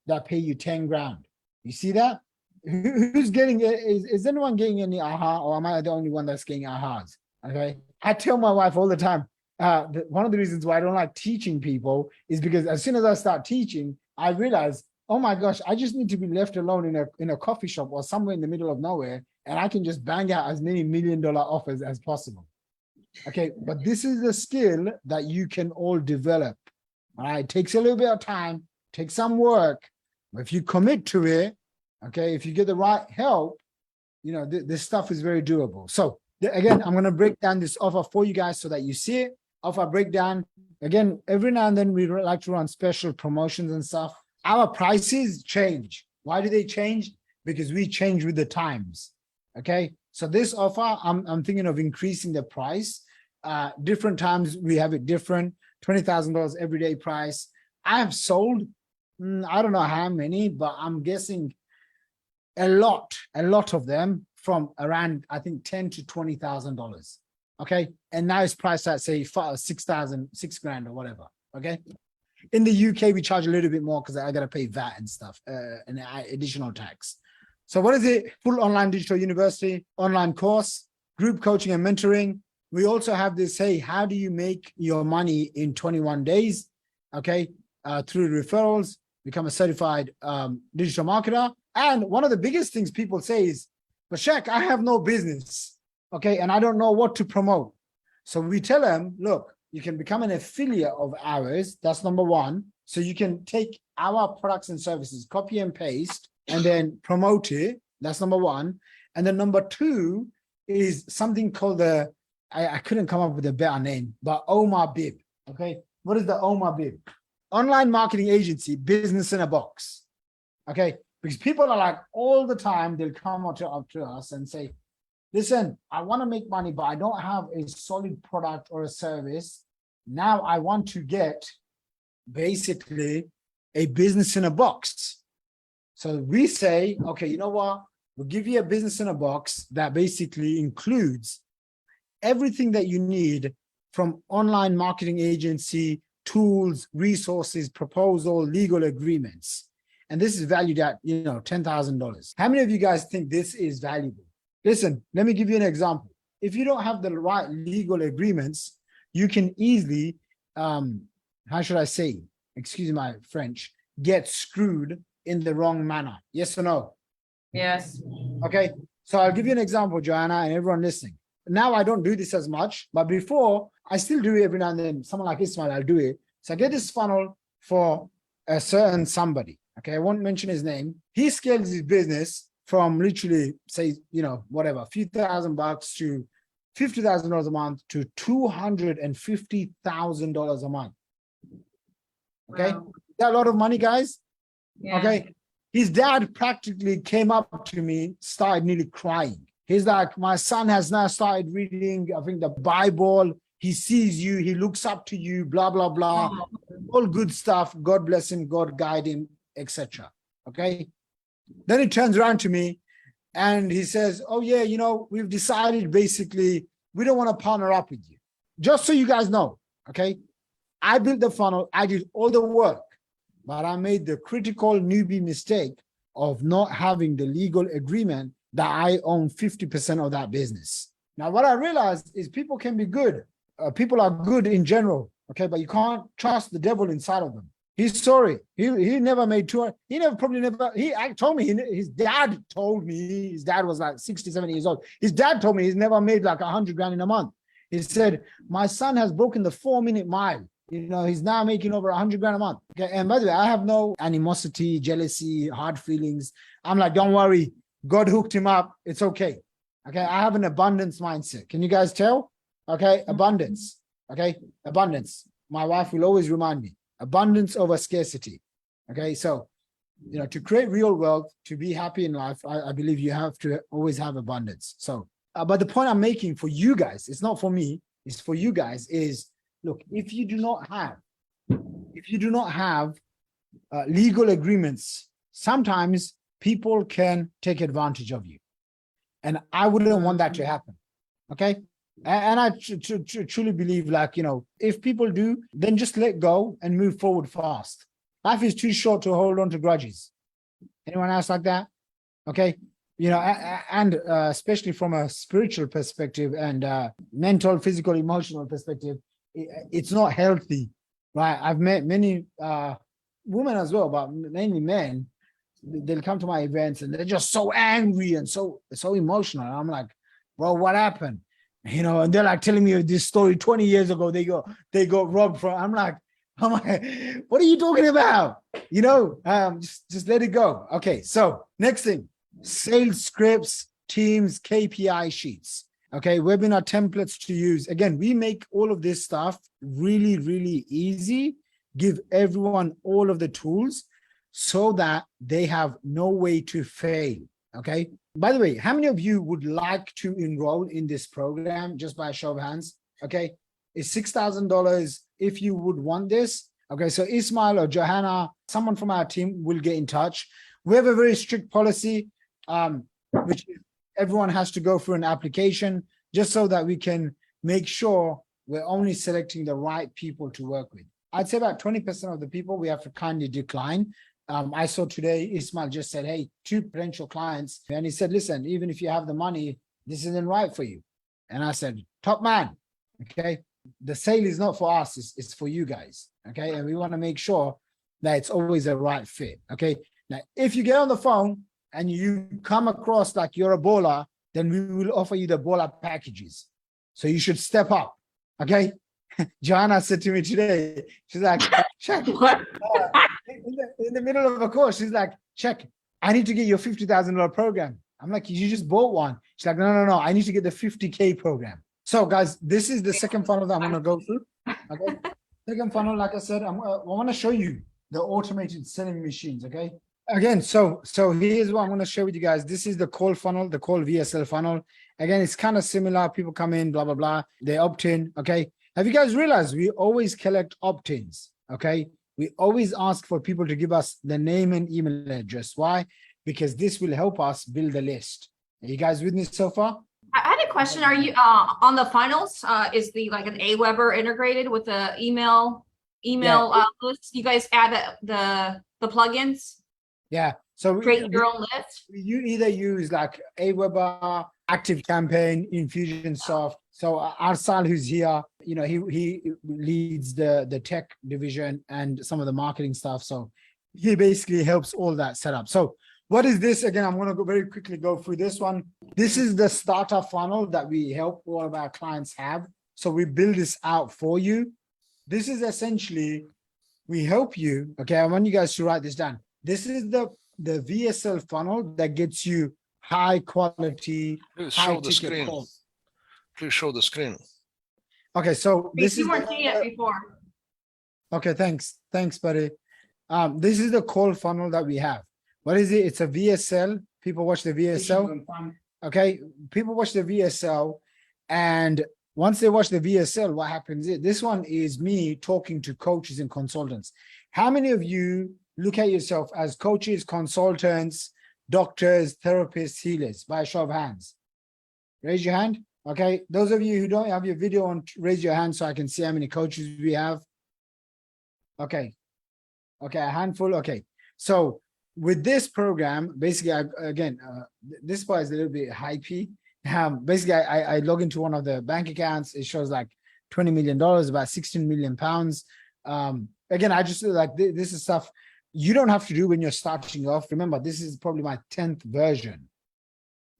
that pay you 10 grand. You see that? Who's getting it? Is anyone getting any aha, or am I the only one that's getting ahas? Okay. I tell my wife all the time, one of the reasons why I don't like teaching people is because as soon as I start teaching, I realize, oh my gosh, I just need to be left alone in a coffee shop or somewhere in the middle of nowhere, and I can just bang out as many $1 million offers as possible. Okay, but this is a skill that you can all develop. All right, it takes a little bit of time, takes some work, but if you commit to it, okay, if you get the right help, you know, this stuff is very doable. So again, I'm going to break down this offer for you guys so that you see it. Offer breakdown. Again, every now and then we like to run special promotions and stuff. Our prices change. Why do they change? Because we change with the times. Okay. So this offer, I'm thinking of increasing the price. Different times we have it different. $20,000 everyday price. I have sold, I don't know how many, but I'm guessing a lot of them from around, I think, $10,000 to $20,000. Okay. And now it's priced at say $6 grand or whatever. Okay. In the UK, we charge a little bit more because I got to pay VAT and stuff, and additional tax. So what is it? Full online digital university, online course, group coaching and mentoring. We also have this, hey, how do you make your money in 21 days? Okay. Through referrals, become a certified digital marketer. And one of the biggest things people say is, but Shaq, I have no business. Okay. And I don't know what to promote. So we tell them, look, you can become an affiliate of ours. That's number one. So you can take our products and services, copy and paste, and then promote it. That's number one. And then number two is something called I couldn't come up with a better name, but Omar Bib. Okay. What is the Omar Bib? Online marketing agency, business in a box. Okay. Because people are like all the time, they'll come up to us and say, listen, I want to make money, but I don't have a solid product or a service. Now I want to get basically a business in a box. So we say, okay, you know what? We'll give you a business in a box that basically includes everything that you need from online marketing agency, tools, resources, proposal, legal agreements. And this is valued at, $10,000. How many of you guys think this is valuable? Listen, let me give you an example. If you don't have the right legal agreements, you can easily, how should I say, excuse my French, get screwed in the wrong manner. Yes or no? Yes. Okay. So I'll give you an example, Joanna, and everyone listening. Now I don't do this as much, but before I still do it every now and then. Someone like Ismail, I'll do it. So I get this funnel for a certain somebody. Okay. I won't mention his name. He scales his business from literally say, whatever, a few $1,000 to $50,000 a month to $250,000 a month. Okay. Wow. Is that a lot of money, guys? Yeah. Okay. His dad practically came up to me, started nearly crying. He's like, my son has now started reading, I think, the Bible. He sees you, he looks up to you, blah, blah, blah. Oh. All good stuff. God bless him, God guide him, etc. Okay. Then he turns around to me and he says, oh yeah, we've decided basically we don't want to partner up with you. Just so you guys know, okay? I built the funnel. I did all the work. but I made the critical newbie mistake of not having the legal agreement that I own 50% of that business. Now, what I realized is people can be good. People are good in general, okay, but you can't trust the devil inside of them. He's sorry. He never made 200. He told me, his dad told me, his dad was like 60, 70 years old. His dad told me he's never made like 100 grand in a month. He said, my son has broken the 4-minute mile. You know, he's now making over 100 grand a month. Okay. And by the way, I have no animosity, jealousy, hard feelings. I'm like, don't worry. God hooked him up. It's okay. Okay. I have an abundance mindset. Can you guys tell? Okay. Abundance. Okay. Abundance. My wife will always remind me. Abundance over scarcity. Okay. So, you know, to create real wealth, to be happy in life, I believe you have to always have abundance. So, but the point I'm making for you guys, it's not for me, it's for you guys, is look, if you do not have legal agreements, sometimes people can take advantage of you. And I wouldn't want that to happen. Okay. And I truly believe, like, you know, if people do, then just let go and move forward fast. Life is too short to hold on to grudges. Anyone else like that? Okay. You know, and especially from a spiritual perspective and mental, physical, emotional perspective, it's not healthy, right? I've met many women as well, but mainly men. They'll come to my events and they're just so angry and so emotional. And I'm like, bro, what happened? You know, and they're like telling me this story 20 years ago. They got robbed from. I'm like, what are you talking about? You know, just let it go. Okay, so next thing, sales scripts, teams, KPI sheets. Okay, webinar templates to use. Again, we make all of this stuff really, really easy. Give everyone all of the tools so that they have no way to fail. Okay. By the way, how many of you would like to enroll in this program? Just by a show of hands. Okay. It's $6,000 if you would want this. Okay. So Ismail or Johanna, someone from our team will get in touch. We have a very strict policy, which is everyone has to go through an application just so that we can make sure we're only selecting the right people to work with. I'd say about 20% of the people we have to kindly decline. I saw today, Ismail just said, hey, 2 potential clients. And he said, listen, even if you have the money, this isn't right for you. And I said, top man, okay, the sale is not for us, it's for you guys. Okay. And we want to make sure that it's always a right fit. Okay. Now, if you get on the phone and you come across like you're a baller, then we will offer you the baller packages. So you should step up. Okay. Joanna said to me today, she's like, check. In the middle of a course, she's like, check, I need to get your $50,000 program. I'm like, you just bought one. She's like, no, I need to get the 50K program. So guys, this is the second funnel that I'm going to go through. Okay. Second funnel, like I said, I want to show you the automated selling machines. Okay. Again, so here's what I'm going to share with you guys. This is the call funnel, the call VSL funnel. Again, it's kind of similar. People come in, blah, blah, blah. They opt in. Okay. Have you guys realized we always collect opt-ins? Okay. We always ask for people to give us the name and email address. Why? Because this will help us build a list. Are you guys with me so far? I had a question. Are you on the finals? Is the like an Aweber integrated with the email list? You guys add the plugins? Yeah. So create your own list. You either use like Aweber, ActiveCampaign, Infusionsoft. So Arsal, who's here, you know, he leads the tech division and some of the marketing stuff. So he basically helps all that set up. So what is this? Again, I'm going to go very quickly go through this one. This is the starter funnel that we help all of our clients have. So we build this out for you. This is essentially, we help you. Okay, I want you guys to write this down. This is the VSL funnel that gets you high quality, high ticket calls. Please show the screen. Okay, so this you is weren't seeing it before. Okay, thanks, buddy. This is the call funnel that we have. What is it? It's a VSL. People watch the VSL. Okay, people watch the VSL, and once they watch the VSL, what happens is this one is me talking to coaches and consultants. How many of you look at yourself as coaches, consultants, doctors, therapists, healers? By a show of hands, raise your hand. Okay, those of you who don't have your video on, raise your hand so I can see how many coaches we have. Okay. Okay, a handful. Okay. So with this program, basically, this part is a little bit hypey. Basically, I log into one of the bank accounts. It shows like $20 million, about 16 million pounds. Again, I just like this is stuff you don't have to do when you're starting off. Remember, this is probably my 10th version.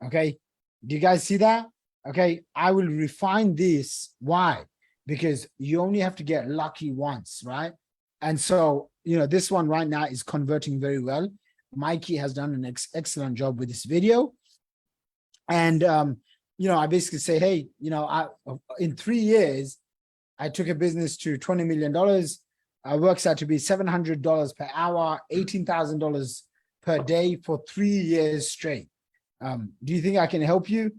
Okay. Do you guys see that? Okay. I will refine this. Why? Because you only have to get lucky once, right? And so, this one right now is converting very well. Mikey has done an excellent job with this video. And, I basically say, hey, in 3 years, I took a business to $20 million. Works out to be $700 per hour, $18,000 per day for 3 years straight. Do you think I can help you?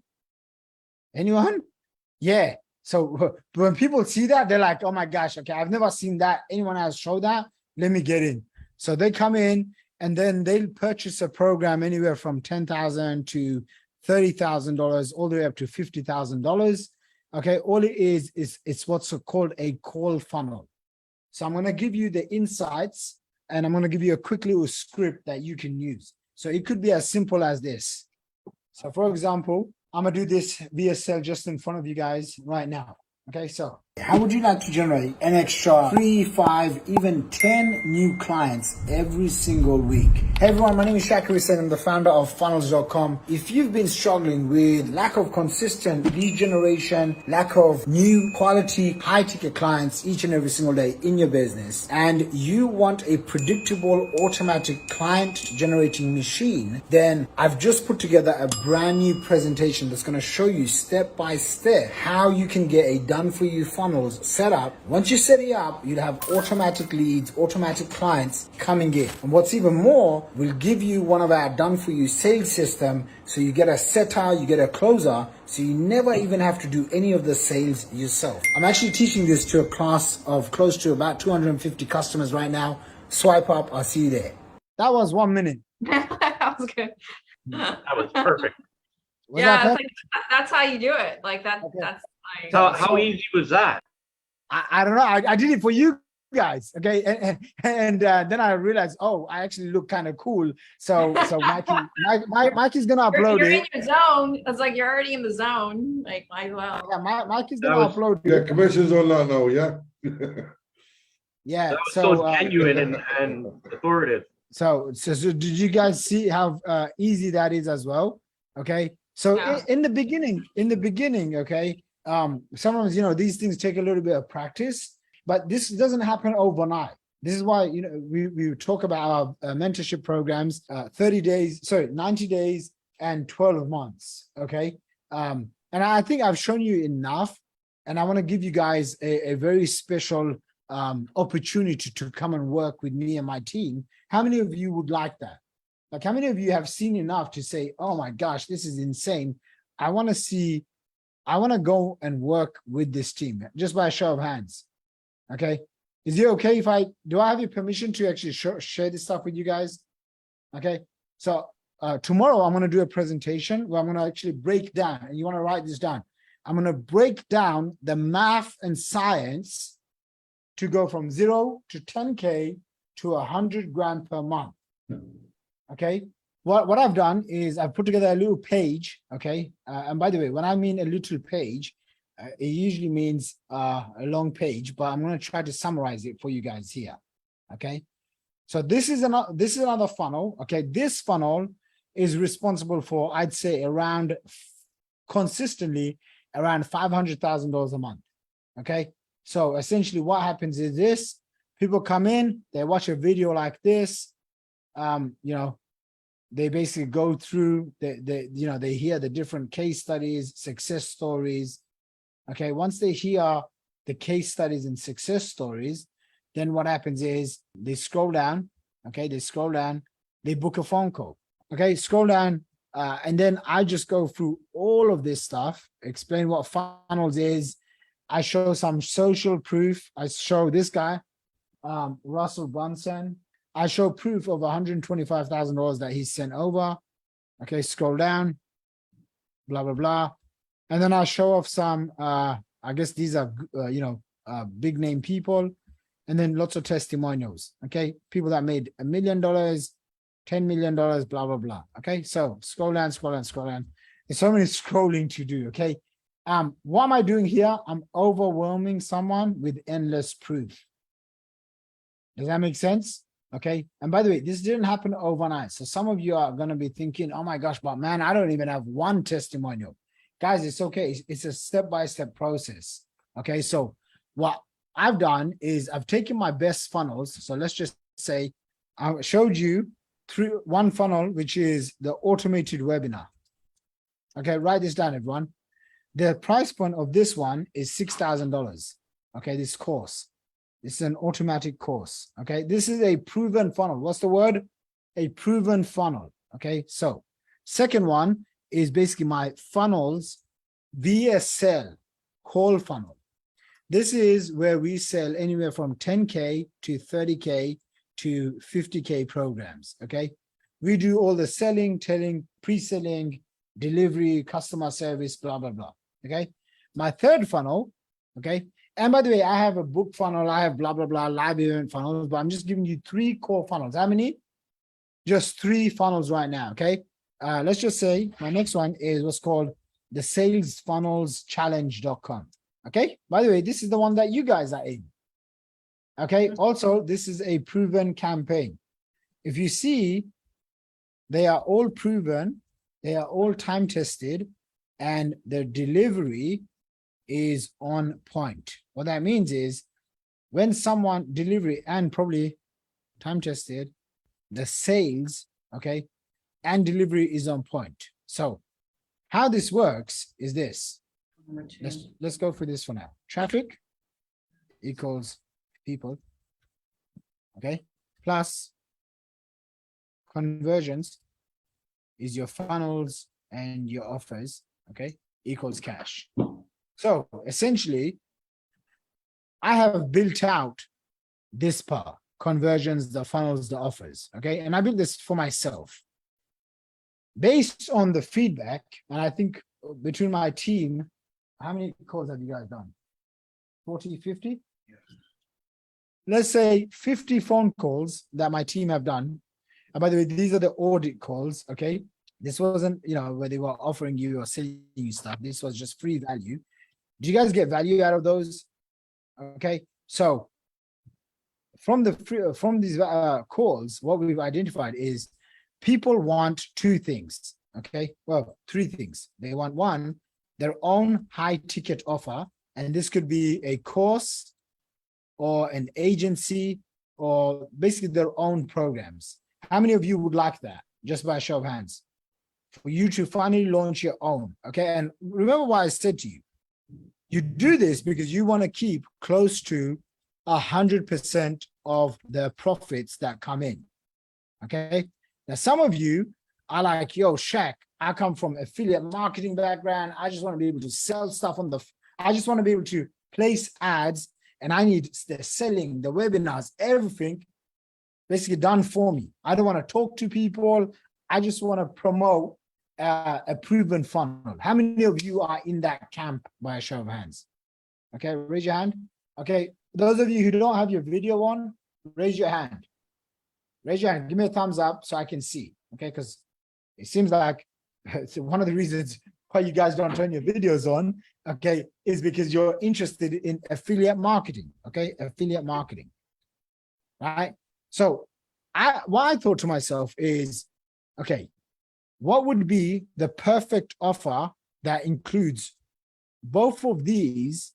Anyone? Yeah. So when people see that, they're like, oh my gosh, okay, I've never seen that. Anyone else show that? Let me get in. So they come in and then they'll purchase a program anywhere from $10,000 to $30,000 all the way up to $50,000. Okay, all it is it's what's called a call funnel. So I'm going to give you the insights and I'm going to give you a quick little script that you can use. So it could be as simple as this. So for example, I'm going to do this VSL just in front of you guys right now. Okay, so how would you like to generate an extra 3, 5, even 10 new clients every single week? Hey everyone, my name is Shaqir Hussyin. I'm the founder of funnels.com. If you've been struggling with lack of consistent lead generation, lack of new quality high ticket clients each and every single day in your business, and you want a predictable automatic client generating machine, then I've just put together a brand new presentation that's going to show you step by step how you can get a done for you funnels set up. Once you set it up, you'll have automatic leads, automatic clients coming in. And what's even more, we'll give you one of our done for you sales system. So you get a setter, you get a closer, so you never even have to do any of the sales yourself. I'm actually teaching this to a class of close to about 250 customers right now. Swipe up, I'll see you there. That was 1 minute. That was good. That was perfect. Yeah, it's like, that's how you do it. Like that. Okay. That's like, so how easy was that? I don't know. I did it for you guys. Okay, and then I realized, oh, I actually look kind of cool. So Mikey's gonna upload you're it. in your zone. It's like you're already in the zone. Like might as well. Yeah, Mikey's gonna upload it. Yeah, commissions on that now. Yeah. Yeah. That was so genuine and authoritative. So did you guys see how easy that is as well? Okay. So Yeah. in the beginning, okay, sometimes, these things take a little bit of practice, but this doesn't happen overnight. This is why, we talk about our mentorship programs, 90 days and 12 months. Okay. And I think I've shown you enough, and I want to give you guys a very special opportunity to come and work with me and my team. How many of you would like that? Like, how many of you have seen enough to say, oh my gosh, this is insane. I want to go and work with this team, just by a show of hands. Okay. Is it okay if I have your permission to actually share this stuff with you guys? Okay. So tomorrow I'm going to do a presentation where I'm going to actually break down, and you want to write this down. I'm going to break down the math and science to go from 0 to 10K to 100 grand per month. Okay. What I've done is I've put together a little page. Okay. And by the way, when I mean a little page, it usually means a long page, but I'm going to try to summarize it for you guys here. Okay. So this is another funnel. Okay. This funnel is responsible for, I'd say, consistently around $500,000 a month. Okay. So essentially what happens is this: people come in, they watch a video like this, they basically go through they hear the different case studies, success stories. Okay, once they hear the case studies and success stories, then what happens is they scroll down. Okay, they book a phone call. Okay, scroll down, and then I just go through all of this stuff, explain what funnels is. I show some social proof. I show this guy, Russell Brunson. I show proof of $125,000 that he sent over. Okay, scroll down, blah, blah, blah. And then I'll show off some, I guess these are, big name people. and then lots of testimonials. Okay, people that made $1 million, $10 million, blah blah blah. Okay, so scroll down, scroll down, scroll down. There's so many scrolling to do. Okay, what am I doing here? I'm overwhelming someone with endless proof. Does that make sense? Okay, and by the way, this didn't happen overnight. So some of you are going to be thinking, oh my gosh, but man, I don't even have one testimonial. Guys, it's okay. It's a step-by-step process. Okay, so what I've done is I've taken my best funnels. So let's just say I showed you through one funnel, which is the automated webinar. Okay, write this down, everyone. The price point of this one is $6,000. Okay, this course. This is an automatic course. Okay, this is a proven funnel. What's the word? A proven funnel. Okay, so second one is basically my funnels VSL call funnel. This is where we sell anywhere from 10K to 30K to 50K programs. Okay, we do all the selling, telling, pre-selling, delivery, customer service, blah blah blah. Okay, my third funnel. Okay, and by the way, I have a book funnel, I have blah blah blah live event funnels, but I'm just giving you 3 core funnels. How many? Just 3 funnels right now. Okay, let's just say my next one is what's called the salesfunnelschallenge.com. Okay, by the way, this is the one that you guys are in. Okay, also this is a proven campaign. If you see, they are all proven, they are all time tested, and their delivery is on point. What that means is when someone delivery and probably time tested, the sales, okay, and delivery is on point. So how this works is this. Let's go for this for now. Traffic equals people, okay, plus conversions is your funnels and your offers, okay, equals cash. So essentially, I have built out this part, conversions, the funnels, the offers, okay, and I built this for myself. Based on the feedback, and I think between my team, how many calls have you guys done? 40, 50? Yes. Let's say 50 phone calls that my team have done. And by the way, these are the audit calls, okay? This wasn't, where they were offering you or selling you stuff. This was just free value. Do you guys get value out of those? Okay, so from these calls, what we've identified is people want 2 things. Okay, well, 3 things. They want, 1, their own high ticket offer, and this could be a course or an agency or basically their own programs. How many of you would like that? Just by a show of hands, for you to finally launch your own. Okay, and remember what I said to you. You do this because you want to keep close to 100% of the profits that come in. Okay. Now, some of you are like, yo, Shaq, I come from affiliate marketing background. I just want to be able to sell stuff I just want to be able to place ads, and I need the selling, the webinars, everything basically done for me. I don't want to talk to people. I just want to promote a proven funnel. How many of you are in that camp by a show of hands? Okay, raise your hand. Okay, those of you who don't have your video on, raise your hand. Raise your hand. Give me a thumbs up so I can see. Okay, because it seems like it's one of the reasons why you guys don't turn your videos on, okay, is because you're interested in affiliate marketing. Okay, affiliate marketing. Right? So what I thought to myself is, okay, what would be the perfect offer that includes both of these,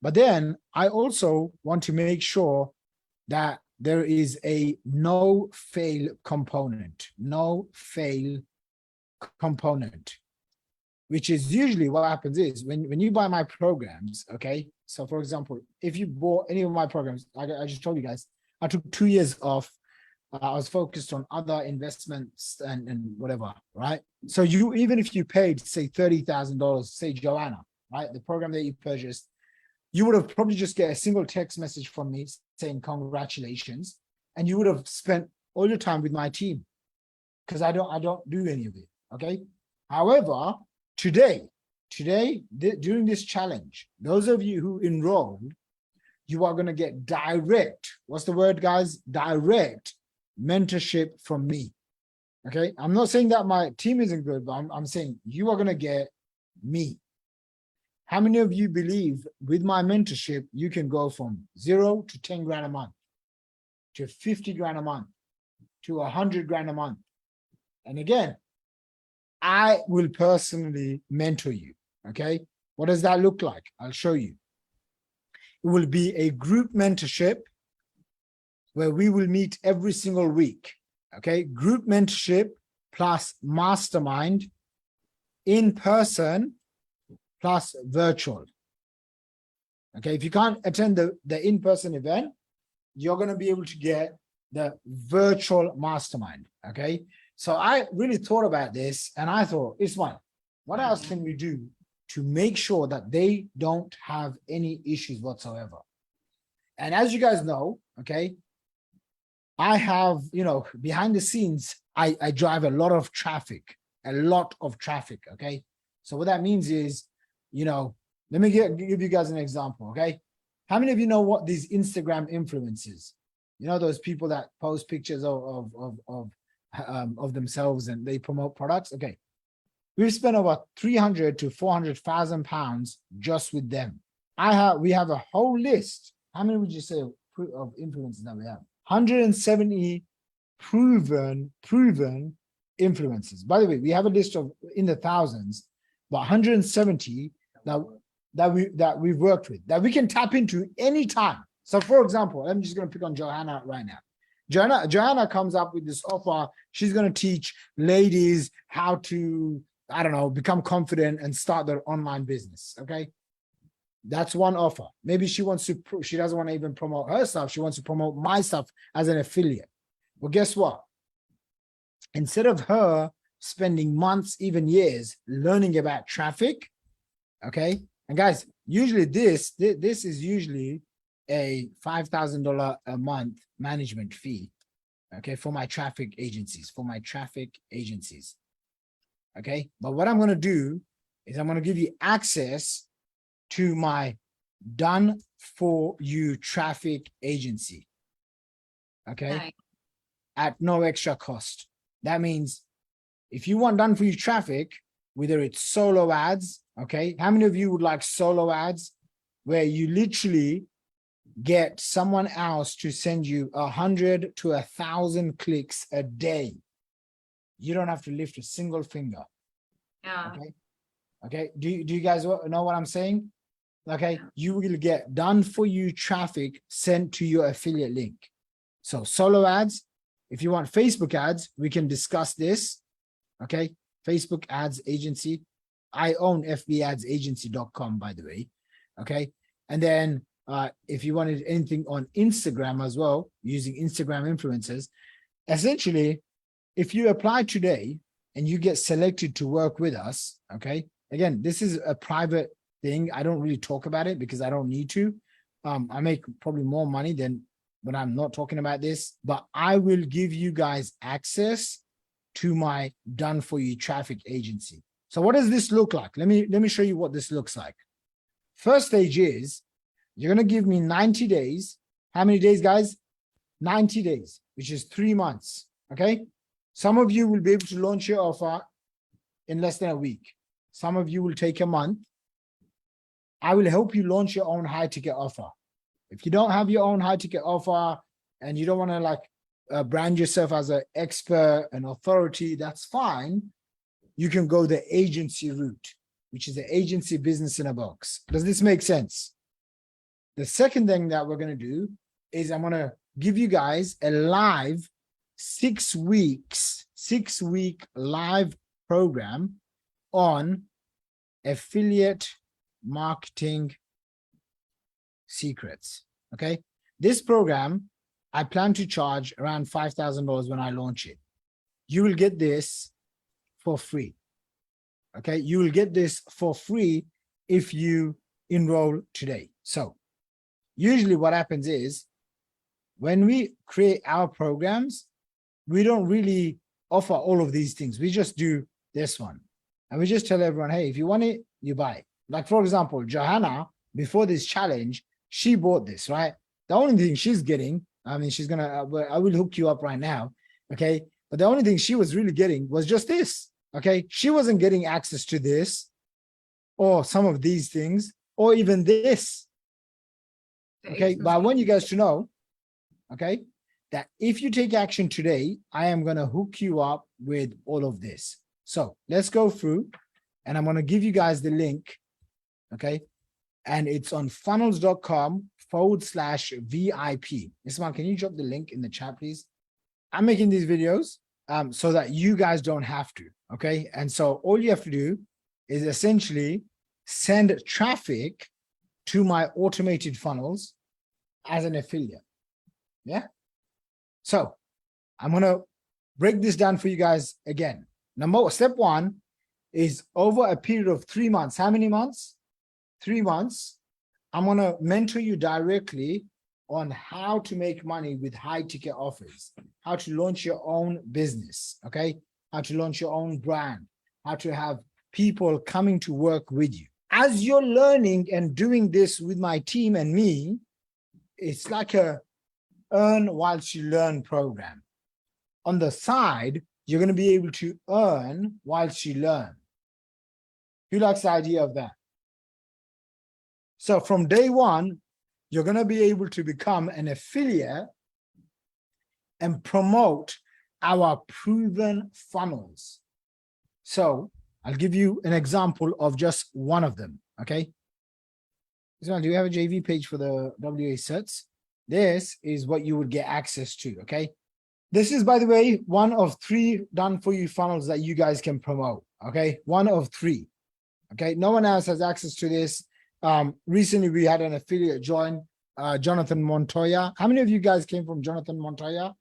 but then I also want to make sure that there is a no fail component, which is usually what happens is when you buy my programs, okay? So for example, if you bought any of my programs, I just told you guys, I took 2 years off. I was focused on other investments and whatever, right? So even if you paid, say, $30,000, say Joanna, right? The program that you purchased, you would have probably just get a single text message from me saying congratulations, and you would have spent all your time with my team because I don't do any of it, okay? However, today, during this challenge, those of you who enrolled, you are going to get direct, what's the word, guys? Direct mentorship from me. Okay. I'm not saying that my team isn't good, but I'm saying you are going to get me. How many of you believe with my mentorship, you can go from 0 to 10 grand a month, to 50 grand a month, to 100 grand a month? And again, I will personally mentor you. Okay. What does that look like? I'll show you. It will be a group mentorship where we will meet every single week. Okay. Group mentorship plus mastermind in person plus virtual. Okay. If you can't attend the in-person event, you're going to be able to get the virtual mastermind. Okay. So I really thought about this and I thought, Ismail, what else can we do to make sure that they don't have any issues whatsoever? And as you guys know, okay, I have, behind the scenes, I drive a lot of traffic, okay? So what that means is, let me give you guys an example, okay? How many of you know what these Instagram influencers, those people that post pictures of themselves and they promote products? Okay. We've spent over 300 to 400,000 pounds just with them. We have a whole list. How many would you say of influencers that we have? 170 proven influencers. By the way, we have a list of in the thousands, but 170 that we've worked with that we can tap into anytime. So for example, I'm just going to pick on Johanna right now. Johanna comes up with this offer. She's going to teach ladies how to, become confident and start their online business. Okay. That's one offer. Maybe she doesn't want to even promote her stuff. She wants to promote my stuff as an affiliate. Well, guess what? Instead of her spending months, even years learning about traffic, okay. And guys, usually this is usually a $5,000 a month management fee, okay, for my traffic agencies, okay? But what I'm going to do is I'm going to give you access to my done for you traffic agency, okay, at no extra cost. That means if you want done for you traffic, whether it's solo ads, okay, how many of you would like solo ads where you literally get someone else to send you 100 to 1,000 clicks a day? You don't have to lift a single finger. Yeah. Okay. Do you guys know what I'm saying? Okay. You will get done for you traffic sent to your affiliate link. So solo ads. If you want Facebook ads, we can discuss this. Okay. Facebook ads agency. I own fbadsagency.com, by the way. Okay. And then if you wanted anything on Instagram as well, using Instagram influencers, essentially, if you apply today and you get selected to work with us, okay, again, this is a private thing. I don't really talk about it because I don't need to. I make probably more money than when I'm not talking about this, but I will give you guys access to my done for you traffic agency. So what does this look like? Let me show you what this looks like. First stage is you're going to give me 90 days. How many days, guys? 90 days, which is 3 months. Okay. Some of you will be able to launch your offer in less than a week. Some of you will take a month. I will help you launch your own high ticket offer. If you don't have your own high ticket offer and you don't want to brand yourself as an expert, an authority, that's fine. You can go the agency route, which is the agency business in a box. Does this make sense? The second thing that we're going to do is I'm going to give you guys a live 6 week live program on affiliate marketing secrets. Okay. This program, I plan to charge around $5,000 when I launch it. You will get this for free. Okay. You will get this for free if you enroll today. So usually what happens is when we create our programs, we don't really offer all of these things. We just do this one. And we just tell everyone, hey, if you want it, you buy it. Like, for example, Johanna, before this challenge, she bought this, right? The only thing she's getting, I mean, she's gonna, I will hook you up right now, okay? But the only thing she was really getting was just this, okay? She wasn't getting access to this or some of these things or even this, okay? But I want you guys to know, okay, that if you take action today, I am gonna hook you up with all of this. So let's go through and I'm gonna give you guys the link, okay? And it's on funnels.com/VIP. Ismail, can you drop the link in the chat, please? I'm making these videos so that you guys don't have to, okay? And so all you have to do is essentially send traffic to my automated funnels as an affiliate, yeah? So I'm gonna break this down for you guys again. Step one is over a period of 3 months. How many months? 3 months. I'm gonna mentor you directly on how to make money with high ticket offers, how to launch your own business, okay? How to launch your own brand, how to have people coming to work with you. As you're learning and doing this with my team and me, it's like a earn whilst you learn program. On the side, you're gonna be able to earn whilst you learn. Who likes the idea of that? So from day one, you're going to be able to become an affiliate and promote our proven funnels. So I'll give you an example of just one of them, okay? Ismail, do you have a JV page for the WA sets? This is what you would get access to, okay? This is, by the way, one of 3 done for you funnels that you guys can promote, okay? One of 3, okay? No one else has access to this. Recently, we had an affiliate join, Jonathan Montoya. How many of you guys came from Jonathan Montoya?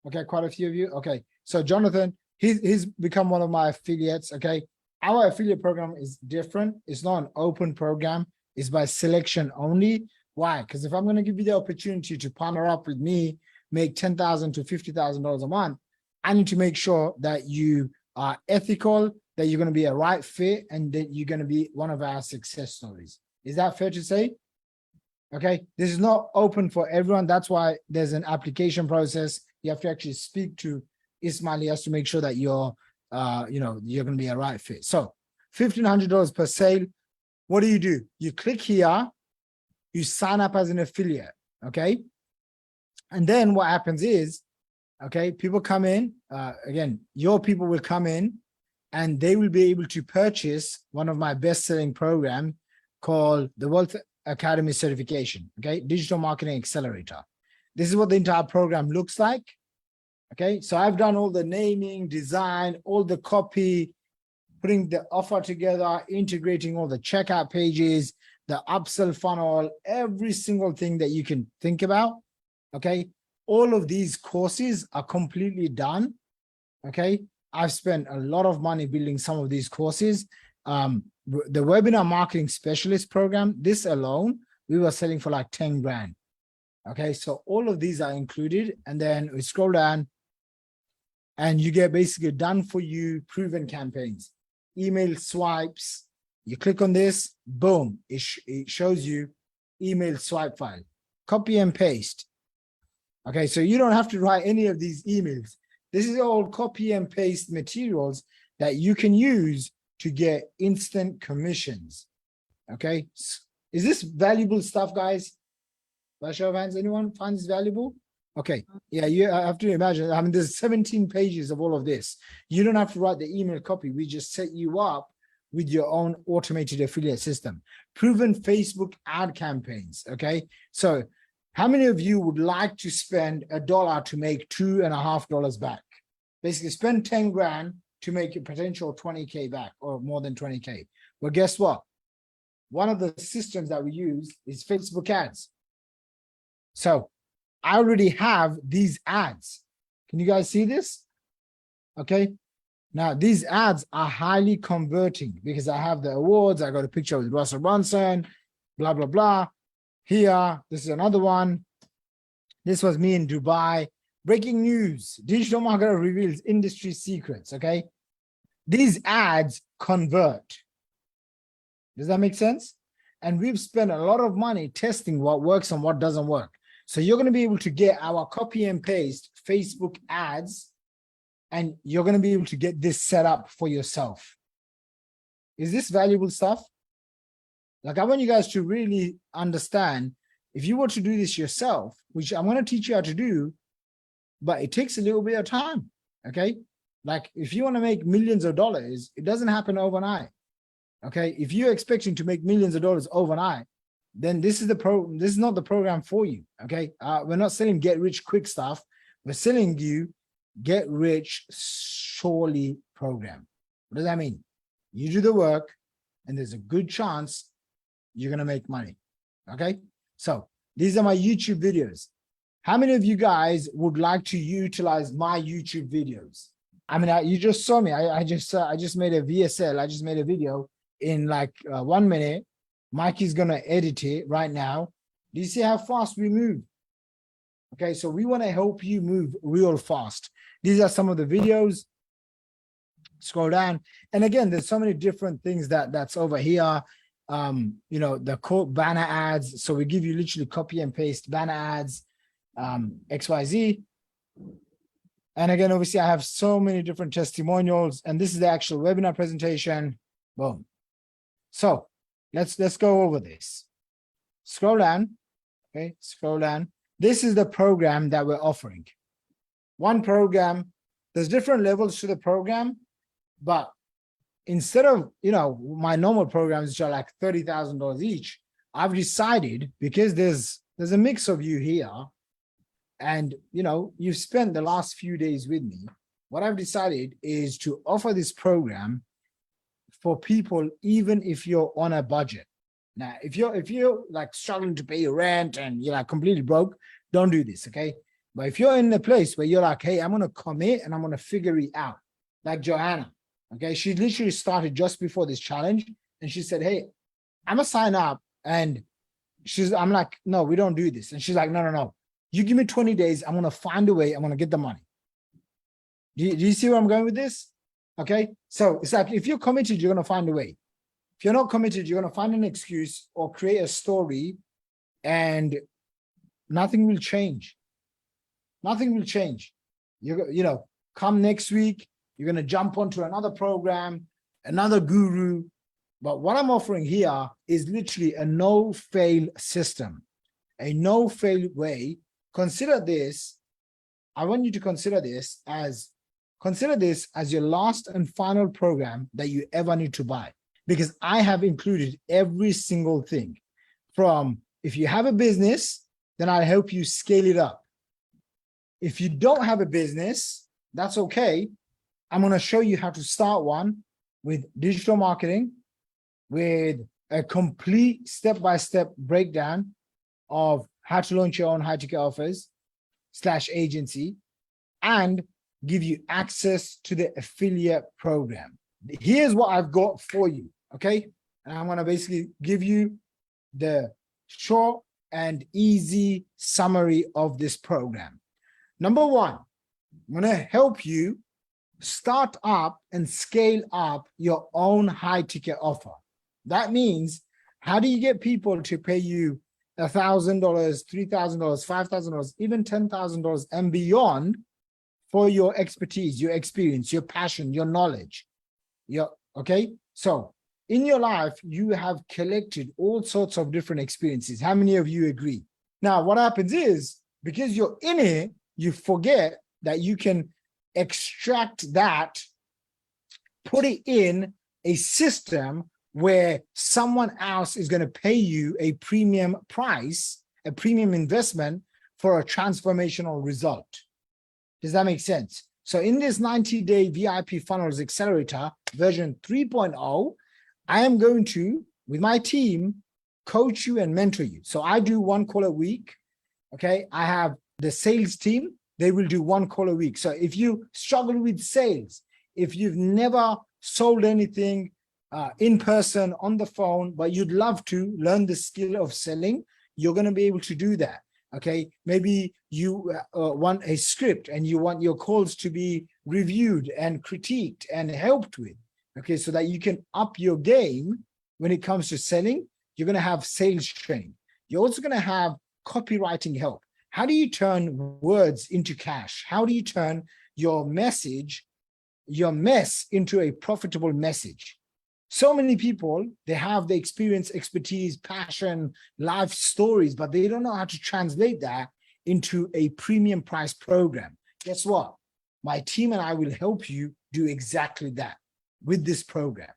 Okay, quite a few of you. Okay, so Jonathan, he's become one of my affiliates, okay? Our affiliate program is different. It's not an open program. It's by selection only. Why? Because if I'm going to give you the opportunity to partner up with me, make $10,000 to $50,000 a month, I need to make sure that you are ethical, that you're going to be a right fit, and that you're going to be one of our success stories. Is that fair to say? Okay, this is not open for everyone. That's why there's an application process. You have to actually speak to Ismail. He has to make sure that you're, you're going to be a right fit. So $1,500 per sale. What do? You click here, you sign up as an affiliate, okay? And then what happens is, okay, people come in, again, your people will come in and they will be able to purchase one of my best-selling program called the Wealth Academy Certification, okay? Digital Marketing Accelerator. This is what the entire program looks like, okay? So I've done all the naming, design, all the copy, putting the offer together, integrating all the checkout pages, the upsell funnel, every single thing that you can think about, okay? All of these courses are completely done, okay? I've spent a lot of money building some of these courses. The webinar marketing specialist program, this alone, we were selling for like 10 grand. Okay, so all of these are included. And then we scroll down and you get basically done for you proven campaigns, email swipes. You click on this, boom, it shows you email swipe file, copy and paste. Okay, so you don't have to write any of these emails. This is all copy and paste materials that you can use to get instant commissions. Okay, is this valuable stuff, guys? By show of hands, anyone finds this valuable? Okay, yeah, you have to imagine. I mean, there's 17 pages of all of this. You don't have to write the email copy. We just set you up with your own automated affiliate system. Proven Facebook ad campaigns. Okay, so how many of you would like to spend $1 to make $2.50 back? Basically, spend 10 grand to make a potential 20K back or more than 20K. Well, guess what? One of the systems that we use is Facebook ads. So I already have these ads. Can you guys see this? Okay. Now, these ads are highly converting because I have the awards. I got a picture with Russell Brunson, blah, blah, blah. Here, this is another one. This was me in Dubai. Breaking news, digital marketer reveals industry secrets, okay? These ads convert. Does that make sense? And we've spent a lot of money testing what works and what doesn't work. So you're going to be able to get our copy and paste Facebook ads, and you're going to be able to get this set up for yourself. Is this valuable stuff? Like, I want you guys to really understand, if you were to do this yourself, which I'm going to teach you how to do, but it takes a little bit of time. Okay. Like, if you want to make millions of dollars, it doesn't happen overnight. Okay. If you're expecting to make millions of dollars overnight, then this is not the program for you. Okay. We're not selling get rich quick stuff. We're selling you get rich surely program. What does that mean? You do the work and there's a good chance you're going to make money. Okay. So these are my YouTube videos. How many of you guys would like to utilize my YouTube videos? I mean, you just saw me. I just made a VSL. I just made a video in like 1 minute. Mikey's going to edit it right now. Do you see how fast we move? Okay, so we want to help you move real fast. These are some of the videos. Scroll down. And again, there's so many different things that's over here. You know, the quote banner ads. So we give you literally copy and paste banner ads, XYZ. And again, obviously, I have so many different testimonials, and this is the actual webinar presentation. Boom. So let's go over this. Scroll down. Okay, scroll down. This is the program that we're offering. One program. There's different levels to the program, but instead of, you know, my normal programs, which are like $30,000 each, I've decided, because there's a mix of you here, and, you know, you've spent the last few days with me, what I've decided is to offer this program for people, even if you're on a budget. Now, if you're like struggling to pay your rent and you're like completely broke, don't do this, okay? But if you're in a place where you're like, hey, I'm going to commit and I'm going to figure it out, like Joanna, okay? She literally started just before this challenge, and she said, hey, I'm going to sign up. And I'm like, no, we don't do this. And she's like, no. You give me 20 days. I'm going to find a way. I'm going to get the money. Do you see where I'm going with this? Okay. So it's like, if you're committed, you're going to find a way. If you're not committed, you're going to find an excuse or create a story, and nothing will change. Nothing will change. You know, come next week, you're going to jump onto another program, another guru. But what I'm offering here is literally a no-fail system, a no-fail way. Consider this. I want you to consider this as your last and final program that you ever need to buy, because I have included every single thing. From, if you have a business, then I'll help you scale it up. If you don't have a business, that's okay. I'm going to show you how to start one with digital marketing, with a complete step-by-step breakdown of how to launch your own high-ticket offers / agency, and give you access to the affiliate program. Here's what I've got for you, okay? And I'm going to basically give you the short and easy summary of this program. Number one, I'm going to help you start up and scale up your own high-ticket offer. That means, how do you get people to pay you $1,000, $3,000, $5,000, even $10,000 and beyond for your expertise, your experience, your passion, your knowledge? Okay? So in your life, you have collected all sorts of different experiences. How many of you agree? Now, what happens is, because you're in it, you forget that you can extract that, put it in a system where someone else is going to pay you a premium price, a premium investment for a transformational result. Does that make sense? So in this 90-day VIP Funnels Accelerator version 3.0, I am going to, with my team, coach you and mentor you. So I do 1 call a week. Okay. I have the sales team. They will do 1 call a week. So if you struggle with sales, if you've never sold anything in person, on the phone, but you'd love to learn the skill of selling, you're going to be able to do that. Okay. Maybe you want a script and you want your calls to be reviewed and critiqued and helped with. Okay. So that you can up your game when it comes to selling, you're going to have sales training. You're also going to have copywriting help. How do you turn words into cash? How do you turn your mess into a profitable message? So many people, they have the experience, expertise, passion, life stories, but they don't know how to translate that into a premium price program. Guess what? My team and I will help you do exactly that with this program.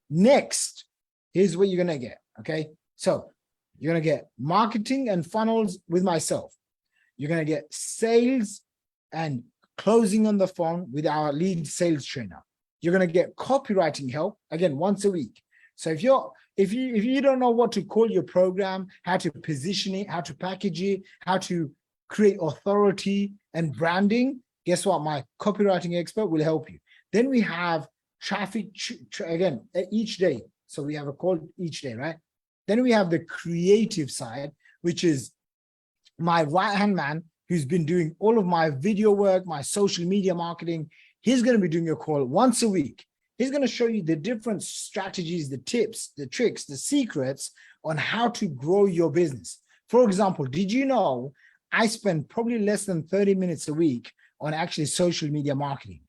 Next, here's what you're going to get, okay? So you're going to get marketing and funnels with myself. You're going to get sales and closing on the phone with our lead sales trainer. You're going to get copywriting help, again, once a week. So if you don't know what to call your program, how to position it, how to package it, how to create authority and branding, guess what? My copywriting expert will help you. Then we have traffic, again, each day. So we have a call each day, right? Then we have the creative side, which is my right-hand man who's been doing all of my video work, my social media marketing. He's going to be doing a call once a week. He's going to show you the different strategies, the tips, the tricks, the secrets on how to grow your business. For example, did you know I spend probably less than 30 minutes a week on actually social media marketing?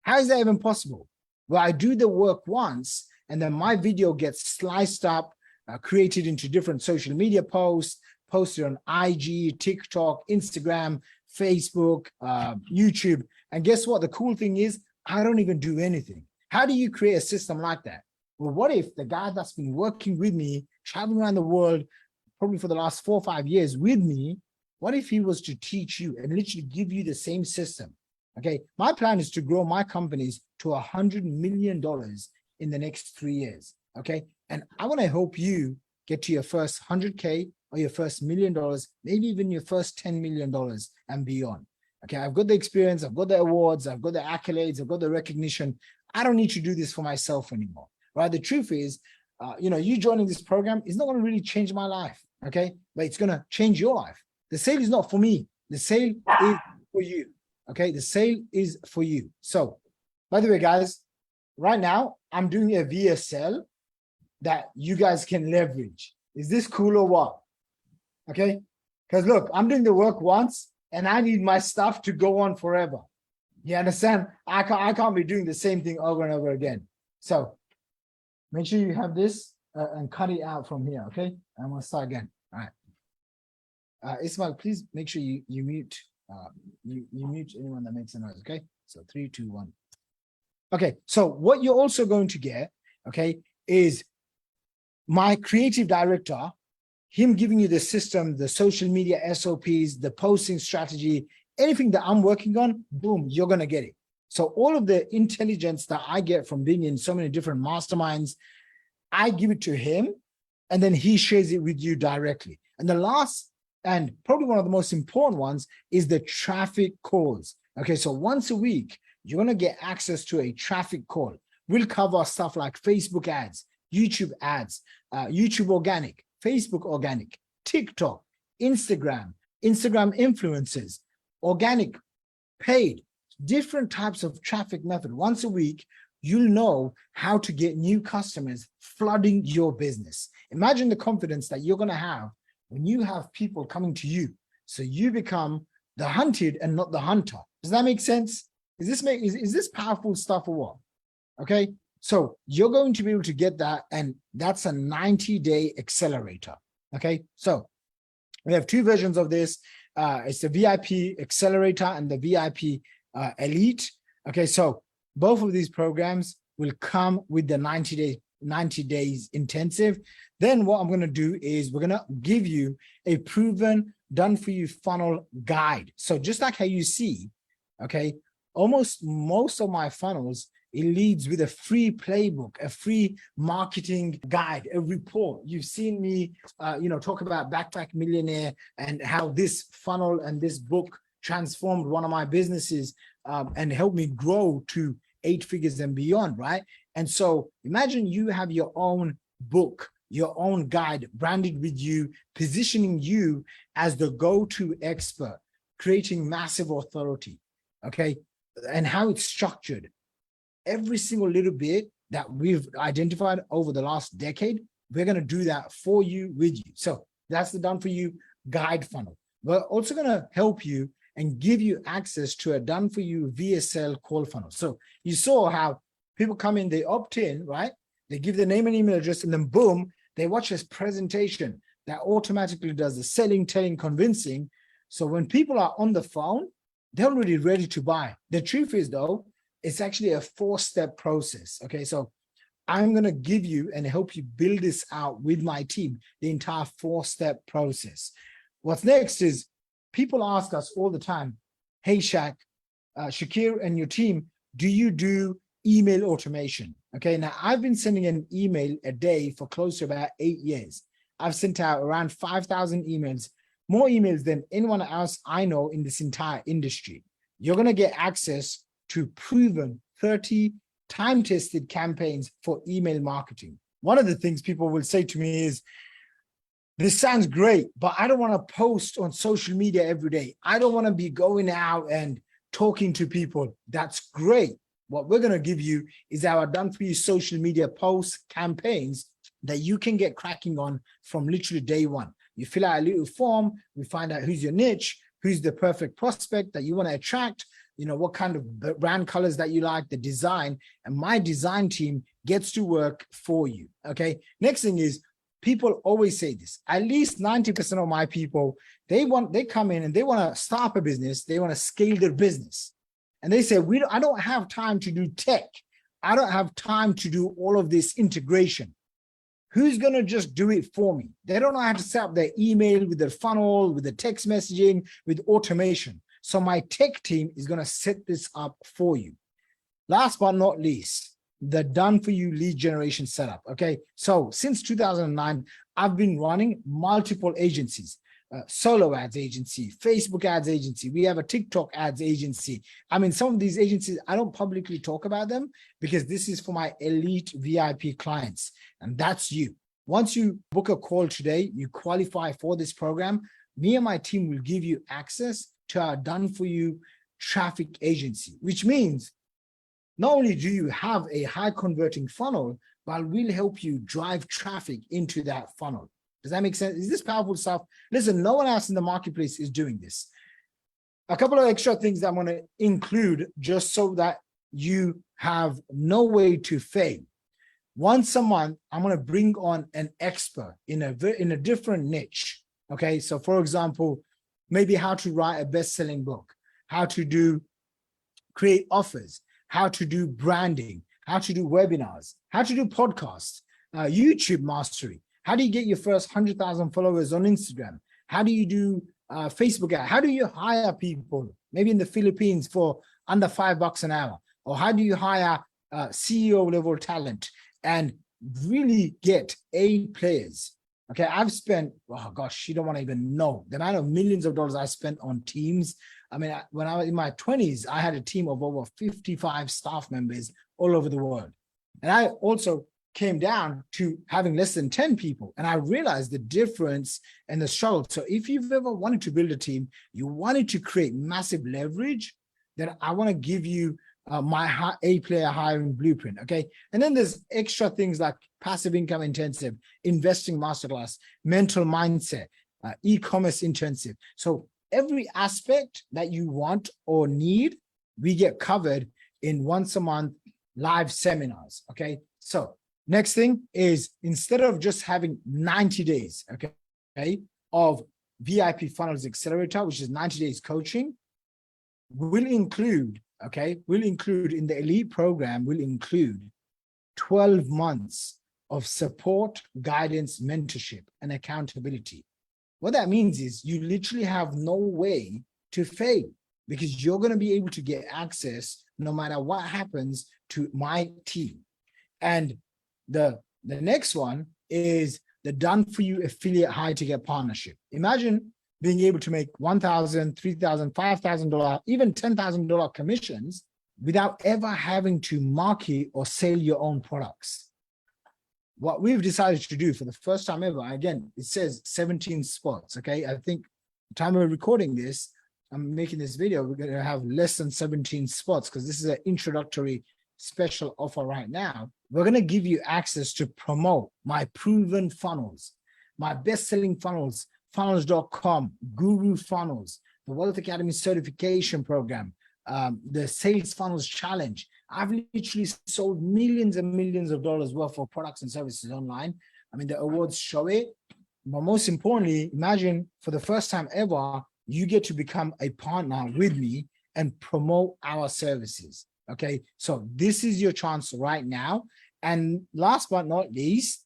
How is that even possible? Well, I do the work once, and then my video gets sliced up, created into different social media posts, posted on IG, TikTok, Instagram, Facebook, YouTube. And guess what? The cool thing is, I don't even do anything. How do you create a system like that? Well, what if the guy that's been working with me, traveling around the world, probably for the last 4 or 5 years with me, what if he was to teach you and literally give you the same system? Okay, my plan is to grow my companies to $100 million in the next 3 years. Okay, and I want to help you get to your first 100K or your first $1 million, maybe even your first $10 million and beyond. Okay, I've got the experience, I've got the awards, I've got the accolades, I've got the recognition. I don't need to do this for myself anymore, right? The truth is, you joining this program is not going to really change my life, okay? But it's going to change your life. The sale is not for me. The sale is for you, okay? The sale is for you. So, by the way, guys, right now, I'm doing a VSL that you guys can leverage. Is this cool or what? Okay? Because look, I'm doing the work once, and I need my stuff to go on forever. You understand? I can't be doing the same thing over and over again. So make sure you have this and cut it out from here, okay? I'm gonna start again. All right. Ismail, please make sure you mute you mute anyone that makes a noise, okay? So 3, 2, 1. Okay, so what you're also going to get, okay, is my creative director, him giving you the system, the social media SOPs, the posting strategy, anything that I'm working on, boom, you're going to get it. So all of the intelligence that I get from being in so many different masterminds, I give it to him, and then he shares it with you directly. And the last, and probably one of the most important ones, is the traffic calls. Okay, so once a week, you're going to get access to a traffic call. We'll cover stuff like Facebook ads, YouTube organic, Facebook organic, TikTok, Instagram influencers, organic, paid, different types of traffic method. Once a week, you'll know how to get new customers flooding your business. Imagine the confidence that you're going to have when you have people coming to you. So you become the hunted and not the hunter. Does that make sense? Is this powerful stuff or what? Okay. So you're going to be able to get that. And that's a 90-day accelerator. Okay. So we have 2 versions of this. It's the VIP Accelerator and the VIP Elite. Okay, so both of these programs will come with the 90 days intensive. Then what I'm going to do is we're going to give you a proven, done for you funnel guide. So just like how you see, okay, almost most of my funnels, it leads with a free playbook, a free marketing guide, a report. You've seen me, talk about Backpack Millionaire and how this funnel and this book transformed one of my businesses and helped me grow to 8 figures and beyond, right? And so imagine you have your own book, your own guide branded with you, positioning you as the go-to expert, creating massive authority, okay? And how it's structured. Every single little bit that we've identified over the last decade, we're going to do that for you, with you. So that's the done for you guide funnel. We're also going to help you and give you access to a done for you VSL call funnel. So you saw how people come in, they opt in, right? They give their name and email address, and then boom, they watch this presentation that automatically does the selling, telling, convincing. So when people are on the phone, they're already ready to buy. The truth is, though, it's actually a 4-step process. Okay, so I'm going to give you and help you build this out with my team, the entire 4-step process. What's next is people ask us all the time, hey, Shaqir and your team, do you do email automation? Okay, now I've been sending an email a day for close to about 8 years. I've sent out around 5,000 emails, more emails than anyone else I know in this entire industry. You're going to get access to proven 30 time-tested campaigns for email marketing. One of the things people will say to me is, this sounds great, but I don't want to post on social media every day. I don't want to be going out and talking to people. That's great. What we're going to give you is our done for you social media posts, campaigns that you can get cracking on from literally day one. You fill out a little form, we find out who's your niche, who's the perfect prospect that you want to attract, you know, what kind of brand colors that you like, the design, and my design team gets to work for you. Okay. Next thing is, people always say this, at least 90% of my people, they come in and they want to start a business, they want to scale their business. And they say, I don't have time to do tech. I don't have time to do all of this integration. Who's going to just do it for me? They don't know how to set up their email with their funnel, with the text messaging, with automation. So my tech team is going to set this up for you. Last but not least, the done for you lead generation setup. Okay. So since 2009, I've been running multiple agencies, solo ads agency, Facebook ads agency. We have a TikTok ads agency. I mean, some of these agencies, I don't publicly talk about them because this is for my elite VIP clients. And that's you. Once you book a call today, you qualify for this program, me and my team will give you access to our done for you traffic agency, which means not only do you have a high converting funnel, but we'll help you drive traffic into that funnel. Does that make sense? Is this powerful stuff? Listen, no one else in the marketplace is doing this. A couple of extra things that I'm going to include just so that you have no way to fail. Once a month, I'm going to bring on an expert in a different niche. Okay, so for example, maybe how to write a best-selling book, how to create offers, how to do branding, how to do webinars, how to do podcasts, YouTube mastery. How do you get your first 100,000 followers on Instagram? How do you do Facebook ad? How do you hire people, maybe in the Philippines for under $5 an hour? Or how do you hire CEO level talent and really get A players? Okay, I've spent, oh gosh, you don't want to even know the amount of millions of dollars I spent on teams. I mean, when I was in my 20s, I had a team of over 55 staff members all over the world. And I also came down to having less than 10 people. And I realized the difference and the struggle. So if you've ever wanted to build a team, you wanted to create massive leverage, then I want to give you my A-player hiring blueprint, okay? And then there's extra things like passive income intensive, investing masterclass, mental mindset, e-commerce intensive. So every aspect that you want or need, we get covered in once a month live seminars, okay? So next thing is, instead of just having 90 days, okay, of VIP Funnels Accelerator, which is 90 days coaching, we'll include in the elite program, we'll include 12 months of support, guidance, mentorship, and accountability. What that means is you literally have no way to fail because you're going to be able to get access no matter what happens to my team. And the next one is the done for you affiliate high ticket partnership. Imagine being able to make $1,000, $3,000, $5,000, even $10,000 commissions without ever having to market or sell your own products. What we've decided to do for the first time ever, again, it says 17 spots, okay? I think the time we're recording this, I'm making this video, we're going to have less than 17 spots because this is an introductory special offer right now. We're going to give you access to promote my proven funnels, my best-selling funnels, funnels.com, Guru Funnels, the Wealth Academy certification program, the Sales Funnels Challenge. I've literally sold millions and millions of dollars worth of products and services online. I mean, the awards show it. But most importantly, imagine for the first time ever, you get to become a partner with me and promote our services. Okay, so this is your chance right now. And last but not least,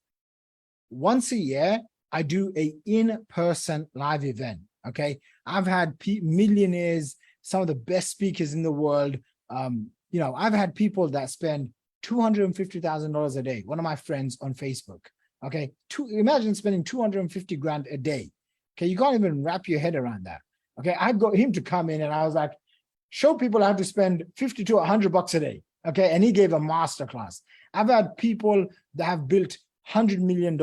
once a year, I do a in-person live event. Okay, I've had millionaires, some of the best speakers in the world. You know, I've had people that spend $250,000 a day. One of my friends on Facebook. Okay, imagine spending 250 grand a day. Okay, you can't even wrap your head around that. Okay, I got him to come in and I was like, show people how to spend 50 to $100 a day. Okay, and he gave a masterclass. I've had people that have built $100 million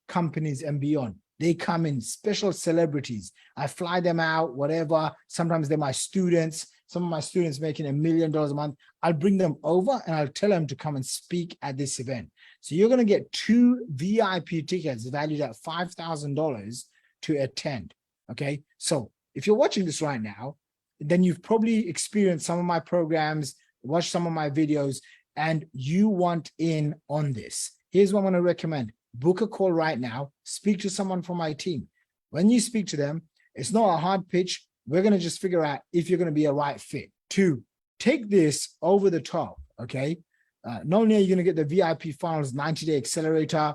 companies and beyond. They come in, special celebrities. I fly them out, whatever. Sometimes they're my students. Some of my students making $1 million a month. I'll bring them over and I'll tell them to come and speak at this event. So you're going to get 2 VIP tickets valued at $5,000 to attend. Okay, so if you're watching this right now, then you've probably experienced some of my programs, watched some of my videos, and you want in on this. Here's what I'm going to recommend. Book a call right now. Speak to someone from my team. When you speak to them, it's not a hard pitch. We're going to just figure out if you're going to be a right fit. 2, take this over the top, okay? Not only are you going to get the VIP Funnels 90-day accelerator,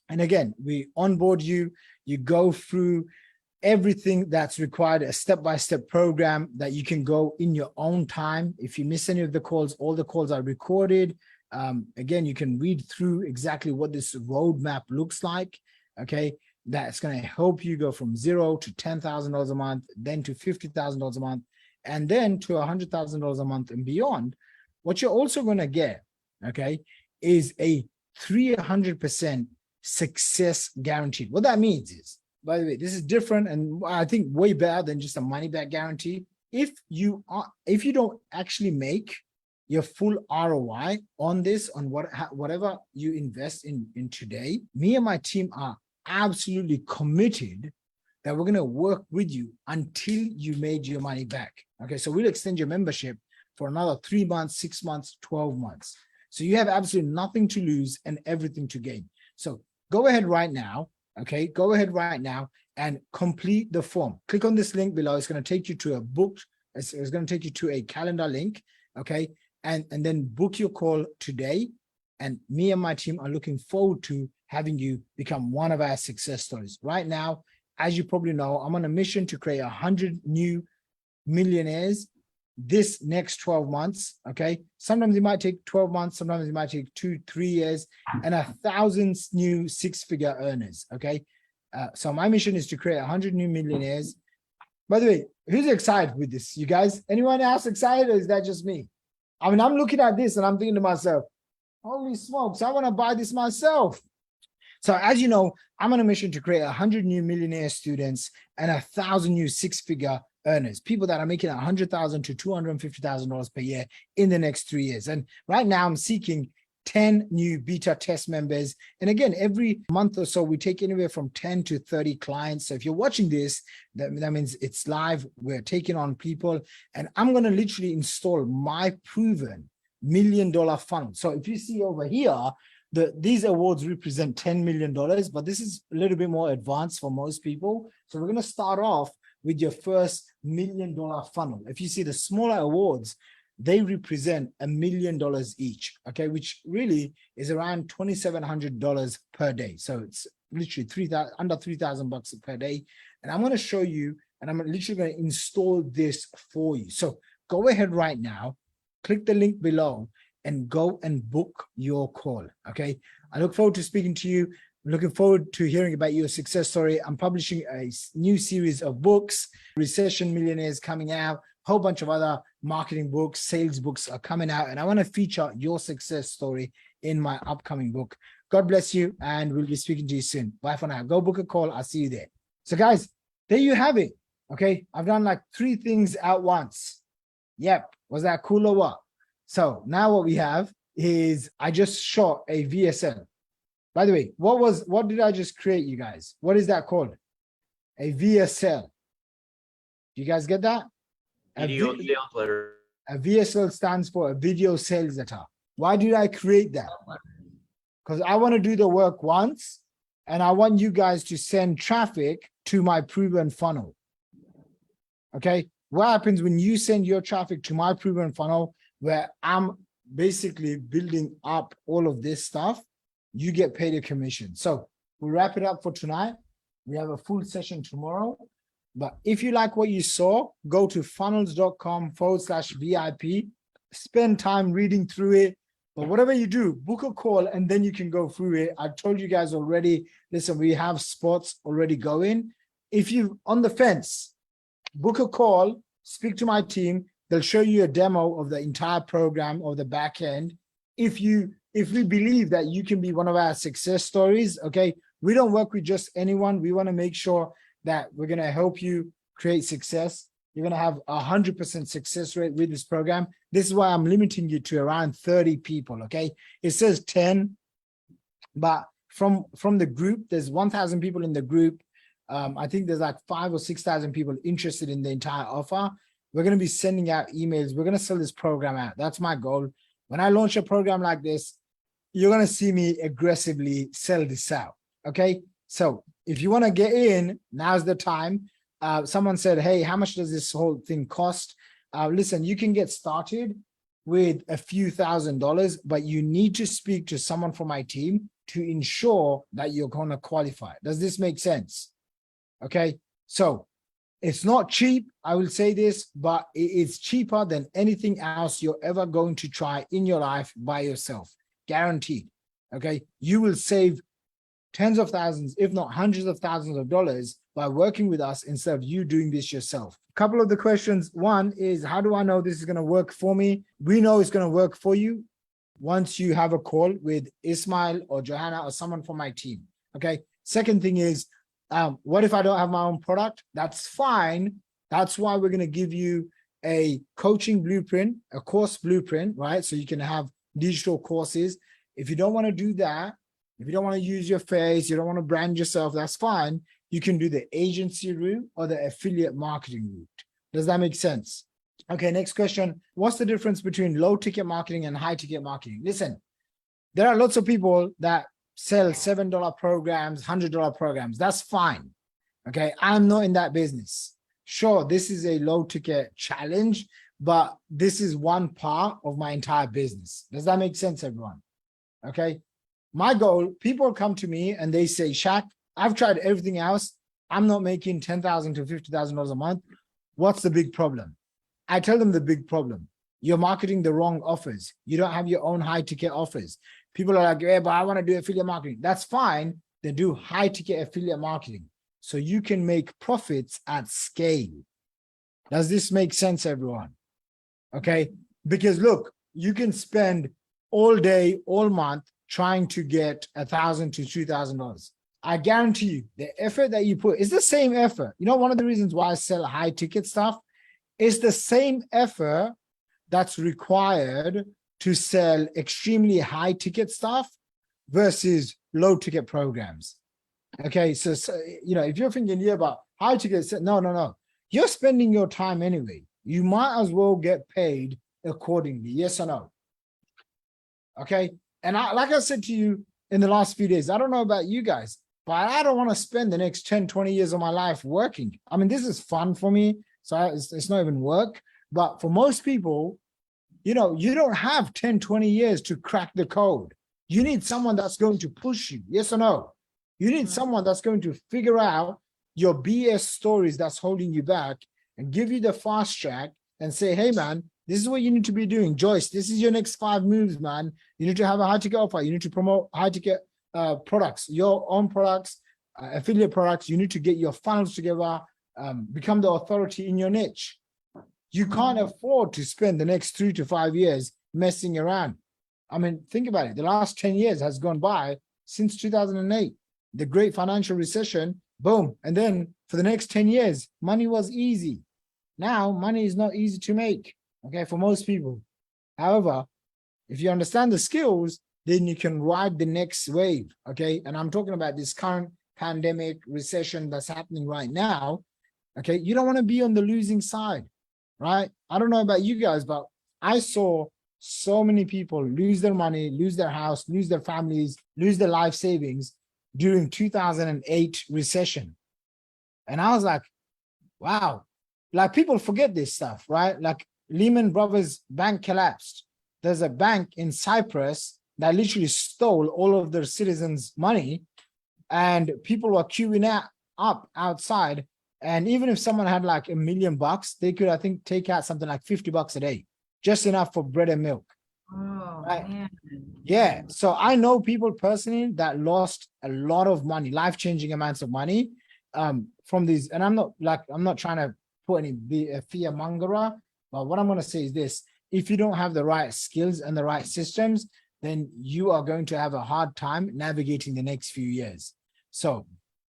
and again, we onboard you, you go through everything that's required, a step-by-step program that you can go in your own time. If you miss any of the calls, all the calls are recorded. Again, you can read through exactly what this roadmap looks like, okay? That's going to help you go from $0 to $10,000 a month, then to $50,000 a month, and then to $100,000 a month and beyond. What you're also going to get, okay, is a 300% success guaranteed. What that means is, by the way, this is different and I think way better than just a money back guarantee. If you don't actually make your full ROI on this, on whatever you invest in today, me and my team are absolutely committed that we're going to work with you until you made your money back. Okay, so we'll extend your membership for another 3 months, 6 months, 12 months. So you have absolutely nothing to lose and everything to gain. So go ahead right now. Okay, go ahead right now and complete the form. Click on this link below. It's going to take you to a book. It's going to take you to a calendar link. Okay, and then book your call today. And me and my team are looking forward to having you become one of our success stories. Right now, as you probably know, I'm on a mission to create 100 new millionaires this next 12 months. Okay, sometimes it might take 12 months, sometimes it might take 2-3 years, and 1,000 new 6-figure earners. Okay, so my mission is to create 100 new millionaires. By the way, who's excited with this? You guys, anyone else excited, or is that just me? I mean, I'm looking at this and I'm thinking to myself, holy smokes, I want to buy this myself. So as you know, I'm on a mission to create 100 new millionaire students and 1,000 new 6-figure earners, people that are making $100,000 to $250,000 per year in the next 3 years. And right now I'm seeking 10 new beta test members. And again, every month or so, we take anywhere from 10 to 30 clients. So if you're watching this, that means it's live. We're taking on people, and I'm going to literally install my proven $1 million funnel. So if you see over here, these awards represent $10 million, but this is a little bit more advanced for most people. So we're going to start off with your first $1 million funnel. If you see the smaller awards, they represent $1 million each, okay, which really is around $2,700 per day. So it's literally under $3,000 per day. And I'm going to show you, and I'm literally going to install this for you. So go ahead right now, click the link below, and go and book your call. Okay, I look forward to speaking to you. I'm looking forward to hearing about your success story. I'm publishing a new series of books, Recession Millionaires coming out, a whole bunch of other marketing books, sales books are coming out, and I want to feature your success story in my upcoming book. God bless you, and we'll be speaking to you soon. Bye for now. Go book a call. I'll see you there. So guys, there you have it. Okay, I've done like 3 things at once. Yep, was that cool or what? So now what we have is I just shot a VSL. By the way, what did I just create, you guys? What is that called? A VSL. Do you guys get that? A VSL stands for a video sales letter. Why did I create that? Because I want to do the work once and I want you guys to send traffic to my proven funnel. Okay. What happens when you send your traffic to my proven funnel, where I'm basically building up all of this stuff, you get paid a commission. So we'll wrap it up for tonight. We have a full session tomorrow. But if you like what you saw, go to funnels.com/VIP, spend time reading through it. But whatever you do, book a call and then you can go through it. I told you guys already, listen, we have spots already going. If you're on the fence, book a call, speak to my team. They'll show you a demo of the entire program or the back end. If we believe that you can be one of our success stories, okay, we don't work with just anyone. We want to make sure that we're going to help you create success. You're going to have 100% success rate with this program. This is why I'm limiting you to around 30 people, okay? It says 10, but from the group, there's 1,000 people in the group. I think there's like 5,000 or 6,000 people interested in the entire offer. We're going to be sending out emails. We're going to sell this program out. That's my goal. When I launch a program like this, you're going to see me aggressively sell this out, okay? So if you want to get in, now's the time. Someone said, hey, how much does this whole thing cost? Listen, you can get started with a few $1,000s, but you need to speak to someone from my team to ensure that you're going to qualify. Does this make sense? Okay, so it's not cheap, I will say this, but it's cheaper than anything else you're ever going to try in your life by yourself, guaranteed. Okay, you will save tens of thousands, if not hundreds of thousands of dollars by working with us instead of you doing this yourself. A couple of the questions. One is, how do I know this is going to work for me? We know it's going to work for you once you have a call with Ismail or Johanna or someone from my team. Okay. Second thing is, what if I don't have my own product? That's fine. That's why we're going to give you a coaching blueprint, a course blueprint, right? So you can have digital courses. If you don't want to do that, if you don't want to use your face, you don't want to brand yourself, that's fine. You can do the agency route or the affiliate marketing route. Does that make sense? Okay, next question. What's the difference between low ticket marketing and high ticket marketing? Listen, there are lots of people that sell $7 programs, $100 programs. That's fine. Okay, I'm not in that business. Sure, this is a low ticket challenge, but this is one part of my entire business. Does that make sense, everyone? Okay. My goal, people come to me and they say, Shaq, I've tried everything else. I'm not making $10,000 to $50,000 a month. What's the big problem? I tell them the big problem. You're marketing the wrong offers. You don't have your own high ticket offers. People are like, yeah, but I want to do affiliate marketing. That's fine. Then do high ticket affiliate marketing so you can make profits at scale. Does this make sense, everyone? Okay. Because look, you can spend all day, all month trying to get $1,000 to $2,000. I guarantee you the effort that you put is the same effort. You know, one of the reasons why I sell high ticket stuff is the same effort that's required to sell extremely high ticket stuff versus low ticket programs. Okay. So you know, if you're thinking here about high ticket, no. You're spending your time anyway. You might as well get paid accordingly. Yes or no? Okay. And like I said to you in the last few days, I don't know about you guys, but I don't want to spend the next 10, 20 years of my life working. I mean, this is fun for me. So it's not even work. But for most people, you know, you don't have 10, 20 years to crack the code. You need someone that's going to push you. Yes or no? You need someone that's going to figure out your BS stories that's holding you back and give you the fast track and say, hey, man, this is what you need to be doing. Joyce, this is your next 5 moves, man. You need to have a high ticket offer. You need to promote high ticket products, your own products, affiliate products. You need to get your funnels together, become the authority in your niche. You can't afford to spend the next 3 to 5 years messing around. I mean, think about it. The last 10 years has gone by since 2008, the great financial recession, boom. And then for the next 10 years, money was easy. Now, money is not easy to make. Okay, for most people. However, if you understand the skills, then you can ride the next wave. Okay. And I'm talking about this current pandemic recession that's happening right now. Okay. You don't want to be on the losing side, right? I don't know about you guys, but I saw so many people lose their money, lose their house, lose their families, lose their life savings during 2008 recession. And I was like, wow, like people forget this stuff, right? Like Lehman Brothers bank collapsed. There's a bank in Cyprus that literally stole all of their citizens' money, and people were queuing up outside. And even if someone had like $1 million, they could, I think, take out something like $50 a day, just enough for bread and milk. Oh, Right. man. Yeah. So I know people personally that lost a lot of money, life-changing amounts of money from these. And I'm not trying to put be a fear mongerer, but what I'm going to say is this: if you don't have the right skills and the right systems, then you are going to have a hard time navigating the next few years. So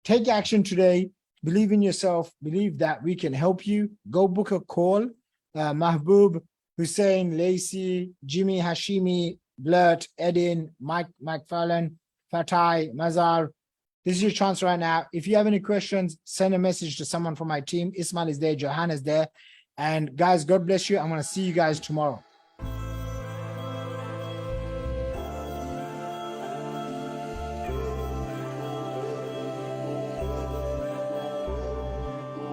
take action today. Believe in yourself. Believe that we can help you. Go book a call. Mahbub, Hussein, Lacey, Jimmy, Hashimi, Blurt, Edin, Mike Fallon, Fatai, Mazar. This is your chance right now. If you have any questions, send a message to someone from my team. Ismail is there, Johan is there. And guys, God bless you. I'm going to see you guys tomorrow.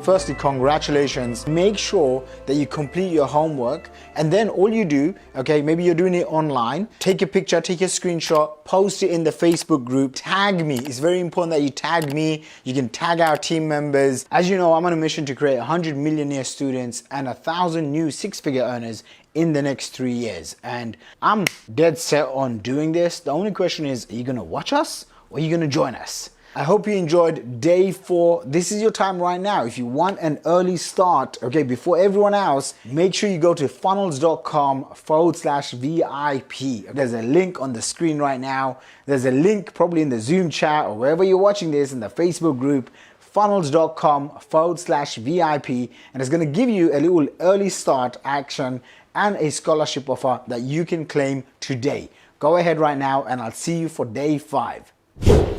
Firstly, congratulations. Make sure that you complete your homework, and then all you do, okay, maybe you're doing it online, take a picture, take a screenshot, post it in the Facebook group, tag me. It's very important that you tag me. You can tag our team members. As you know, I'm on a mission to create 100 millionaire students and 1,000 new six-figure earners in the next 3 years. And I'm dead set on doing this. The only question is, are you gonna watch us or are you gonna join us? I hope you enjoyed day 4. This is your time right now. If you want an early start, okay, before everyone else, make sure you go to funnels.com/VIP. There's a link on the screen right now. There's a link probably in the Zoom chat or wherever you're watching this in the Facebook group, funnels.com/VIP. And it's gonna give you a little early start action and a scholarship offer that you can claim today. Go ahead right now and I'll see you for day 5.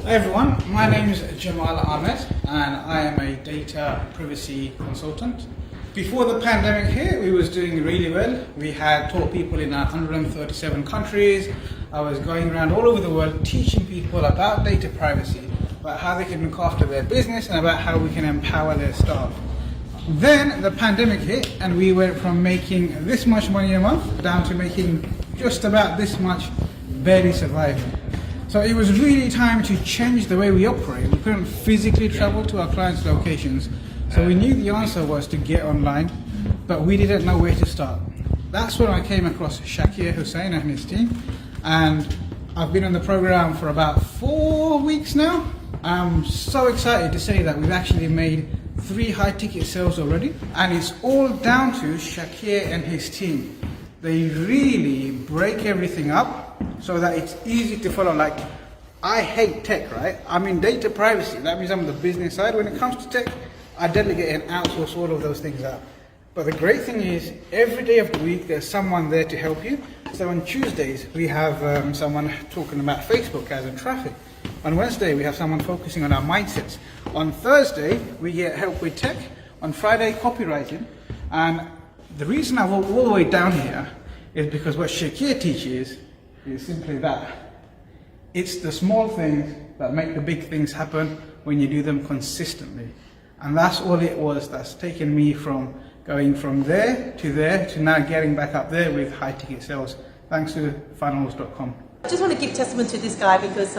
Hi everyone, my name is Jamal Ahmed and I am a data privacy consultant. Before the pandemic hit, we was doing really well. We had taught people in 137 countries. I was going around all over the world teaching people about data privacy, about how they can look after their business and about how we can empower their staff. Then the pandemic hit and we went from making this much money a month down to making just about this much, barely surviving. So it was really time to change the way we operate. We couldn't physically travel to our clients' locations. So we knew the answer was to get online, but we didn't know where to start. That's when I came across Shaqir Hussyin and his team. And I've been on the program for about 4 weeks now. I'm so excited to say that we've actually made 3 high ticket sales already. And it's all down to Shaqir and his team. They really break everything up so that it's easy to follow. Like, I hate tech, right? I'm in data privacy. That means I'm on the business side. When it comes to tech, I delegate and outsource all of those things out. But the great thing is, every day of the week, there's someone there to help you. So on Tuesdays, we have someone talking about Facebook ads and traffic. On Wednesday, we have someone focusing on our mindsets. On Thursday, we get help with tech. On Friday, copywriting. And the reason I walk all the way down here is because what Shaqir teaches is simply that. It's the small things that make the big things happen when you do them consistently. And that's all it was that's taken me from going from there to now getting back up there with high ticket sales, thanks to funnels.com. I just want to give testament to this guy because,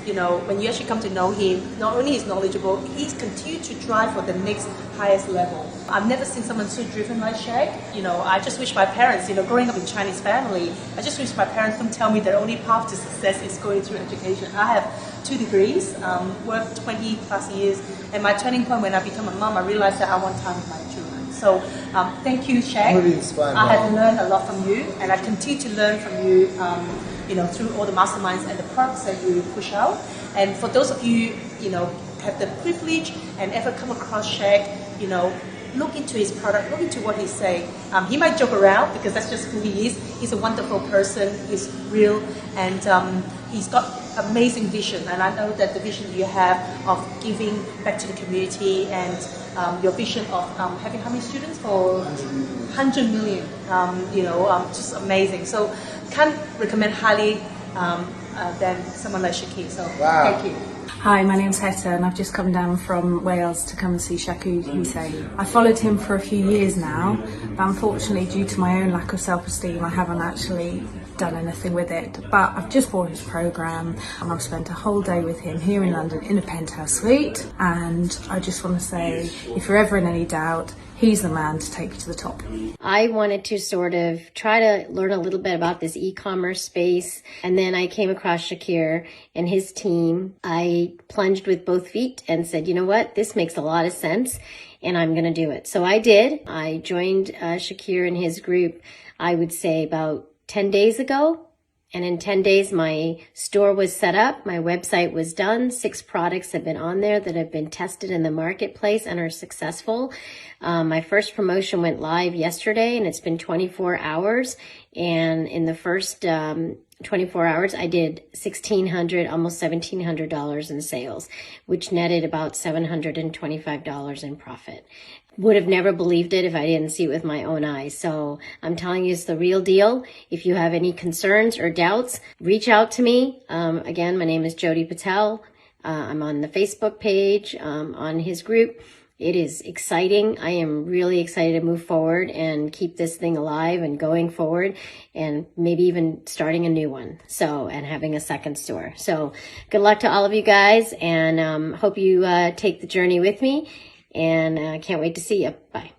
you know, when you actually come to know him, not only is knowledgeable, he's continued to drive for the next highest level. I've never seen someone so driven like Shaq. You know, I just wish my parents, you know, growing up in Chinese family, I just wish my parents don't tell me their only path to success is going through education. I have 2 degrees, worked 20 plus years, and my turning point when I became a mom, I realized that I want time with my children. So thank you, Shaq. I have learned a lot from you, and I continue to learn from you, you know, through all the masterminds and the products that you push out. And for those of you, you know, have the privilege and ever come across Shaq, you know, look into his product, look into what he's saying. He might joke around because that's just who he is. He's a wonderful person, he's real, and he's got amazing vision. And I know that the vision you have of giving back to the community and your vision of having how many students? For 100 million, just amazing. So can't recommend highly than someone like Shaqir. So thank you. Hi, my name's Hetta and I've just come down from Wales to come and see Shaqir Hussyin. I followed him for a few years now, but unfortunately due to my own lack of self-esteem I haven't actually done anything with it. But I've just bought his programme and I've spent a whole day with him here in London in a penthouse suite, and I just want to say, if you're ever in any doubt, he's the man to take you to the top. I wanted to sort of try to learn a little bit about this e-commerce space, and then I came across Shaqir and his team. I plunged with both feet and said, you know what, this makes a lot of sense and I'm going to do it. So I did. I joined Shaqir and his group, I would say about 10 days ago. And in 10 days, my store was set up. My website was done. 6 products have been on there that have been tested in the marketplace and are successful. My first promotion went live yesterday and it's been 24 hours. And in the first 24 hours, I did $1,600, almost $1,700 in sales, which netted about $725 in profit. Would have never believed it if I didn't see it with my own eyes. So I'm telling you, it's the real deal. If you have any concerns or doubts, reach out to me. Again, my name is Jody Patel. I'm on the Facebook page, on his group. It is exciting. I am really excited to move forward and keep this thing alive and going forward, and maybe even starting a new one. So, and having a second store. So good luck to all of you guys, and hope you take the journey with me. And can't wait to see you. Bye.